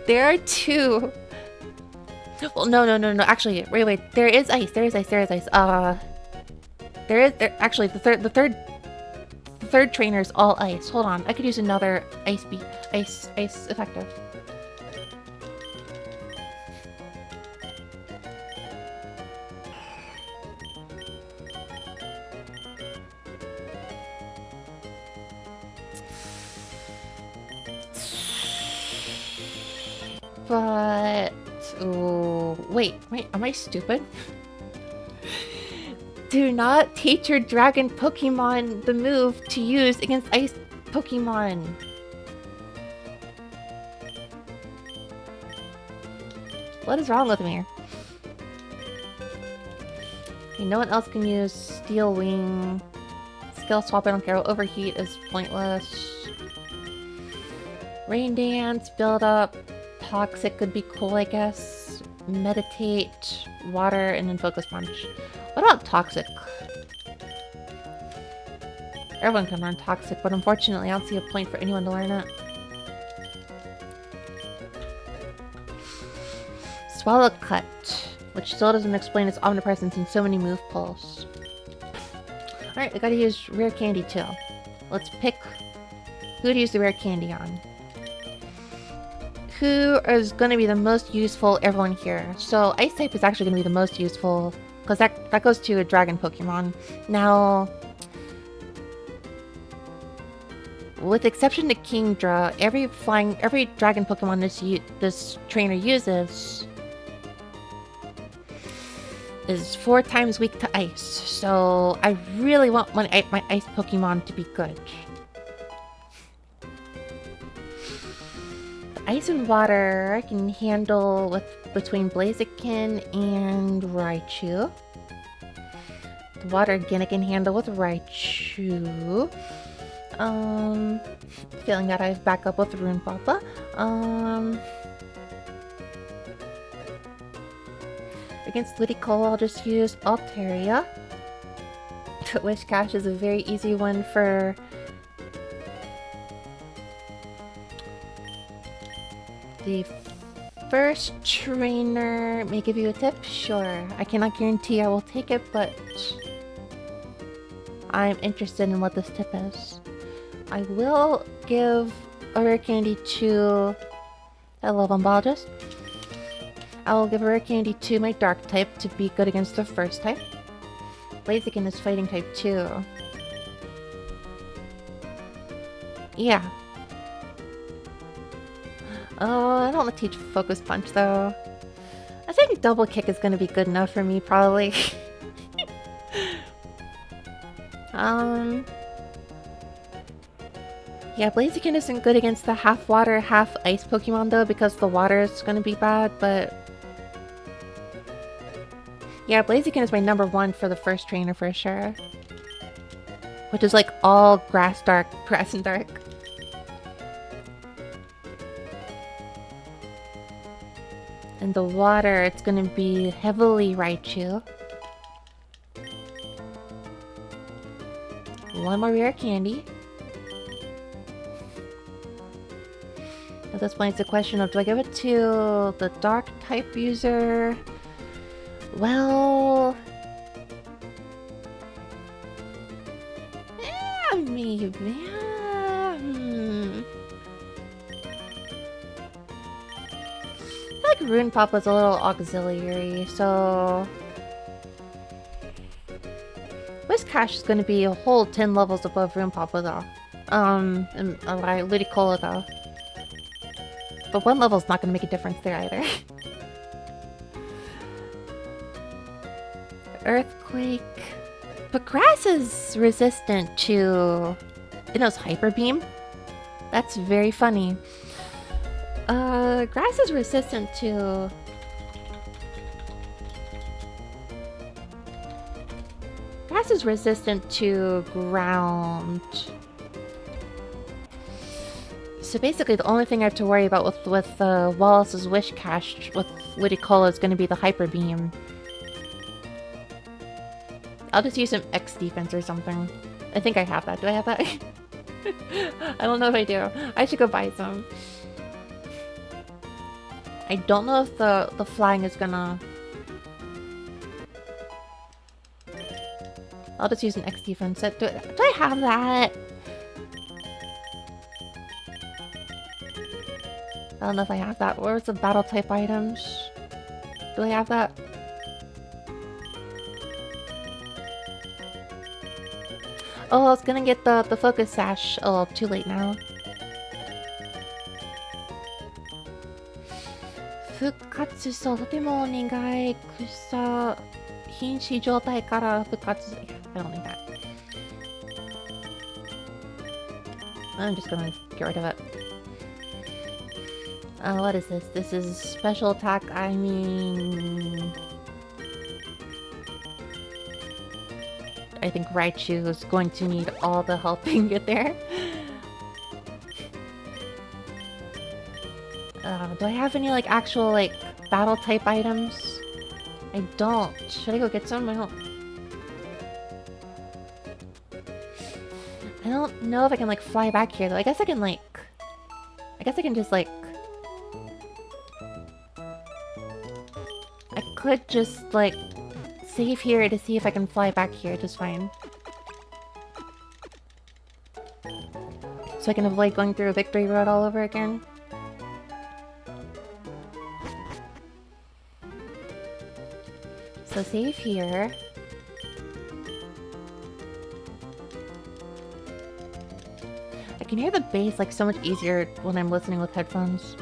there are 2. Well, no. Actually, wait. There is ice. Actually the third trainer is all ice. Hold on, I could use another ice effective. But... Oh, wait, am I stupid? Do not teach your dragon Pokemon the move to use against ice Pokemon. What is wrong with me? Okay, no one else can use Steel Wing. Skill swap, I don't care. Overheat is pointless. Rain Dance, Build Up. Toxic could be cool, I guess. Meditate, Water, and then Focus Punch. What about Toxic? Everyone can learn Toxic, but unfortunately I don't see a point for anyone to learn it. Swallow Cut, which still doesn't explain its omnipresence in so many move pulls. Alright, we gotta use Rare Candy too. Let's pick who to use the Rare Candy on. Who is gonna be the most useful, everyone here. So Ice type is actually gonna be the most useful, because that goes to a Dragon Pokemon. Now, with exception to Kingdra, every Dragon Pokemon this trainer uses is 4 times weak to Ice. So I really want my Ice Pokemon to be good. Ice and Water I can handle between Blaziken and Raichu. The Water again I can handle with Raichu. Feeling that I have backup with Rune Papa. Against Ludicolo, I'll just use Altaria. Wishcash is a very easy one for the first trainer. May give you a tip? Sure. I cannot guarantee I will take it, but I'm interested in what this tip is. I will give a Rare Candy to Hello Bombologist. I will give a Rare Candy to my Dark type to be good against the first type. Blaziken is Fighting type too. Yeah. Oh, I don't want to teach Focus Punch though. I think Double Kick is going to be good enough for me, probably. Yeah, Blaziken isn't good against the half water, half ice Pokemon though, because the water is going to be bad, but yeah, Blaziken is my number 1 for the first trainer for sure. Which is like all grass and dark. And the water, it's gonna be heavily Raichu. 1 more Rare Candy. At this point, it's a question of, do I give it to the Dark type user? Well, yeah, maybe. I feel like Rune Papa's a little auxiliary, so Whiscash is going to be a whole 10 levels above Rune Papa though. And Ludicolo though. But 1 level's not going to make a difference there either. Earthquake. But Grass is resistant to... It knows Hyper Beam? That's very funny. Grass is resistant to... Grass is resistant to ground. So basically the only thing I have to worry about with Wallace's Wishcash with Ludicolo is going to be the Hyper Beam. I'll just use some X defense or something. I think I have that. Do I have that? I don't know if I do. I should go buy some. I don't know if the flying is gonna... I'll just use an X defense. Do I have that? I don't know if I have that. Where's the battle type items? Do I have that? Oh, I was gonna get the Focus Sash. Oh, too late now. Fukatsu そう、とてもお願い。草、瀕死状態から復活。I don't need that. I'm just gonna get rid of it. What is this? This is special attack. I mean... I think Raichu is going to need all the help he can get there. Do I have any, like, actual, like, battle-type items? I don't. Should I go get some? I don't know if I can, like, fly back here, though. I guess I can, like... I guess I can just, like... I could just, like, save here to see if I can fly back here just fine. So I can avoid going through a victory road all over again. So save here. I can hear the bass like so much easier when I'm listening with headphones.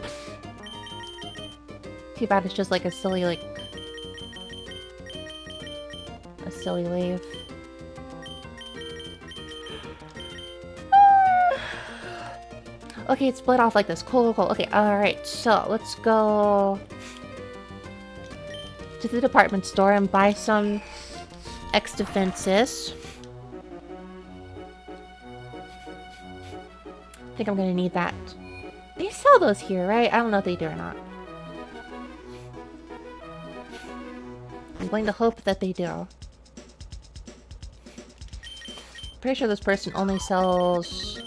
Too bad it's just like a silly like... a silly wave. Okay, it's split off like this. Cool, cool, cool. Okay, alright, so let's go to the department store and buy some X defenses. I think I'm gonna need that. They sell those here, right? I don't know if they do or not. I'm going to hope that they do. Pretty sure this person only sells...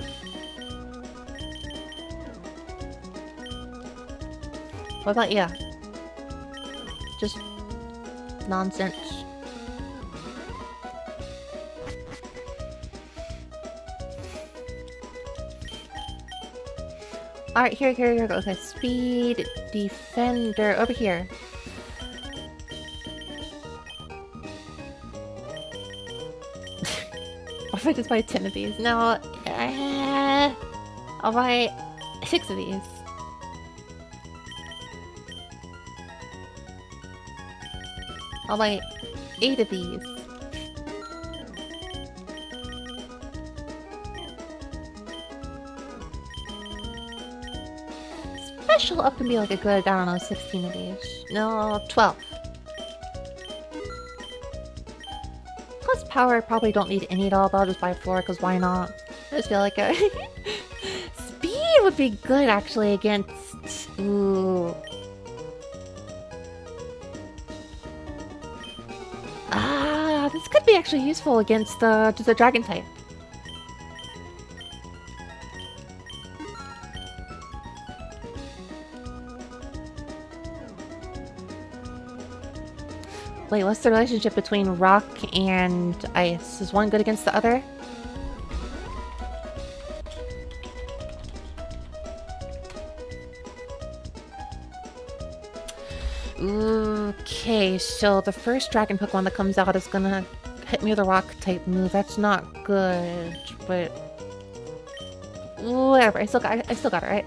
What about you? Just nonsense. Alright, here. Okay, speed defender over here. What if I just buy 10 of these? No, I'll buy 6 of these. I'll buy 8 of these. Special up can be like a good, I don't know, 16 of these. No, 12. Plus power, I probably don't need any at all, but I'll just buy 4 because why not? I just feel like a... Speed would be good actually against... Ooh. This could be actually useful against just a dragon type. Wait, what's the relationship between rock and ice? Is one good against the other? Okay, so the first dragon Pokemon that comes out is gonna hit me with a rock type move. That's not good, but whatever. I still got it, right?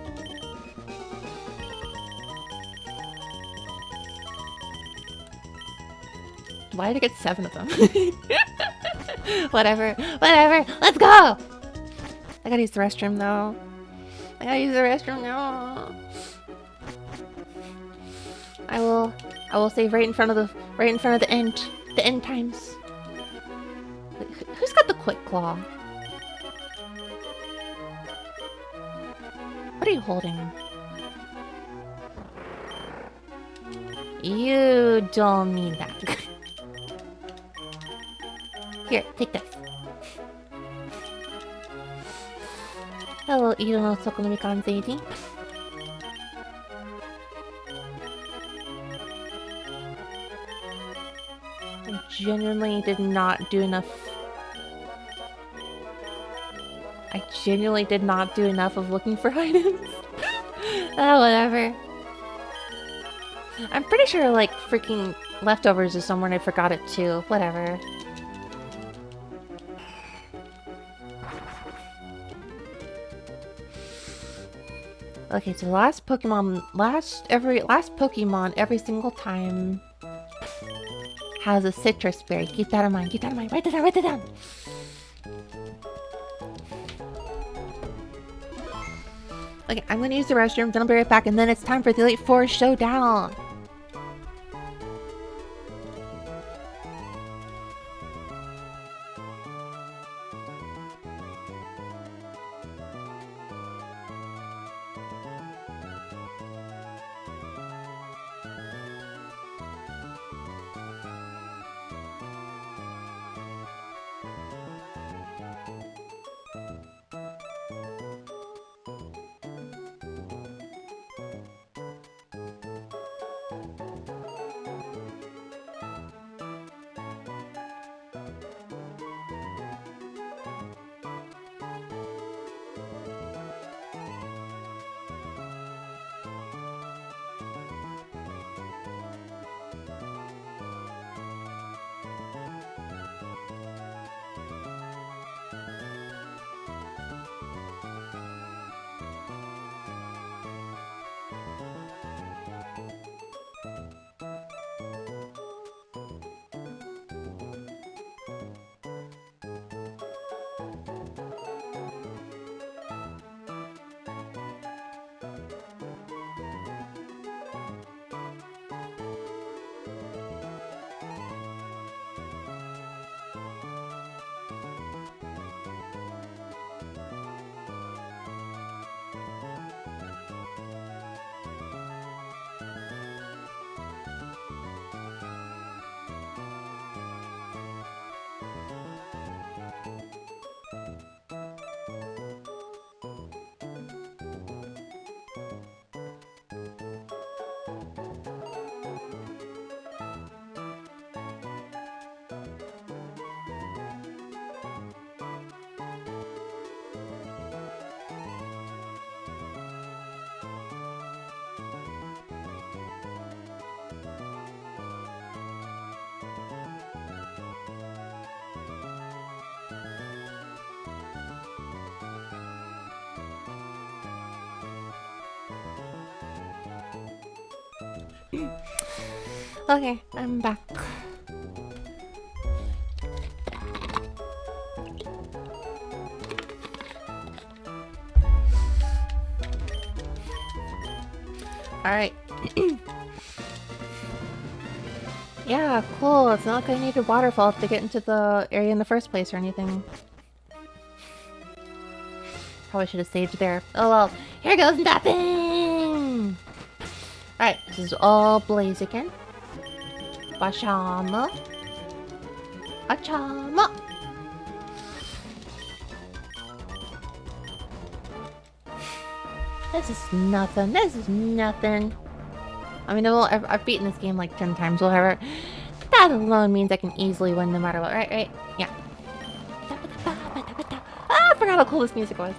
Why did I get 7 of them? Whatever. Let's go! I gotta use the restroom though. I will save right in front of the end times. Wait, who's got the quick claw? What are you holding? You don't need that. Here, take this. Hello, Iro no Soko no Mikan Zeiji. I genuinely did not do enough. I genuinely did not do enough of looking for items. Oh, whatever. I'm pretty sure, like, freaking leftovers is somewhere and I forgot it too. Whatever. Okay, so last Pokemon every single time has a citrus berry. Keep that in mind. Write it down. Okay, I'm gonna use the restroom, then I'll be right back, and then it's time for the Elite Four Showdown. Okay, I'm back. Alright. Yeah, cool. It's not like I need a waterfall to get into the area in the first place or anything. Probably should have saved there. Oh well, here goes nothing! Alright, this is all Blaziken. Bashama. Achama. This is nothing. This is nothing. I mean, well, I've beaten this game like 10 times, whatever. That alone means I can easily win no matter what, right? Right? Yeah. Ah, I forgot how cool this music was.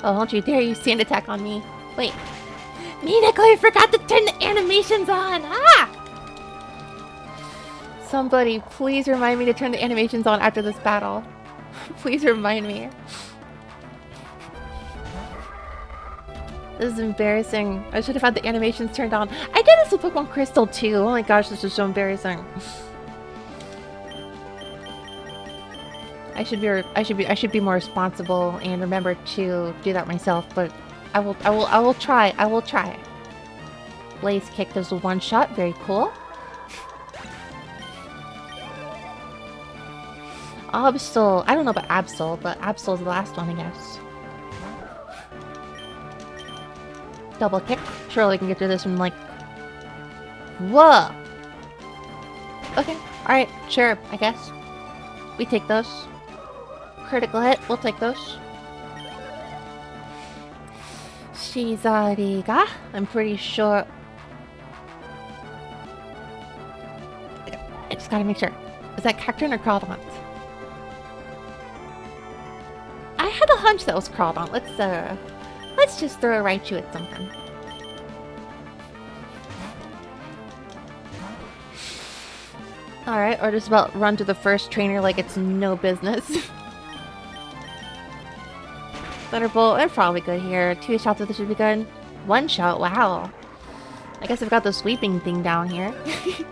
Oh, don't you dare use sand attack on me. Wait. Minako, I forgot to turn the animations on! Ah! Somebody, please remind me to turn the animations on after this battle. Please remind me. This is embarrassing. I should have had the animations turned on. I did this with Pokemon Crystal too. Oh my gosh, this is so embarrassing. I should be more responsible and remember to do that myself, but I will try. I will try. Blaze Kick does a one shot, very cool. Absol, I don't know about Absol, but Absol's the last one, I guess. Double kick. Surely I can get through this one like... Whoa! Okay, alright, sure, I guess. We take those. Critical hit, we'll take those. Shizariga, I'm pretty sure... I just gotta make sure. Is that Cacturn or Crawdaunt? I had a hunch that was Crawdaunt. Let's just throw a Raichu at something. Alright, or just about run to the first trainer like it's no business. Thunderbolt, I'm probably good here. 2 shots of this should be good. 1 shot, wow. I guess I've got the sweeping thing down here. I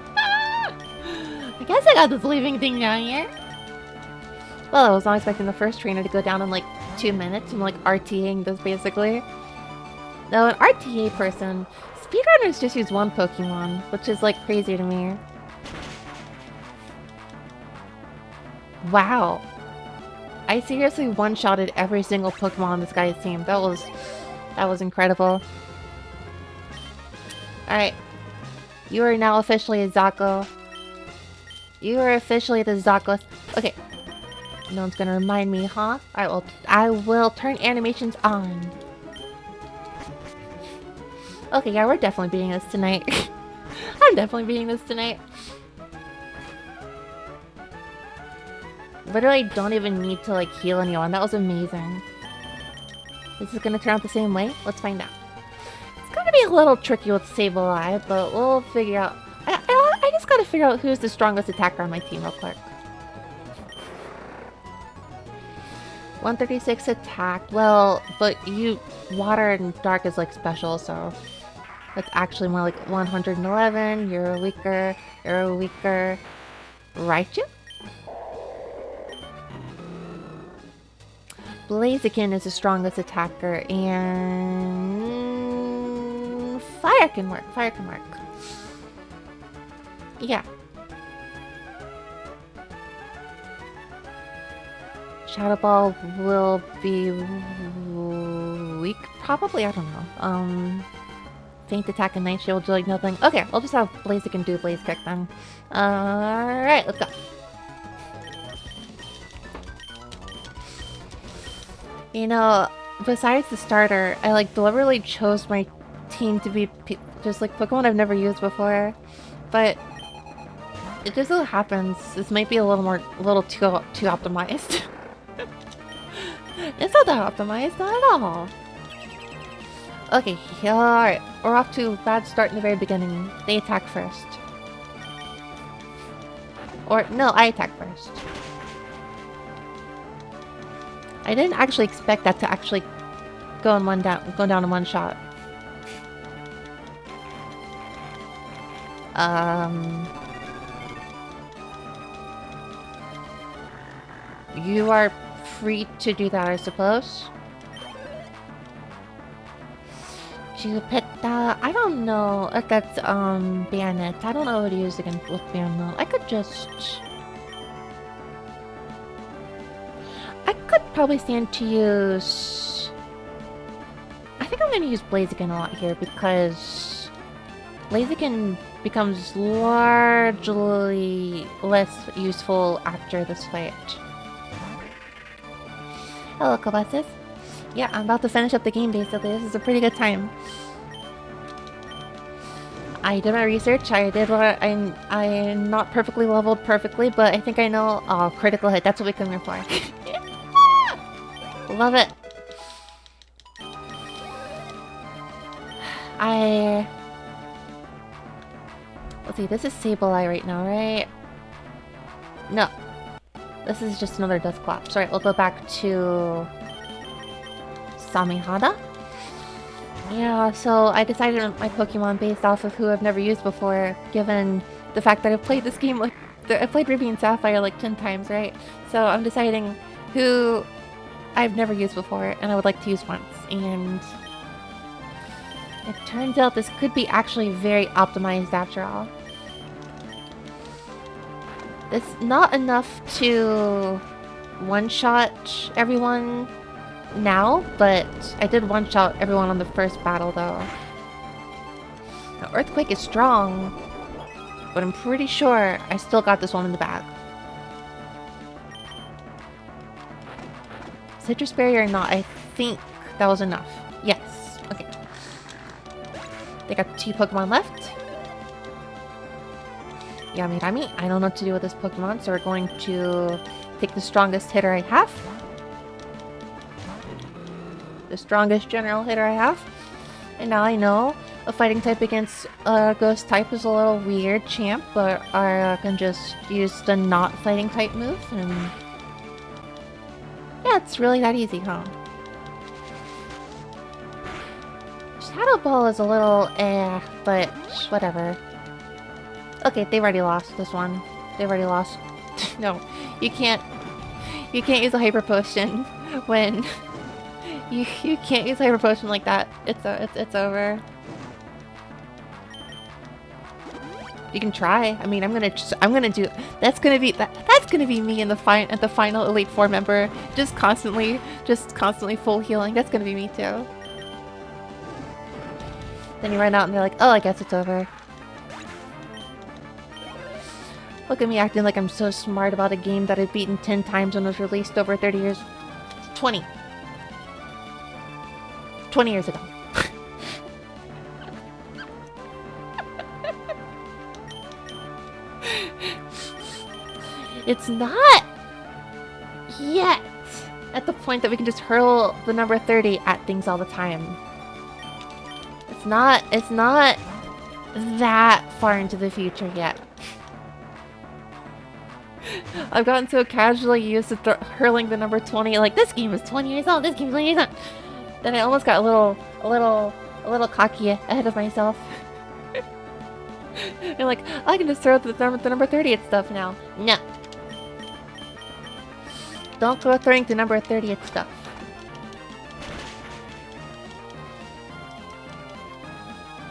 guess I got the sweeping thing down here. Well, I was not expecting the first trainer to go down in like 2 minutes. I'm like RTAing this basically. Now, an RTA person, speedrunners just use 1 Pokemon, which is like crazy to me. Wow. I seriously one-shotted every single Pokemon on this guy's team. That was incredible. Alright. You are now officially a Zako. You are officially the Zako. Okay. No one's gonna remind me, huh? I will turn animations on. Okay, yeah, we're definitely beating this tonight. I'm definitely beating this tonight. Literally don't even need to like heal anyone. That was amazing. This is gonna turn out the same way? Let's find out. It's gonna be a little tricky with Sableye, but we'll figure out. I just gotta figure out who's the strongest attacker on my team real quick. 136 attack. Well, but water and dark is like special, so that's actually more like 111. You're weaker. You're weaker. Raichu? Blaziken is the strongest attacker, and fire can work. Fire can work. Yeah. Shadow Ball will be weak, probably. I don't know. Faint attack and Night Shield do like nothing. Okay, we'll just have Blaziken do Blaze Kick then. Alright, let's go. You know, besides the starter, I like deliberately chose my team to be just like Pokemon I've never used before, but it just so happens this might be a little too optimized. It's not that optimized, not at all. Okay, alright, we're off to a bad start in the very beginning. They attack first. Or no, I attack first. I didn't actually expect that to actually go down in 1 shot. You are free to do that, I suppose. Jupiter, I don't know if that's Bayonet. I don't know what to use against with Bayonet. I could probably stand to use. I think I'm gonna use Blaziken a lot here because Blaziken becomes largely less useful after this fight. Hello, Colossus. Yeah, I'm about to finish up the game basically. This is a pretty good time. I did my research. I'm not perfectly leveled perfectly, but I think I know. Oh, critical hit. That's what we come here for. Love it. Let's see. This is Sableye right now, right? No. This is just another Dusclops. Alright, we'll go back to Samihada. Yeah, so I decided on my Pokemon based off of who I've never used before, given the fact that I've played this game like I've played Ruby and Sapphire like 10 times, right? So I'm deciding who I've never used before and I would like to use once. And it turns out this could be actually very optimized after all. It's not enough to one-shot everyone now, but I did one-shot everyone on the first battle, though. Now, Earthquake is strong, but I'm pretty sure I still got this one in the bag. Citrus Berry or not, I think that was enough. Yes. Okay. They got 2 Pokemon left. Yamirami, I don't know what to do with this Pokemon, so we're going to take the strongest hitter I have. The strongest general hitter I have. And now I know a fighting type against a ghost type is a little weird, champ, but I can just use the not fighting type move, and yeah, it's really that easy, huh? Shadow Ball is a little but whatever. Okay, they've already lost this one. They've already lost. No, you can't use a Hyper Potion when you can't use a Hyper Potion like that. It's over. You can try. I mean, I'm gonna do. That's gonna be me in the at the final Elite Four member, just constantly full healing. That's gonna be me too. Then you run out and they're like, oh, I guess it's over. Look at me acting like I'm so smart about a game that I've beaten 10 times when it was released over 30 years. 20 years ago. It's not yet at the point that we can just hurl the number 30 at things all the time. It's not that far into the future yet. I've gotten so casually used to hurling the number 20, like this game is 20 years old, this game is 20 years old. Then I almost got a little cocky ahead of myself. You're like, I can just throw the number 30 at stuff now. No. Don't go throwing the number 30 at stuff.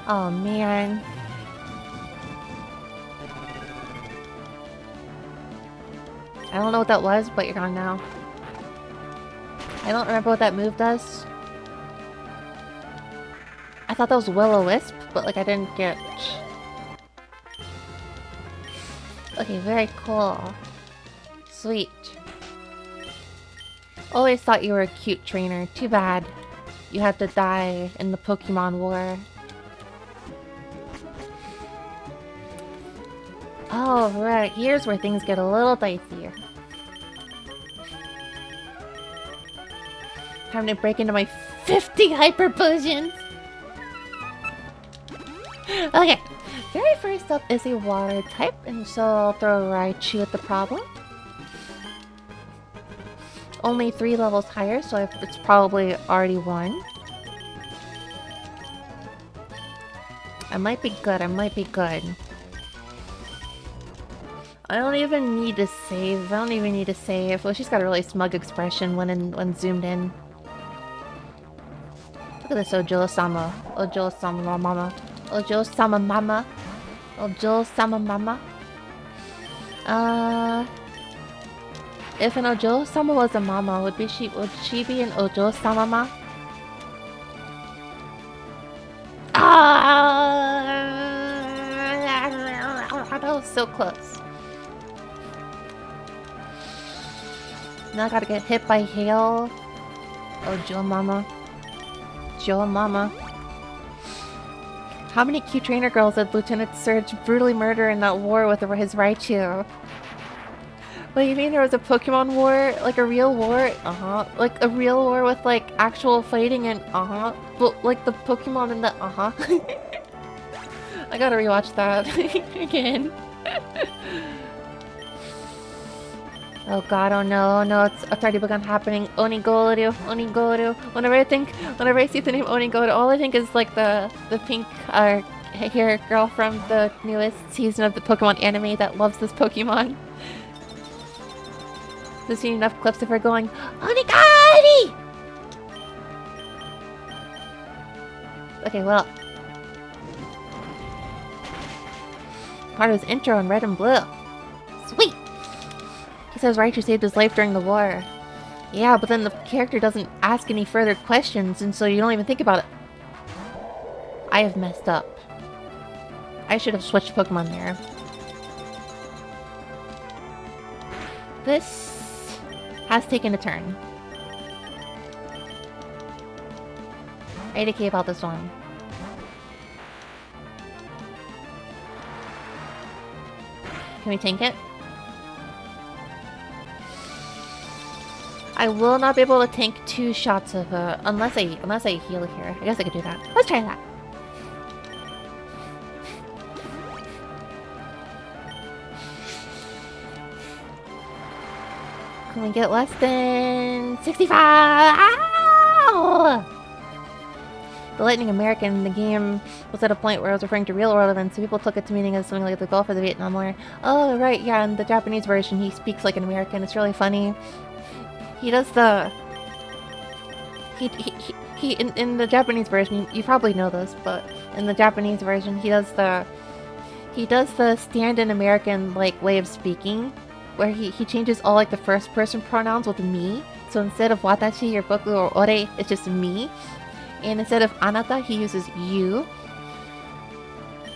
Oh man. I don't know what that was, but you're gone now. I don't remember what that move does. I thought that was Will-O-Wisp, but like I didn't get... Okay, very cool. Sweet. Always thought you were a cute trainer. Too bad. You had to die in the Pokemon War. Oh, right. Here's where things get a little dicier. Time to break into my 50 Hyper Potions! Okay. Very first up is a water type, and so I'll throw Raichu at the problem. Only 3 levels higher, so it's probably already won. I might be good, I might be good. I don't even need to save. Well, she's got a really smug expression when zoomed in. Look at this Ojula-sama. Ojula-sama mama. Ojula-sama mama. Ojula-sama mama. If an Ojula-sama was a mama, would she be an Ojula-sama ma? That was so close. Now I gotta get hit by hail. Oh, Joe Mama. Joe Mama. How many cute trainer girls did Lieutenant Surge brutally murder in that war with his Raichu? What do you mean there was a Pokemon war? Like a real war? Uh-huh. Like a real war with like actual fighting and uh-huh. But like the Pokemon in the uh-huh. I gotta rewatch that again. Oh god, oh no, it's already begun happening. Onigoru. Whenever I see the name Onigoru, all I think is like the pink hair girl from the newest season of the Pokemon anime that loves this Pokemon. I've seen enough clips of her going, Onigari! Okay, well. Part of his intro in red and blue. Sweet! He says Raichu saved his life during the war. Yeah, but then the character doesn't ask any further questions, and so you don't even think about it. I have messed up. I should have switched Pokemon there. This has taken a turn. ADK about this one. Can we tank it? I will not be able to tank 2 shots of unless I heal here. I guess I could do that. Let's try that. Can we get less than 65? Ow! the Lightning American in the game was at a point where it was referring to real world events, so people took it to meaning as something like the Gulf of the Vietnam War. Oh, right, yeah, in the Japanese version, he speaks like an American. It's really funny. He does the... in the Japanese version, you probably know this, but in the Japanese version, he does the stand-in American, like, way of speaking, where he changes all, like, the first-person pronouns with me. So instead of watashi or boku or ore, it's just me. And instead of anata, he uses you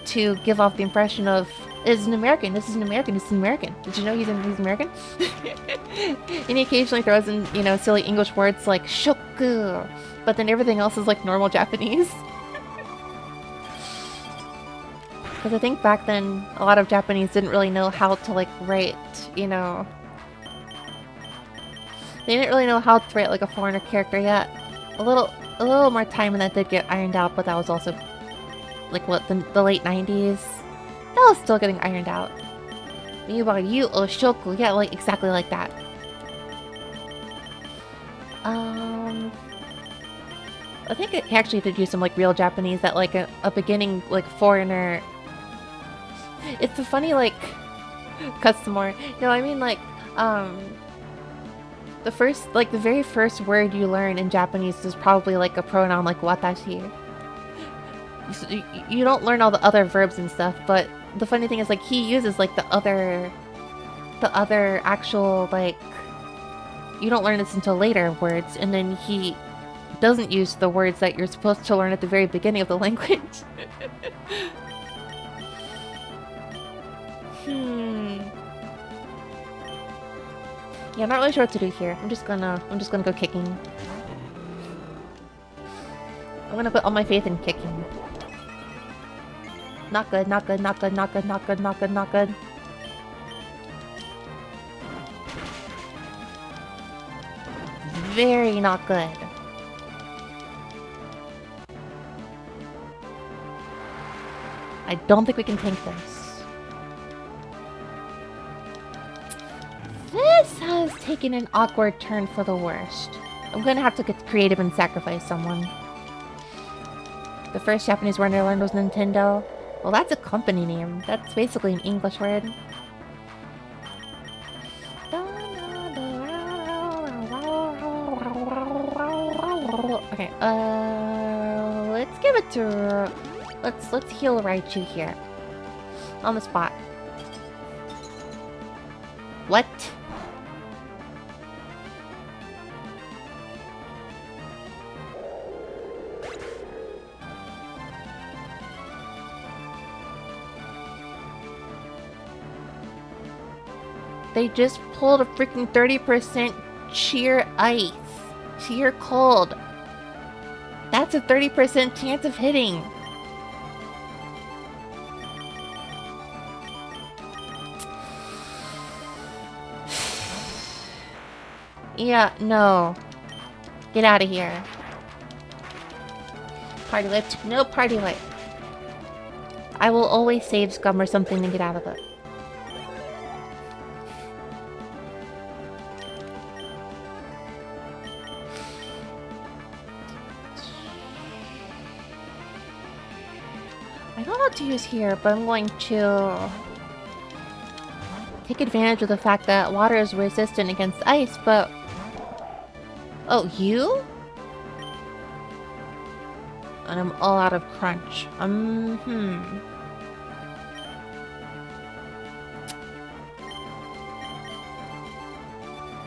to give off the impression of, this is an American, this is an American, this is an American. Did you know he's American? And he occasionally throws in, you know, silly English words like shoku, but then everything else is like normal Japanese. Because I think back then, a lot of Japanese didn't really know how to, like, write, you know... They didn't really know how to write, like, a foreigner character yet. A little more time and that did get ironed out, but that was also, like, what, the late 90s? That was still getting ironed out. You Oshoku, yeah, like, exactly like that. I think it actually did use some, like, real Japanese that, like, a beginning, like, foreigner... It's a funny, like, customer. No, I mean, like, the very first word you learn in Japanese is probably, like, a pronoun like watashi. You don't learn all the other verbs and stuff, but the funny thing is, like, he uses, like, the other actual, like, you don't learn this until later words, and then he doesn't use the words that you're supposed to learn at the very beginning of the language. Yeah, I'm not really sure what to do here. I'm just gonna go kicking. I'm gonna put all my faith in kicking. Not good, not good, not good, not good, not good, not good, not good. Very not good. I don't think we can tank this. This has taken an awkward turn for the worst. I'm gonna have to get creative and sacrifice someone. The first Japanese word I learned was Nintendo. Well, that's a company name. That's basically an English word. Okay, let's give it to... Let's heal Raichu here. On the spot. What? They just pulled a freaking 30% sheer ice. Sheer cold. That's a 30% chance of hitting. Yeah, no. Get out of here. Party lift? No party lift. I will always save scum or something to get out of it. I don't know what to use here, but I'm going to take advantage of the fact that water is resistant against ice, but... Oh, you? And I'm all out of crunch.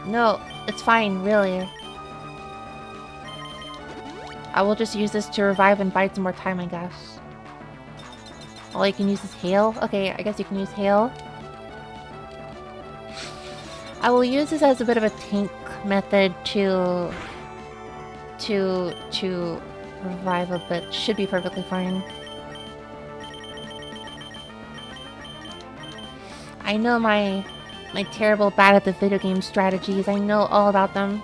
No, it's fine, really. I will just use this to revive and bide some more time, I guess. All you can use is hail? Okay, I guess you can use hail. I will use this as a bit of a tank method to revive a bit. Should be perfectly fine. I know my terrible bad at the video game strategies. I know all about them.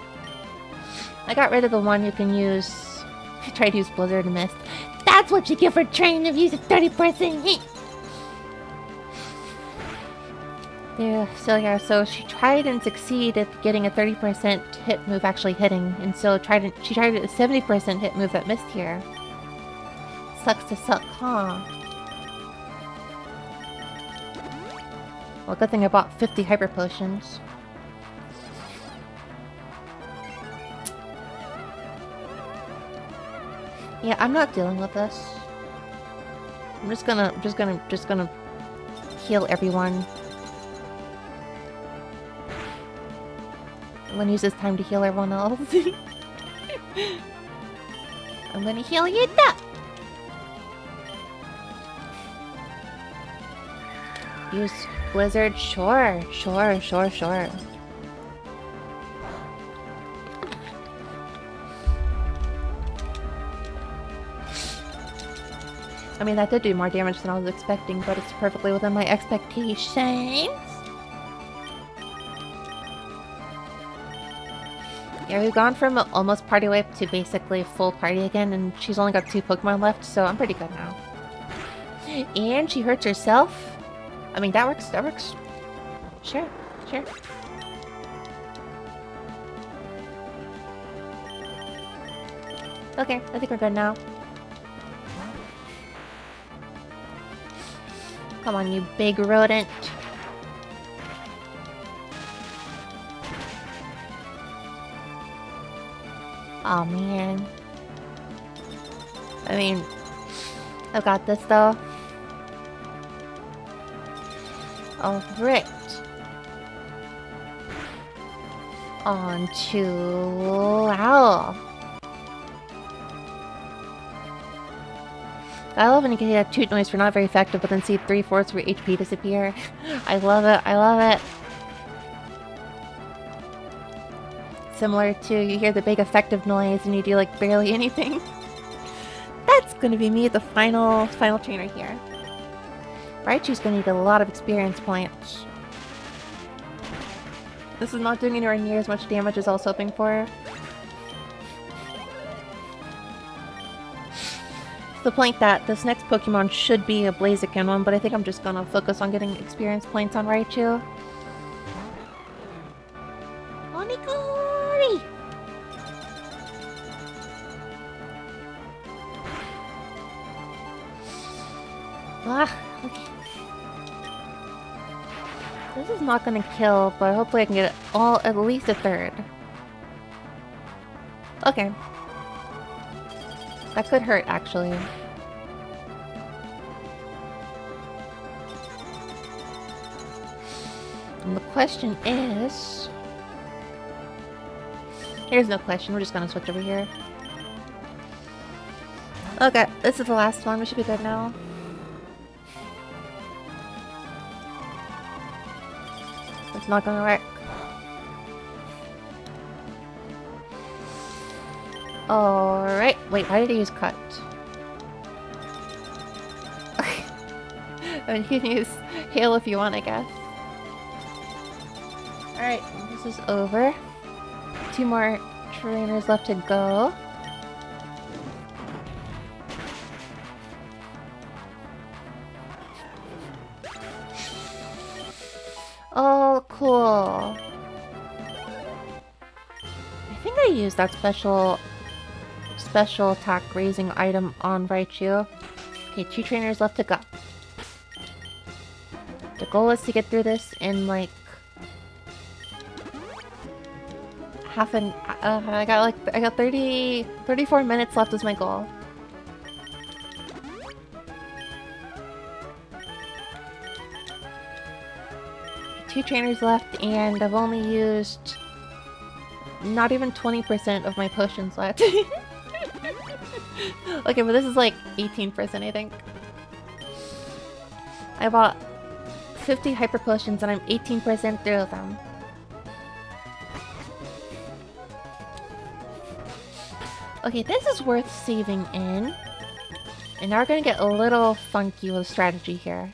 I got rid of the one you can use. I tried to use Blizzard and missed. That's what you get for trying to use a 30% hit! Yeah, so she tried and succeeded at getting a 30% hit move actually hitting, and so she tried a 70% hit move that missed here. sucks to suck, huh? Well, good thing I bought 50 hyper potions. Yeah, I'm not dealing with this. I'm just gonna heal everyone. I'm gonna use this time to heal everyone else. I'm gonna heal you too! Use Blizzard? Sure. I mean, that did do more damage than I was expecting, but it's perfectly within my expectations. Yeah, we've gone from almost party wipe to basically full party again, and she's only got 2 Pokemon left, so I'm pretty good now. And she hurts herself. I mean, that works. Sure. Okay, I think we're good now. Come on, you big rodent. Oh man. I mean, I've got this though. Alright. On to Owl. I love when you can hear that toot noise for not very effective, but then see 3/4 of your HP disappear. I love it. Similar to you hear the big effective noise and you do like barely anything. That's gonna be me, the final trainer here. Raichu's gonna need a lot of experience points. This is not doing anywhere near as much damage as I was hoping for. The point that this next Pokemon should be a Blaziken one, but I think I'm just gonna focus on getting experience points on Raichu. Onigiri! Okay. This is not gonna kill, but hopefully I can get it all at least a third. Okay. That could hurt, actually. And the question is... Here's no question, we're just gonna switch over here. Okay, this is the last one, we should be good now. It's not gonna work. Alright, wait, why did I use cut? I mean, you can use hail if you want, I guess. Alright, this is over. 2 more trainers left to go. Oh, cool. I think I used that special attack raising item on Raichu. Okay, 2 trainers left to go. The goal is to get through this in like I got 34 minutes left is my goal. Two trainers left, and I've only used not even 20% of my potions left. Okay, but this is like 18%, I think. I bought 50 hyper potions and I'm 18% through them. Okay, this is worth saving in. And now we're gonna get a little funky with strategy here.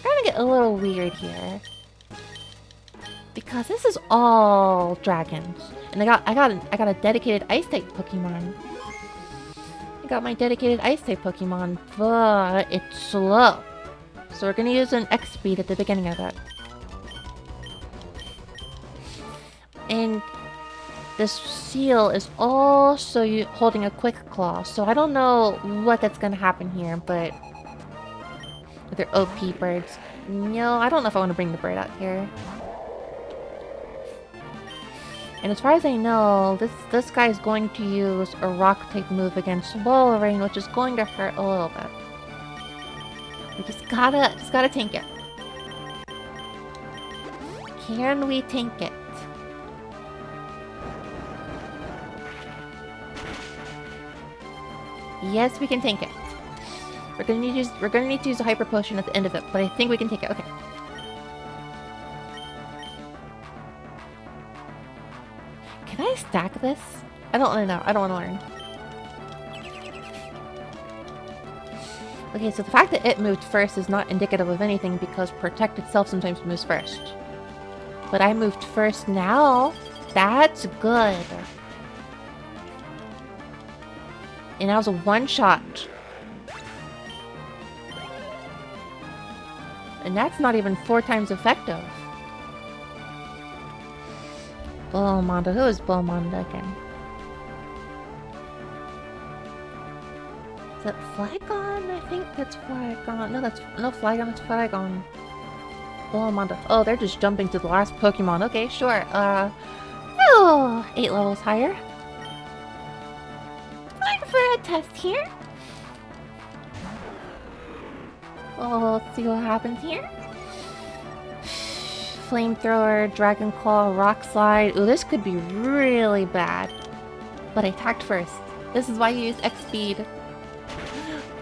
We're gonna get a little weird here. Because this is all dragons. And I got a dedicated ice type Pokemon. I got my dedicated ice type Pokemon, but it's slow. So we're gonna use an X speed at the beginning of it. And this seal is also holding a quick claw, so I don't know what that's gonna happen here, but they're OP birds. No, I don't know if I want to bring the bird out here. And as far as I know, this guy is going to use a rock type move against Wolverine, which is going to hurt a little bit. We just gotta tank it. Can we tank it? Yes, we can tank it. We're gonna need to use a hyper potion at the end of it, but I think we can take it. Okay. Can I stack this? I don't want to know. I don't want to learn. Okay, so the fact that it moved first is not indicative of anything because Protect itself sometimes moves first. But I moved first now. That's good. And that was a one-shot. And that's not even 4 times effective. Bulmonda. Who is Bulmonda again? Is that Flygon? I think that's Flygon. No, that's no Flygon, that's Flygon. Bulmonda. Oh, they're just jumping to the last Pokemon. Okay, sure. 8 levels higher. Time for a test here. Oh, let's see what happens here. Flamethrower, Dragon Claw, Rock Slide. Ooh, this could be really bad. But I attacked first. This is why you use X speed.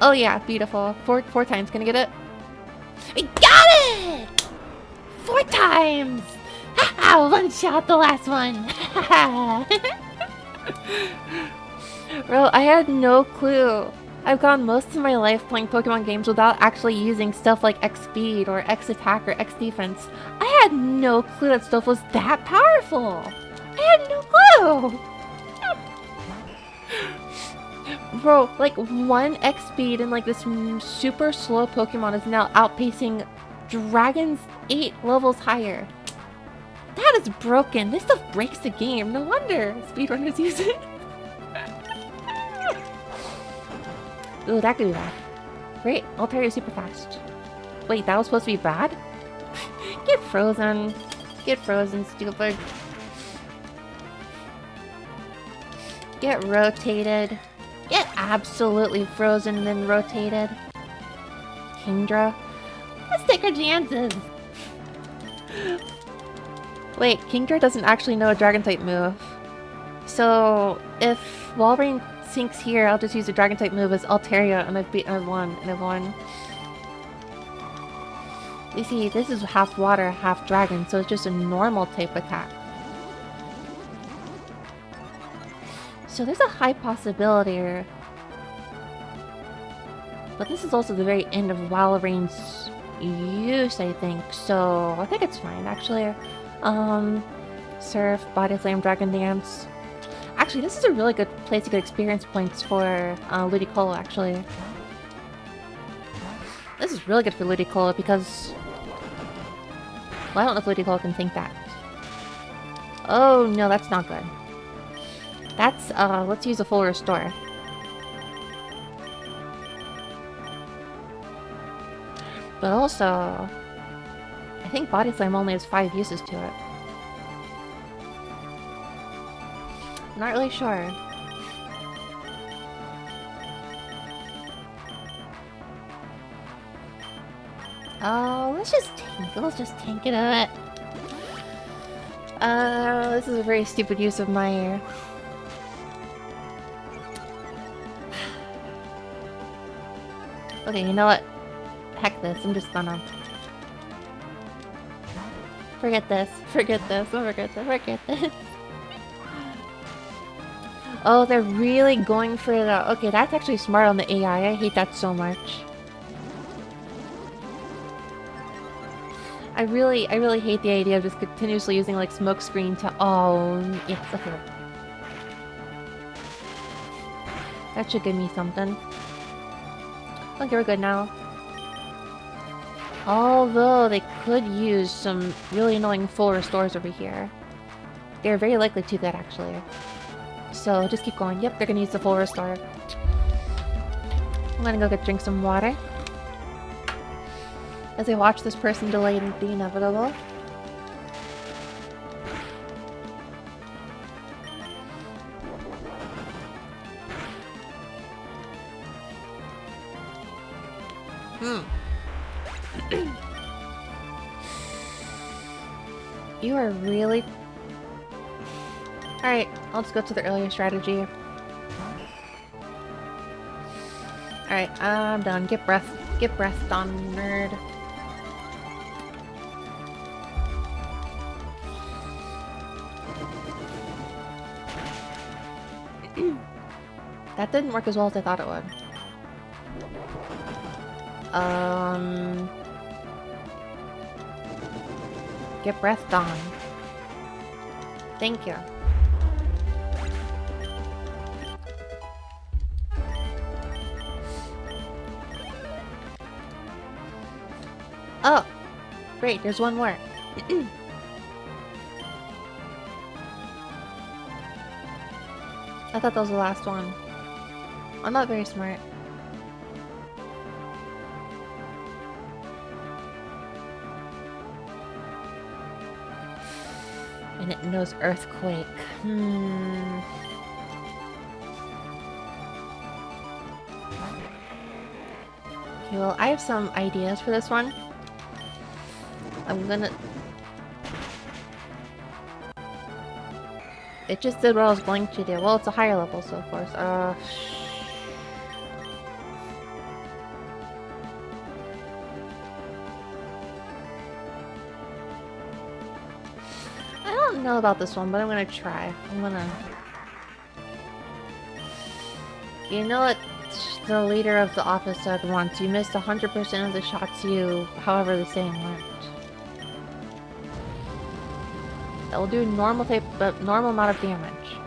Oh yeah, beautiful. Four times. Can I get it? I got it! 4 times! Haha, one shot the last one. Bro, I had no clue. I've gone most of my life playing Pokemon games without actually using stuff like X speed or X attack or X defense. I had no clue that stuff was that powerful. I had no clue. Bro, like 1 X speed and like this super slow Pokemon is now outpacing dragons 8 levels higher. That is broken. This stuff breaks the game. No wonder speedrunners use it. Ooh, that could be bad. Great, Altaria super fast. Wait, that was supposed to be bad? Get frozen. Get frozen, stupid. Get rotated. Get absolutely frozen and then rotated. Kingdra. Let's take our chances. Wait, Kingdra doesn't actually know a dragon type move. So if Wolverine sinks here, I'll just use a dragon type move as Altaria and I've won. You see, this is half water, half dragon, so it's just a normal type attack. So there's a high possibility here. But this is also the very end of Wolverine's use, I think. So I think it's fine, actually. Surf, Body Slam, Dragon Dance. Actually, this is a really good place to get experience points for Ludicolo, actually. This is really good for Ludicolo because... well, I don't know if Ludicolo can think that. Oh, no, that's not good. That's, let's use a full restore. But also... I think Body Slam only has 5 uses to it. Not really sure. Oh, let's just tank it a bit. This is a very stupid use of my... Okay, you know what? Heck this, I'm just gonna... Forget this. Oh, they're really going for the... Okay, that's actually smart on the AI. I hate that so much. I really hate the idea of just continuously using, like, smokescreen to... Oh, yes, okay. That should give me something. Okay, we're good now. Although, they could use some really annoying full restores over here. They're very likely to that, actually. So just keep going. Yep, they're gonna use the full restore. I'm gonna go drink some water. As I watch this person delay the inevitable. You are really... Alright, let's go to the earlier strategy. Alright, I'm done. Get breath. Get breath done, nerd. That didn't work as well as I thought it would. Get breath done. Thank you. Oh! Great, there's one more. I thought that was the last one. I'm not very smart. And it knows earthquake. Okay, well, I have some ideas for this one. I'm gonna... It just did what I was going to do. Well, it's a higher level, so of course. I don't know about this one, but I'm gonna try. I'm gonna... You know what the leader of the office said once? You missed 100% of the shots you... However the saying went. That will do normal amount of damage.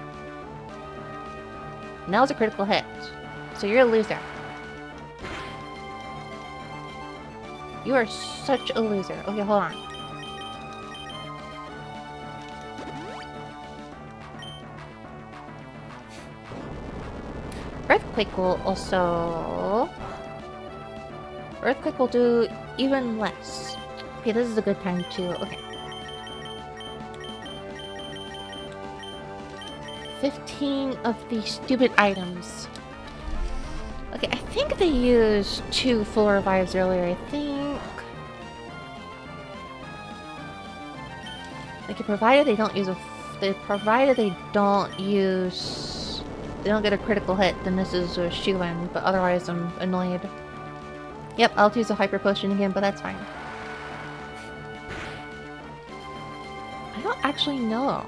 Now it's a critical hit. So you're a loser. You are such a loser. Okay, hold on. Earthquake will also... Earthquake will do even less. Okay, this is a good time to... Okay. 15 of these stupid items. Okay, I think they used 2 full revives earlier, I think. Okay, provided they don't use a... provided they don't use... They don't get a critical hit, then this is a shoo-in, but otherwise I'm annoyed. Yep, I'll use a hyper potion again, but that's fine. I don't actually know.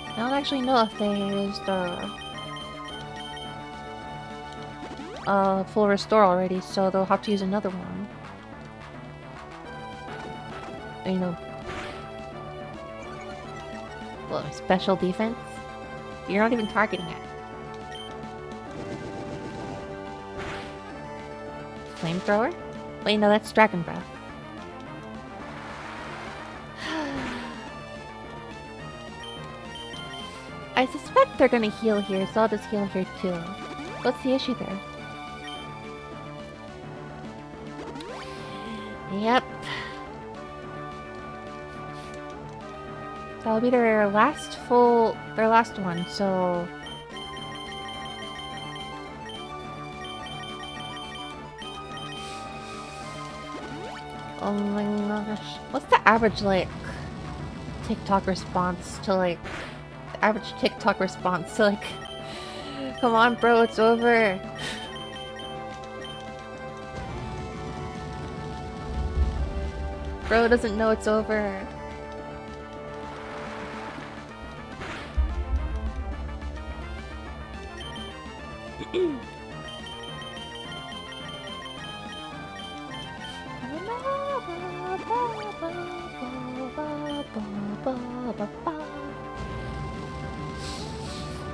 I don't actually know if they used full restore already, so they'll have to use another one. You know, well, special defense. You're not even targeting it. Flamethrower? Wait, no, that's Dragon Breath. I suspect they're gonna heal here, so I'll just heal here too. What's the issue there? Yep. That'll be their last one, so... Oh my gosh. What's the average, like, TikTok response to, like... The average TikTok response to, like... Come on, bro, it's over. Bro doesn't know it's over.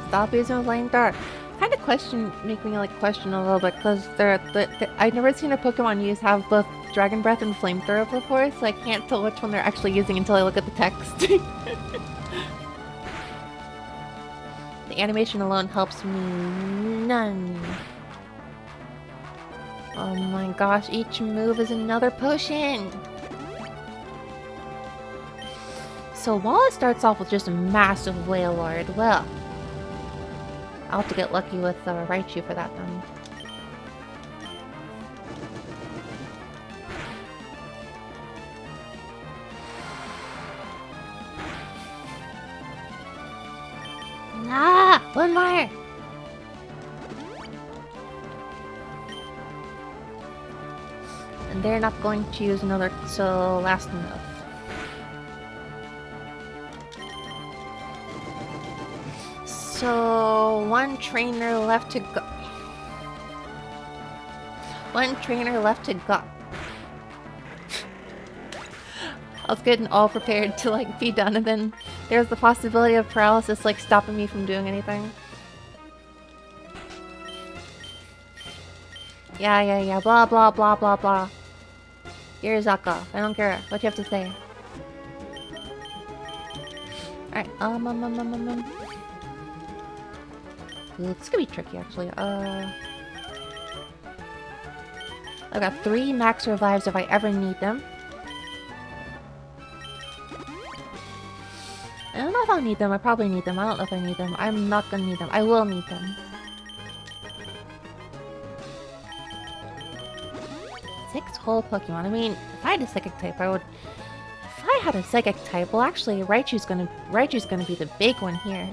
Stop using a flamethrower. Kind of make me like question a little bit because I've never seen a Pokemon have both Dragon Breath and Flamethrower before, so I can't tell which one they're actually using until I look at the text. The animation alone helps me none. Oh my gosh, each move is another potion! So while it starts off with just a massive Wailord, well, I'll have to get lucky with Raichu for that then. Ah! One more! And they're not going to use another, so last move. So, one trainer left to go. One trainer left to go. I was getting all prepared to like be done, and then there's the possibility of paralysis like stopping me from doing anything. Yeah, blah blah blah blah blah. You're Zaka. I don't care what you have to say. Alright, Ooh, this could be tricky actually. I've got 3 max revives if I ever need them. I don't know if I'll need them. I probably need them. I don't know if I need them. I'm not gonna need them. I will need them. 6 whole Pokemon. I mean, if I had a Psychic type, I would... If I had a Psychic type, well actually, Raichu's gonna be the big one here.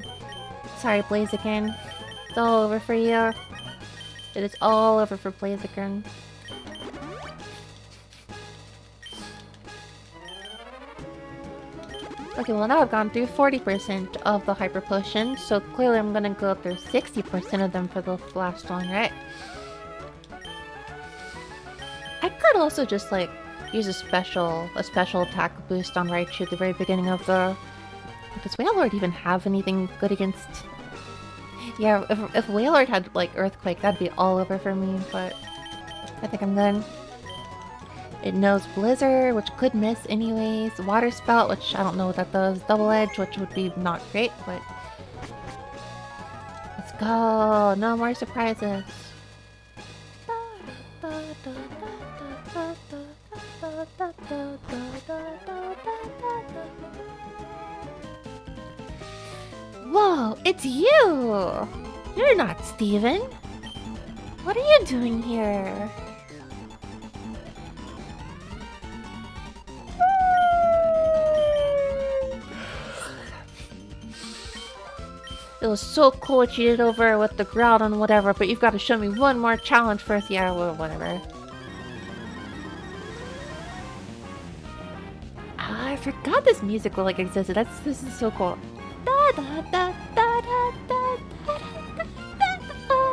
Sorry, Blaziken. It's all over for you. It is all over for Blaziken. Okay, well now I've gone through 40% of the Hyper Potions, so clearly I'm gonna go through 60% of them for the last one, right? I could also just like use a special attack boost on Raichu at the very beginning of the... Does Wailord even have anything good against... Yeah, if Wailord had like Earthquake, that'd be all over for me, but I think I'm good. It knows Blizzard, which could miss anyways. Water Spout, which I don't know what that does. Double Edge, which would be not great, but... Let's go! No more surprises! Whoa! It's you! You're not Steven! What are you doing here? It was so cool what you did over with the ground and whatever, but you've got to show me one more challenge first. Yeah, well, whatever. I forgot this music like existed. This is so cool. Da, da, da, da, da, da, da, da.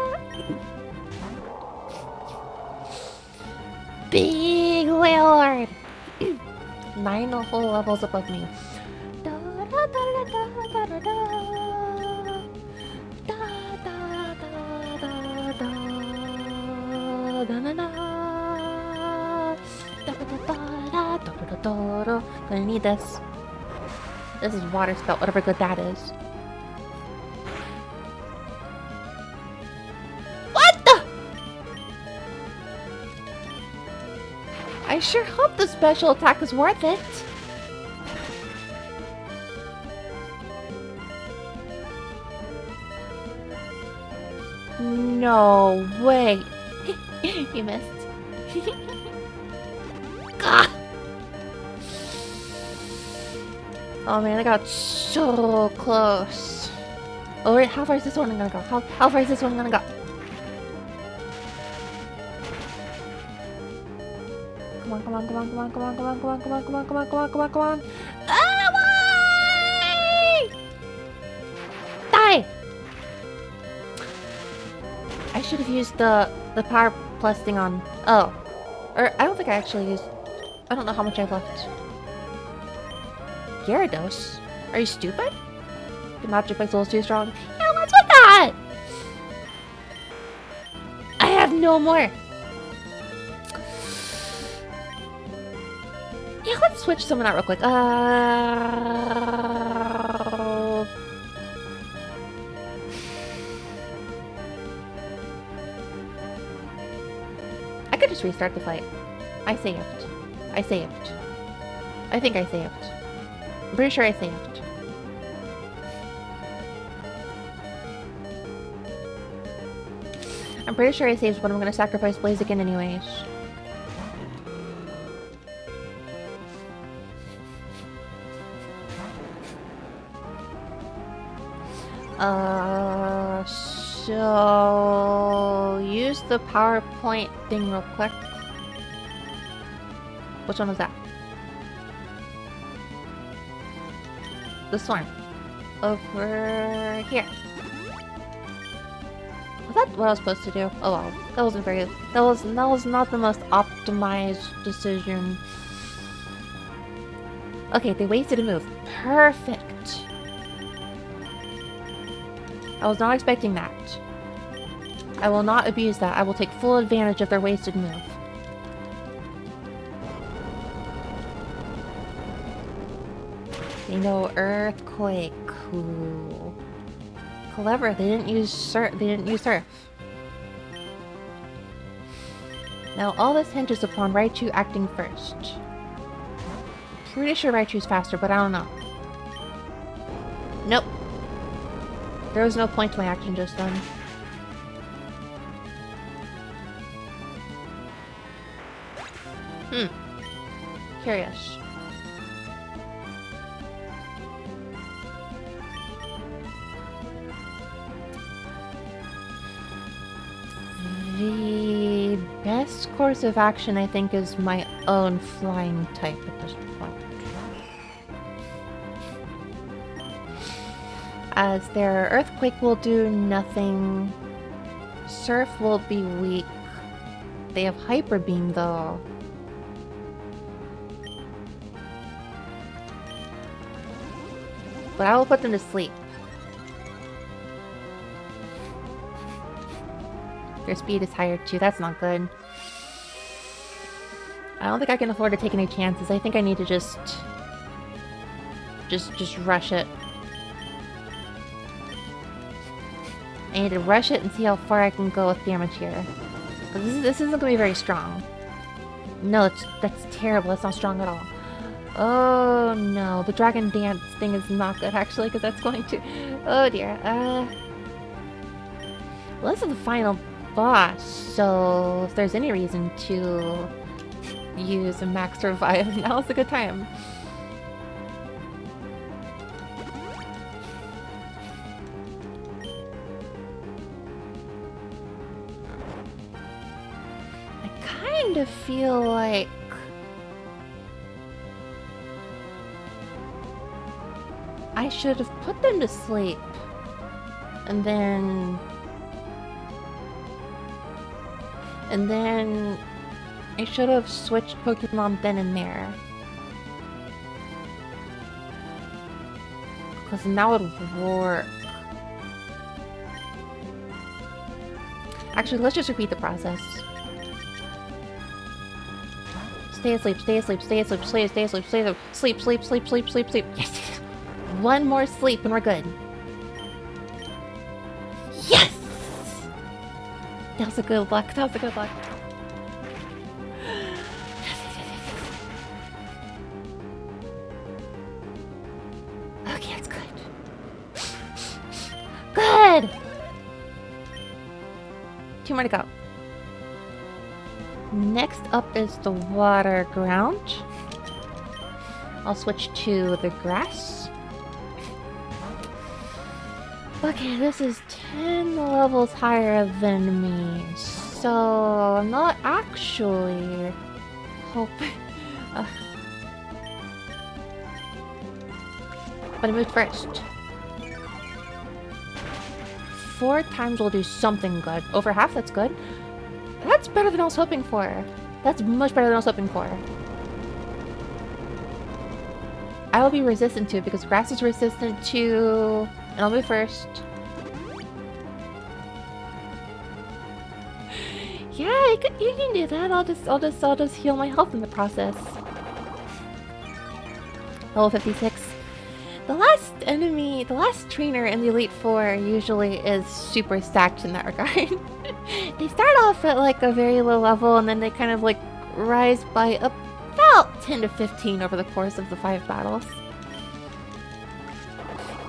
Big Wailord! 9 whole levels above me. Da, da, da, da, da, da, da. Gonna need this. This is Water Spout, whatever good that is. What the? I sure hope the special attack is worth it. No way. You missed. Gah! Oh man, I got so close. Oh wait, how far is this one gonna go? How far is this one gonna go? Come on, come on, come on, come on, come on, come on, come on, come on, come on, come on, come on, come on, come on. Ah, why? Die! I should have used the Power Plus thing on... Oh. Or, I don't think I actually used... I don't know how much I've left. Gyarados? Are you stupid? The Magic Missile is too strong. Yeah, what's with that? I have no more. Yeah, let's switch someone out real quick. could just restart the fight. I saved. I saved. I think I saved. I'm pretty sure I saved. I'm pretty sure I saved, but I'm gonna sacrifice Blaziken anyways. So use the PowerPoint thing real quick. Which one was that? This one. Over here. Was that what I was supposed to do? Oh well. That wasn't very good. That was not the most optimized decision. Okay, they wasted a move. Perfect. I was not expecting that. I will not abuse that. I will take full advantage of their wasted move. They know Earthquake. Cool. Clever. They didn't use Surf. Now all this hinges upon Raichu acting first. Pretty sure Raichu's faster, but I don't know. Nope. There was no point to my action just then. Curious. The best course of action, I think, is my own flying type at this point. As their Earthquake will do nothing. Surf will be weak. They have Hyper Beam though. But I will put them to sleep. Their speed is higher too. That's not good. I don't think I can afford to take any chances. I think I need to just rush it. I need to rush it and see how far I can go with damage here. This isn't gonna be very strong. No, that's terrible. That's not strong at all. Oh no, the Dragon Dance thing is not good actually, because that's going to... Oh dear. Well, this is the final boss, so if there's any reason to use a max revive, now's a good time. I kind of feel like I should have put them to sleep and then I should have switched Pokemon then and there. Because now it would work. Actually, let's just repeat the process. Stay asleep, stay asleep, stay asleep, stay asleep, stay asleep, sleep, sleep, sleep, sleep, sleep, sleep. Yes! One more sleep and we're good. Yes! That was a good luck. That was a good luck. Okay, that's good. Good! 2 more to go. Next up is the water ground. I'll switch to the grass. Okay, this is 10 levels higher than me, so I'm not actually hoping... But I moved first. 4 times will do something good. Over half, that's good. That's better than I was hoping for. That's much better than I was hoping for. I will be resistant to it because grass is resistant to... And I'll move first. Yeah, you can do that. I'll just heal my health in the process. Level 56. The last enemy the last trainer in the Elite Four usually is super stacked in that regard. They start off at like a very low level and then they kind of like rise by about 10 to 15 over the course of the 5 battles.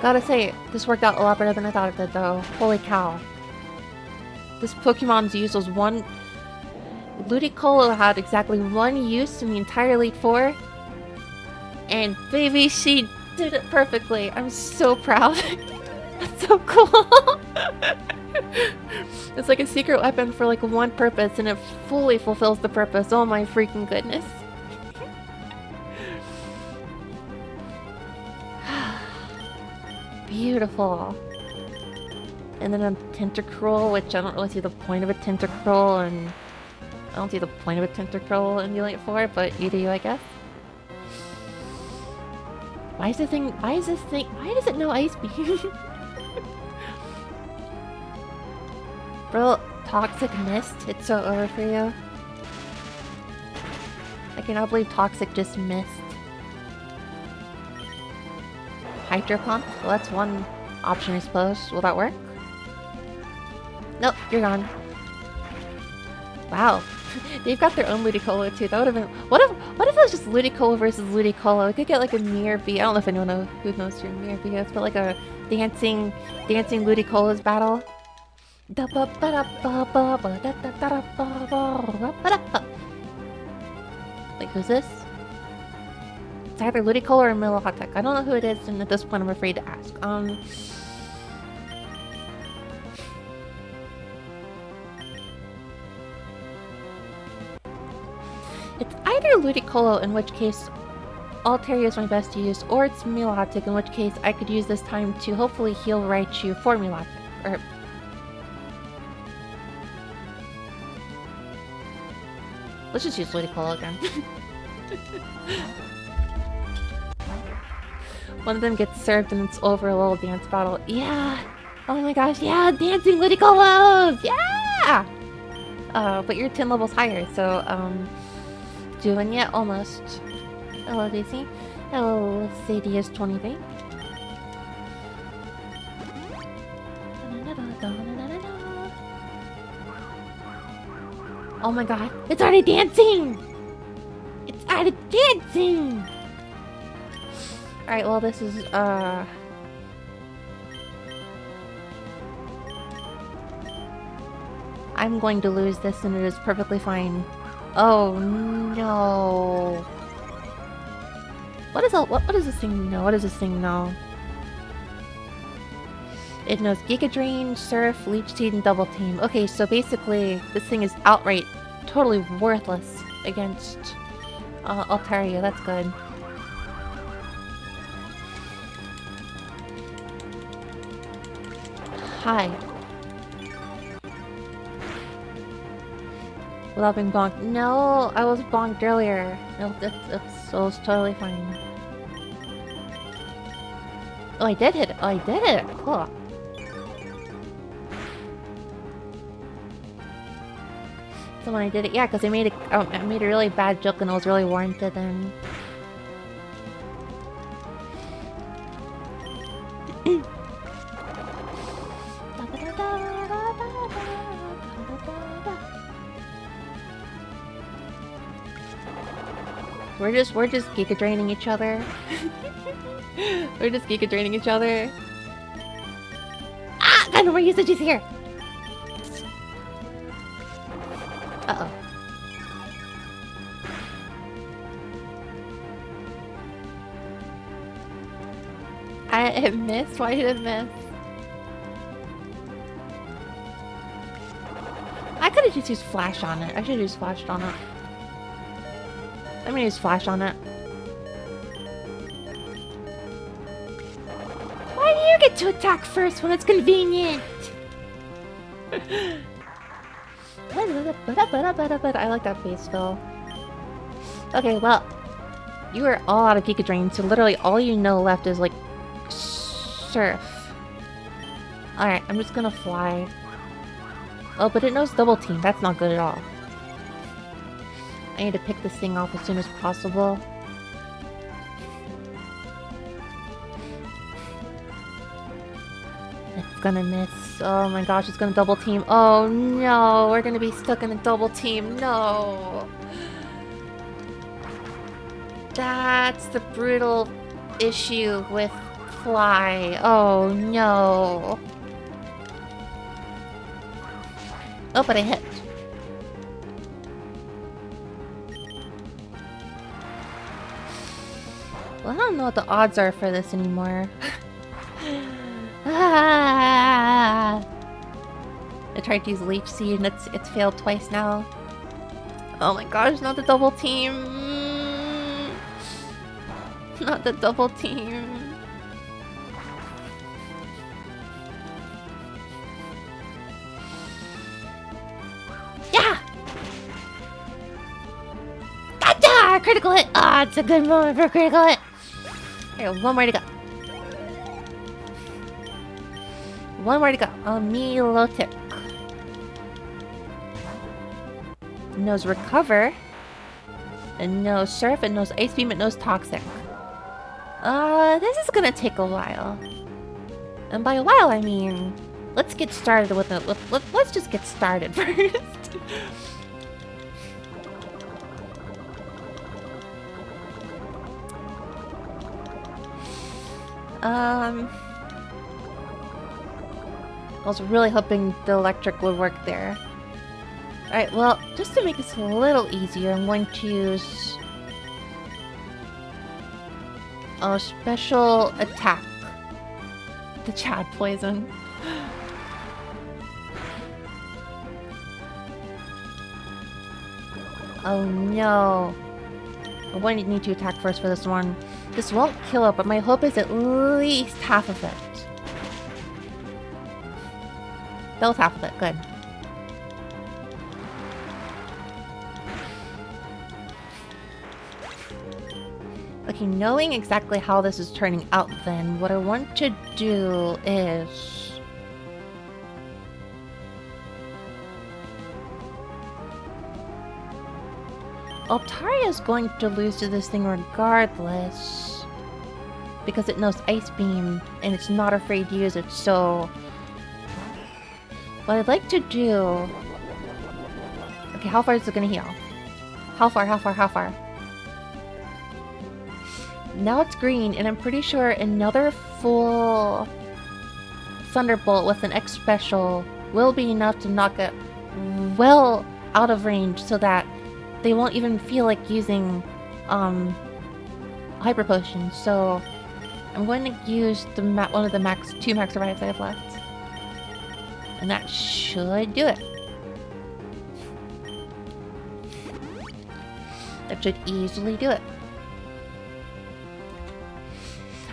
Gotta say, this worked out a lot better than I thought it did though. Holy cow. This Pokemon's use was one... Ludicolo had exactly 1 use in the entire Elite Four. And baby, she did it perfectly. I'm so proud. That's so cool. It's like a secret weapon for like one purpose and it fully fulfills the purpose. Oh my freaking goodness. Beautiful. And then a Tentacruel, which I don't really see the point of a Tentacruel, and I don't see the point of a Tentacruel in the Elite Four, but you do, I guess. Why does it know Ice Beam? Bro, Toxic Mist, it's so over for you. I cannot believe Toxic just missed. Hydro Pump? Well, that's one option, I suppose. Will that work? Nope, you're gone. Wow. They've got their own Ludicolo too. That would have been... What if it was just Ludicolo versus Ludicolo? We could get like a Mirror B. I don't know if anyone who knows who Mirror B is, but like a dancing Ludicolo's battle. Wait, who's this? It's either Ludicolo or Milotic. I don't know who it is, and at this point I'm afraid to ask. It's either Ludicolo, in which case Altaria is my best use, or it's Milotic, in which case I could use this time to hopefully heal Raichu for Milotic. Or... let's just use Ludicolo again. One of them gets served and it's over a little dance battle. Yeah! Oh my gosh, yeah! Dancing Ludicolos! Yeah! But you're 10 levels higher, so, doing it almost. Hello, Daisy. Hello, Sadie is 23. Oh my god, it's already dancing! It's already dancing! Alright, well this is, I'm going to lose this and it is perfectly fine. Oh no. What does this thing know? What does this thing know? It knows Giga Drain, Surf, Leech Seed, and Double Team. Okay, so basically this thing is outright totally worthless against Altaria. That's good. Hi. Without being bonked. No, I was bonked earlier. No, that's totally fine. Oh, I did hit it. Oh, I did it. Cool. So when I did it, yeah, because I made a really bad joke and it was really warranted then. We're just Giga Draining each other. We're just Giga Draining each other. Ah! Got no more usages here! Uh-oh. It missed? Why did it miss? I could've just used Flash on it. I should've used Flash on it. I'm gonna use Flash on it. Why do you get to attack first when it's convenient? I like that base fill. Okay, well, you are all out of Giga Drain, so literally all you know left is like Surf. Alright, I'm just gonna fly. Oh, but it knows Double Team. That's not good at all. I need to pick this thing off as soon as possible. It's gonna miss. Oh my gosh, it's gonna double team. Oh no, we're gonna be stuck in a double team. No. That's the brutal issue with Fly. Oh no. Oh, but I hit. Well, I don't know what the odds are for this anymore. I tried to use Leech Seed and it's failed twice now. Oh my gosh, not the double team. Not the double team. Yeah! Gotcha! Critical hit! Ah, it's a good moment for a critical hit. Here, one more to go. One more to go. Milotic. It knows Recover. It knows Surf. It knows Ice Beam. It knows Toxic. This is gonna take a while. And by a while, I mean, let's get started with it. Let's just get started first. I was really hoping the electric would work there. Alright, well, just to make this a little easier, I'm going to use a special attack. The Chad Poison. Oh no. I'm going to need to attack first for this one. This won't kill it, but my hope is at least half of it. That was half of it, good. Okay, knowing exactly how this is turning out then, what I want to do is... Altaria is going to lose to this thing regardless. Because it knows Ice Beam, and it's not afraid to use it, so... What I'd like to do... Okay, how far is it gonna heal? How far? Now it's green, and I'm pretty sure another full Thunderbolt with an X special will be enough to knock it well out of range so that they won't even feel like using Hyper Potions. So I'm going to use the one of the two max revives I have left. And that should do it. That should easily do it.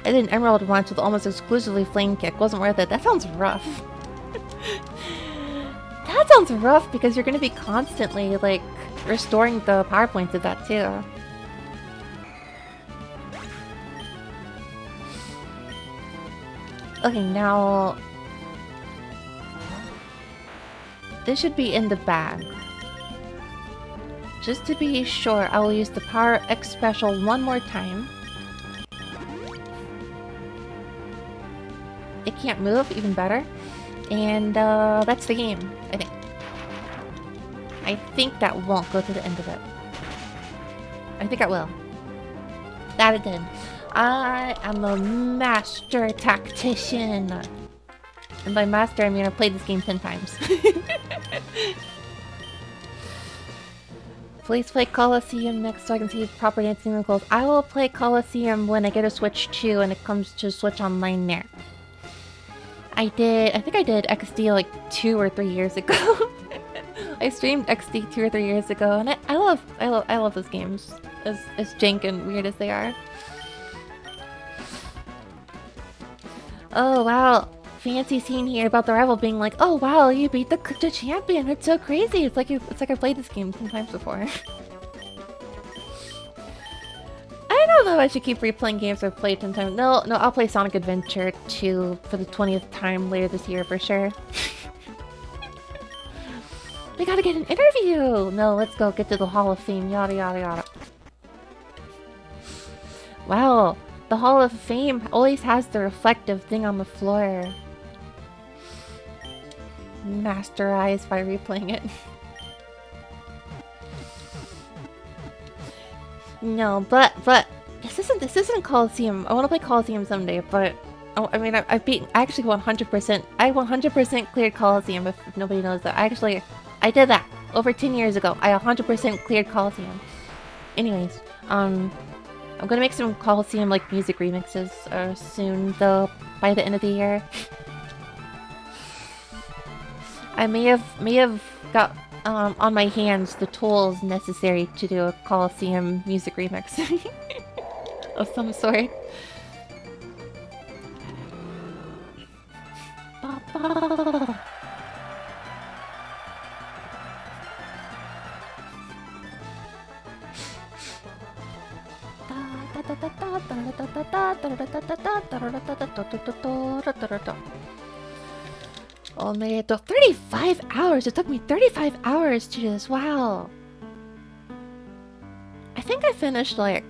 I did an Emerald once with almost exclusively Flame Kick. Wasn't worth it. That sounds rough. That sounds rough because you're going to be constantly, like, restoring the power points of that, too. Okay, now... This should be in the bag. Just to be sure, I will use the Power X Special one more time. It can't move, even better. And that's the game, I think. I think that won't go to the end of it. I think it will. That it did. I am a master tactician. And by master, I mean I've played this game 10 times. Please play Colosseum next so I can see proper dancing in the clothes. I will play Colosseum when I get a Switch 2 and it comes to Switch Online there. I think I did XD like 2 or 3 years ago. I streamed XD 2 or 3 years ago, and I love those games, as jank and weird as they are. Oh wow, fancy scene here about the rival being like, oh wow, you beat the champion. It's so crazy. It's like I played this game 10 times before. I don't know if I should keep replaying games I've played 10 times. No, I'll play Sonic Adventure 2 for the 20th time later this year for sure. We gotta get an interview! No, let's go get to the Hall of Fame, yada yada yada. Wow, the Hall of Fame always has the reflective thing on the floor. masterized by replaying it. No, but this isn't Coliseum. I want to play Coliseum someday, but I mean, I actually 100%. I 100% cleared Coliseum. If nobody knows that, I did that over 10 years ago. I 100% cleared Coliseum. Anyways, I'm gonna make some Coliseum like music remixes soon, though, by the end of the year. I may have got on my hands the tools necessary to do a Coliseum music remix of some sort. Oh man, 35 hours! It took me 35 hours to do this, wow! I think I finished, like,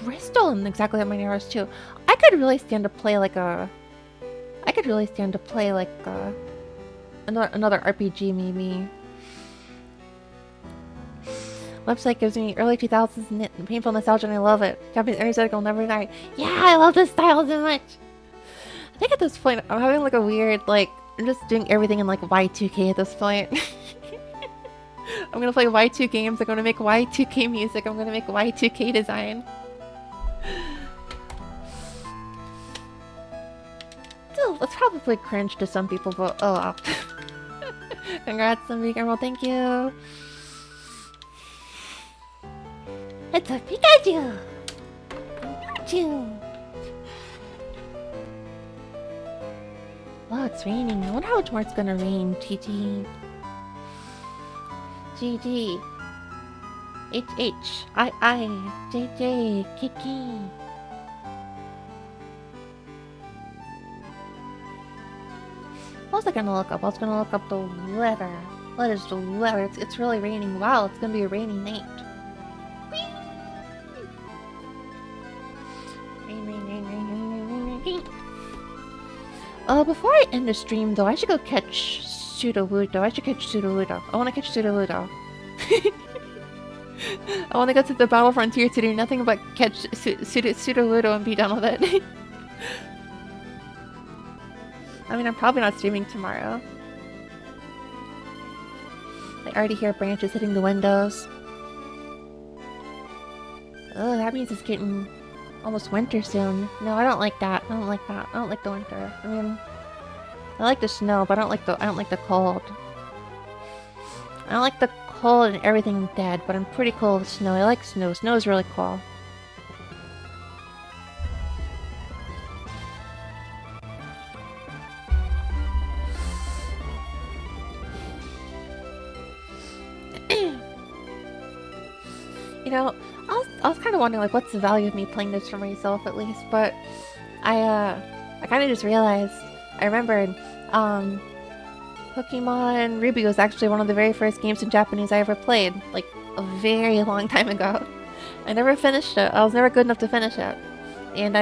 Crystal in exactly that many hours too. I could really stand to play, like, another RPG, maybe. Website gives me early 2000s painful nostalgia and I love it. Japanese energetic will never die. Yeah, I love this style so much! I think at this point, I'm having like a weird, like, I'm just doing everything in like Y2K at this point. I'm gonna play Y2 games, I'm gonna make Y2K music, I'm gonna make Y2K design. Still, it's probably cringe to some people, but oh well. Congrats on being Emerald, thank you! It's a Pikachu! Pikachu! Oh, it's raining. I wonder how much more it's gonna rain. GG. GG. JJ, Kiki. What was I gonna look up? I was gonna look up the weather. What is the weather? It's really raining. Wow, it's gonna be a rainy night. Before I end the stream though, I should go catch Sudowoodo. I wanna catch Sudowoodo. I wanna go to the Battle Frontier to do nothing but catch Sudowoodo and be done with it. I mean, I'm probably not streaming tomorrow. I already hear branches hitting the windows. Oh, that means it's getting almost winter soon. No, I don't like that. I don't like that. I don't like the winter. I mean, I like the snow, but I don't like the cold. I don't like the cold and everything dead, but I'm pretty cool with snow. I like snow. Snow is really cool. You know, I was kind of wondering, like, what's the value of me playing this for myself, at least, but I kind of just realized, I remembered, Pokemon Ruby was actually one of the very first games in Japanese I ever played, like, a very long time ago. I never finished it. I was never good enough to finish it. And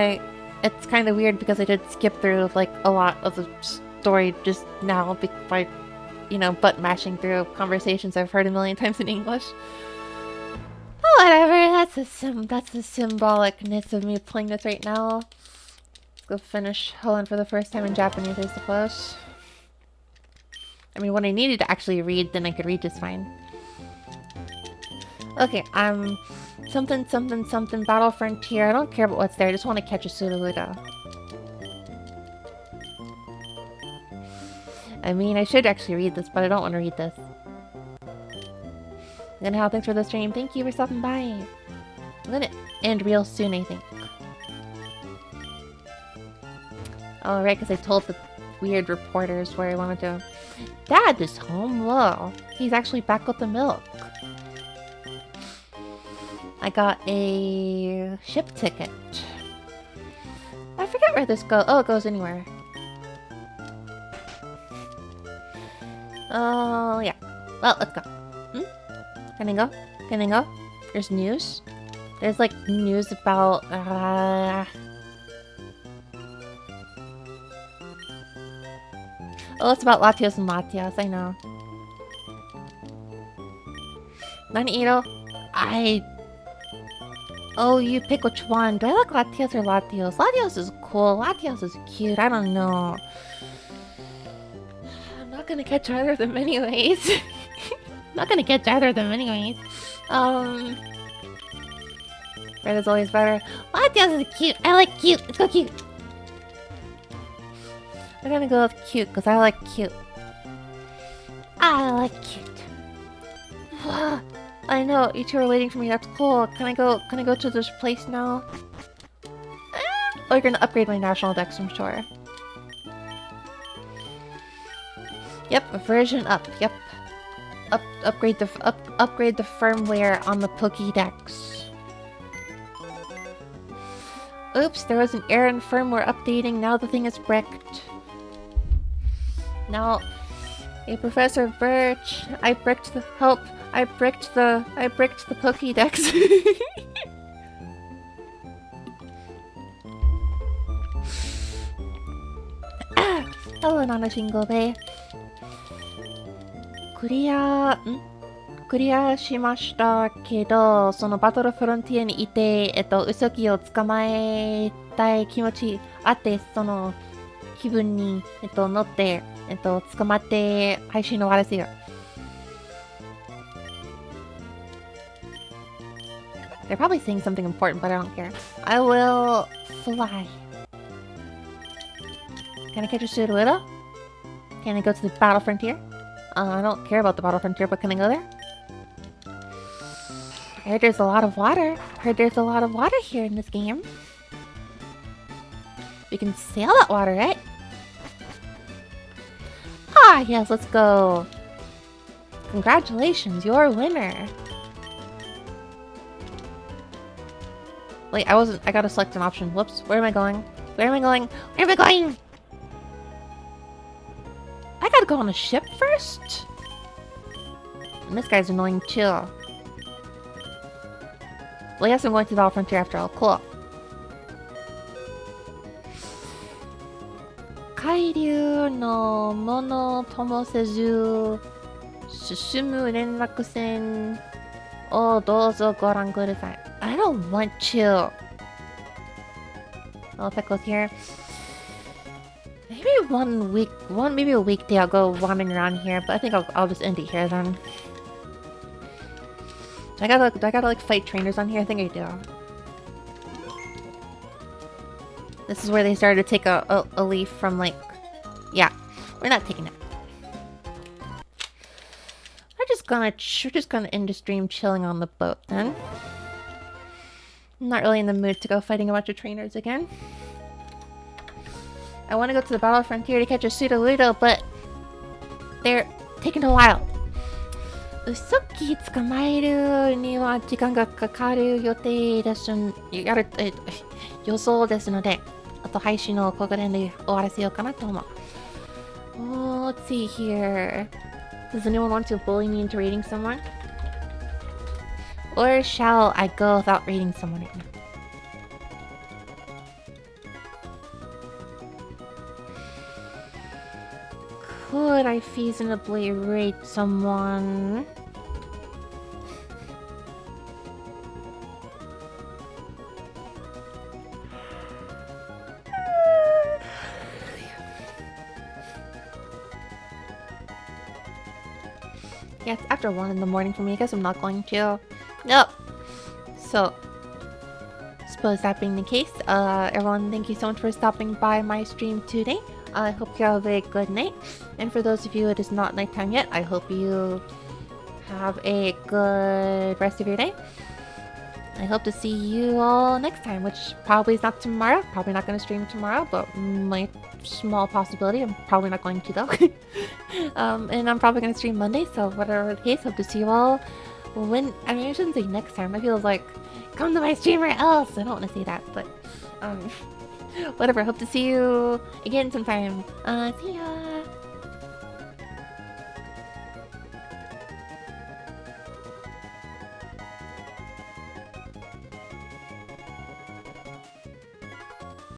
it's kind of weird because I did skip through, like, a lot of the story just now by, you know, butt mashing through conversations I've heard a million times in English. Oh, whatever, that's the symbolicness of me playing this right now. Let's go finish Helen for the first time in Japanese, I suppose. I mean, when I needed to actually read, then I could read just fine. Okay, something Battle Frontier. I don't care about what's there, I just want to catch a Sudowoodo. I mean, I should actually read this, but I don't want to read this. And how thanks for the stream. Thank you for stopping by. I'm gonna end real soon, I think. Oh, right, because I told the weird reporters where I wanted to. Dad is home. Whoa. He's actually back with the milk. I got a ship ticket. I forget where this goes. Oh, it goes anywhere. Oh, yeah. Well, let's go. Can I go? Can I go? There's news? There's like news about Oh, it's about Latios and Latios, I know. Nani-iro? Oh, you pick which one. Do I like Latios or Latios? Latios is cool. Latios is cute. I don't know. I'm not gonna catch either of them anyways. Not gonna catch either of them anyways. Red is always better. Latios is cute. I like cute. Let's go cute. We're gonna go with cute because I like cute. I like cute. I know, you two are waiting for me. That's cool. Can I go to this place now? Oh, you're gonna upgrade my national dex, I'm sure. Yep, version up. Yep. Upgrade the firmware on the Pokédex. Oops, there was an error in firmware updating. Now the thing is bricked. Now, hey, Professor Birch, I bricked the Pokédex. Hello, Nana Shingobe. クリアしましたけど、そのバトルフロンティアにいて、ウサギを捕まえたい気持ちあって、その気分に、乗って、捕まって配信の終わらせよ。They're probably saying something important, but I don't care. I will fly. Can I catch a pseudo? Can I go to the battle frontier? I don't care about the battle frontier, but can I go there? I heard there's a lot of water. Here in this game. We can sail that water, right? Ah, yes, let's go. Congratulations, you're a winner. Wait, I gotta select an option. Whoops, where am I going? I gotta go on a ship first? And this guy's annoying too. Well, yes, I'm going to the Battle Frontier after all. Cool. 海流のものともせず進む連絡船をどうぞご覧ください。I don't want to. Oh, if it goes here. Maybe maybe a weekday I'll go wandering around here, but I think I'll just end it here then. Do I gotta like fight trainers on here? I think I do. This is where they started to take a leaf from like... Yeah, we're not taking it. We're just gonna end the stream chilling on the boat then. I'm not really in the mood to go fighting a bunch of trainers again. I want to go to the Battle Frontier to catch a Pseudo-Ludo, but they're taking a while. ウソギ捕まえるには時間がかかる予定です。予想ですので、あと配信のここで終わらせようかなと思う。Oh, let's see here. Does anyone want to bully me into raiding someone? Or shall I go without raiding someone right now? Could I feasibly raid someone? Yeah, it's after 1 in the morning for me. I guess I'm not going to. Nope. So, suppose that being the case, everyone, thank you so much for stopping by my stream today. I hope you have a good night. And for those of you it is not nighttime yet, I hope you have a good rest of your day. I hope to see you all next time, which probably is not tomorrow. Probably not going to stream tomorrow, but my small possibility. I'm probably not going to though. And I'm probably going to stream Monday, so whatever the case, hope to see you all when... I mean, I shouldn't say next time. I feel like, come to my stream or else. I don't want to say that, but... whatever, hope to see you again sometime. See ya!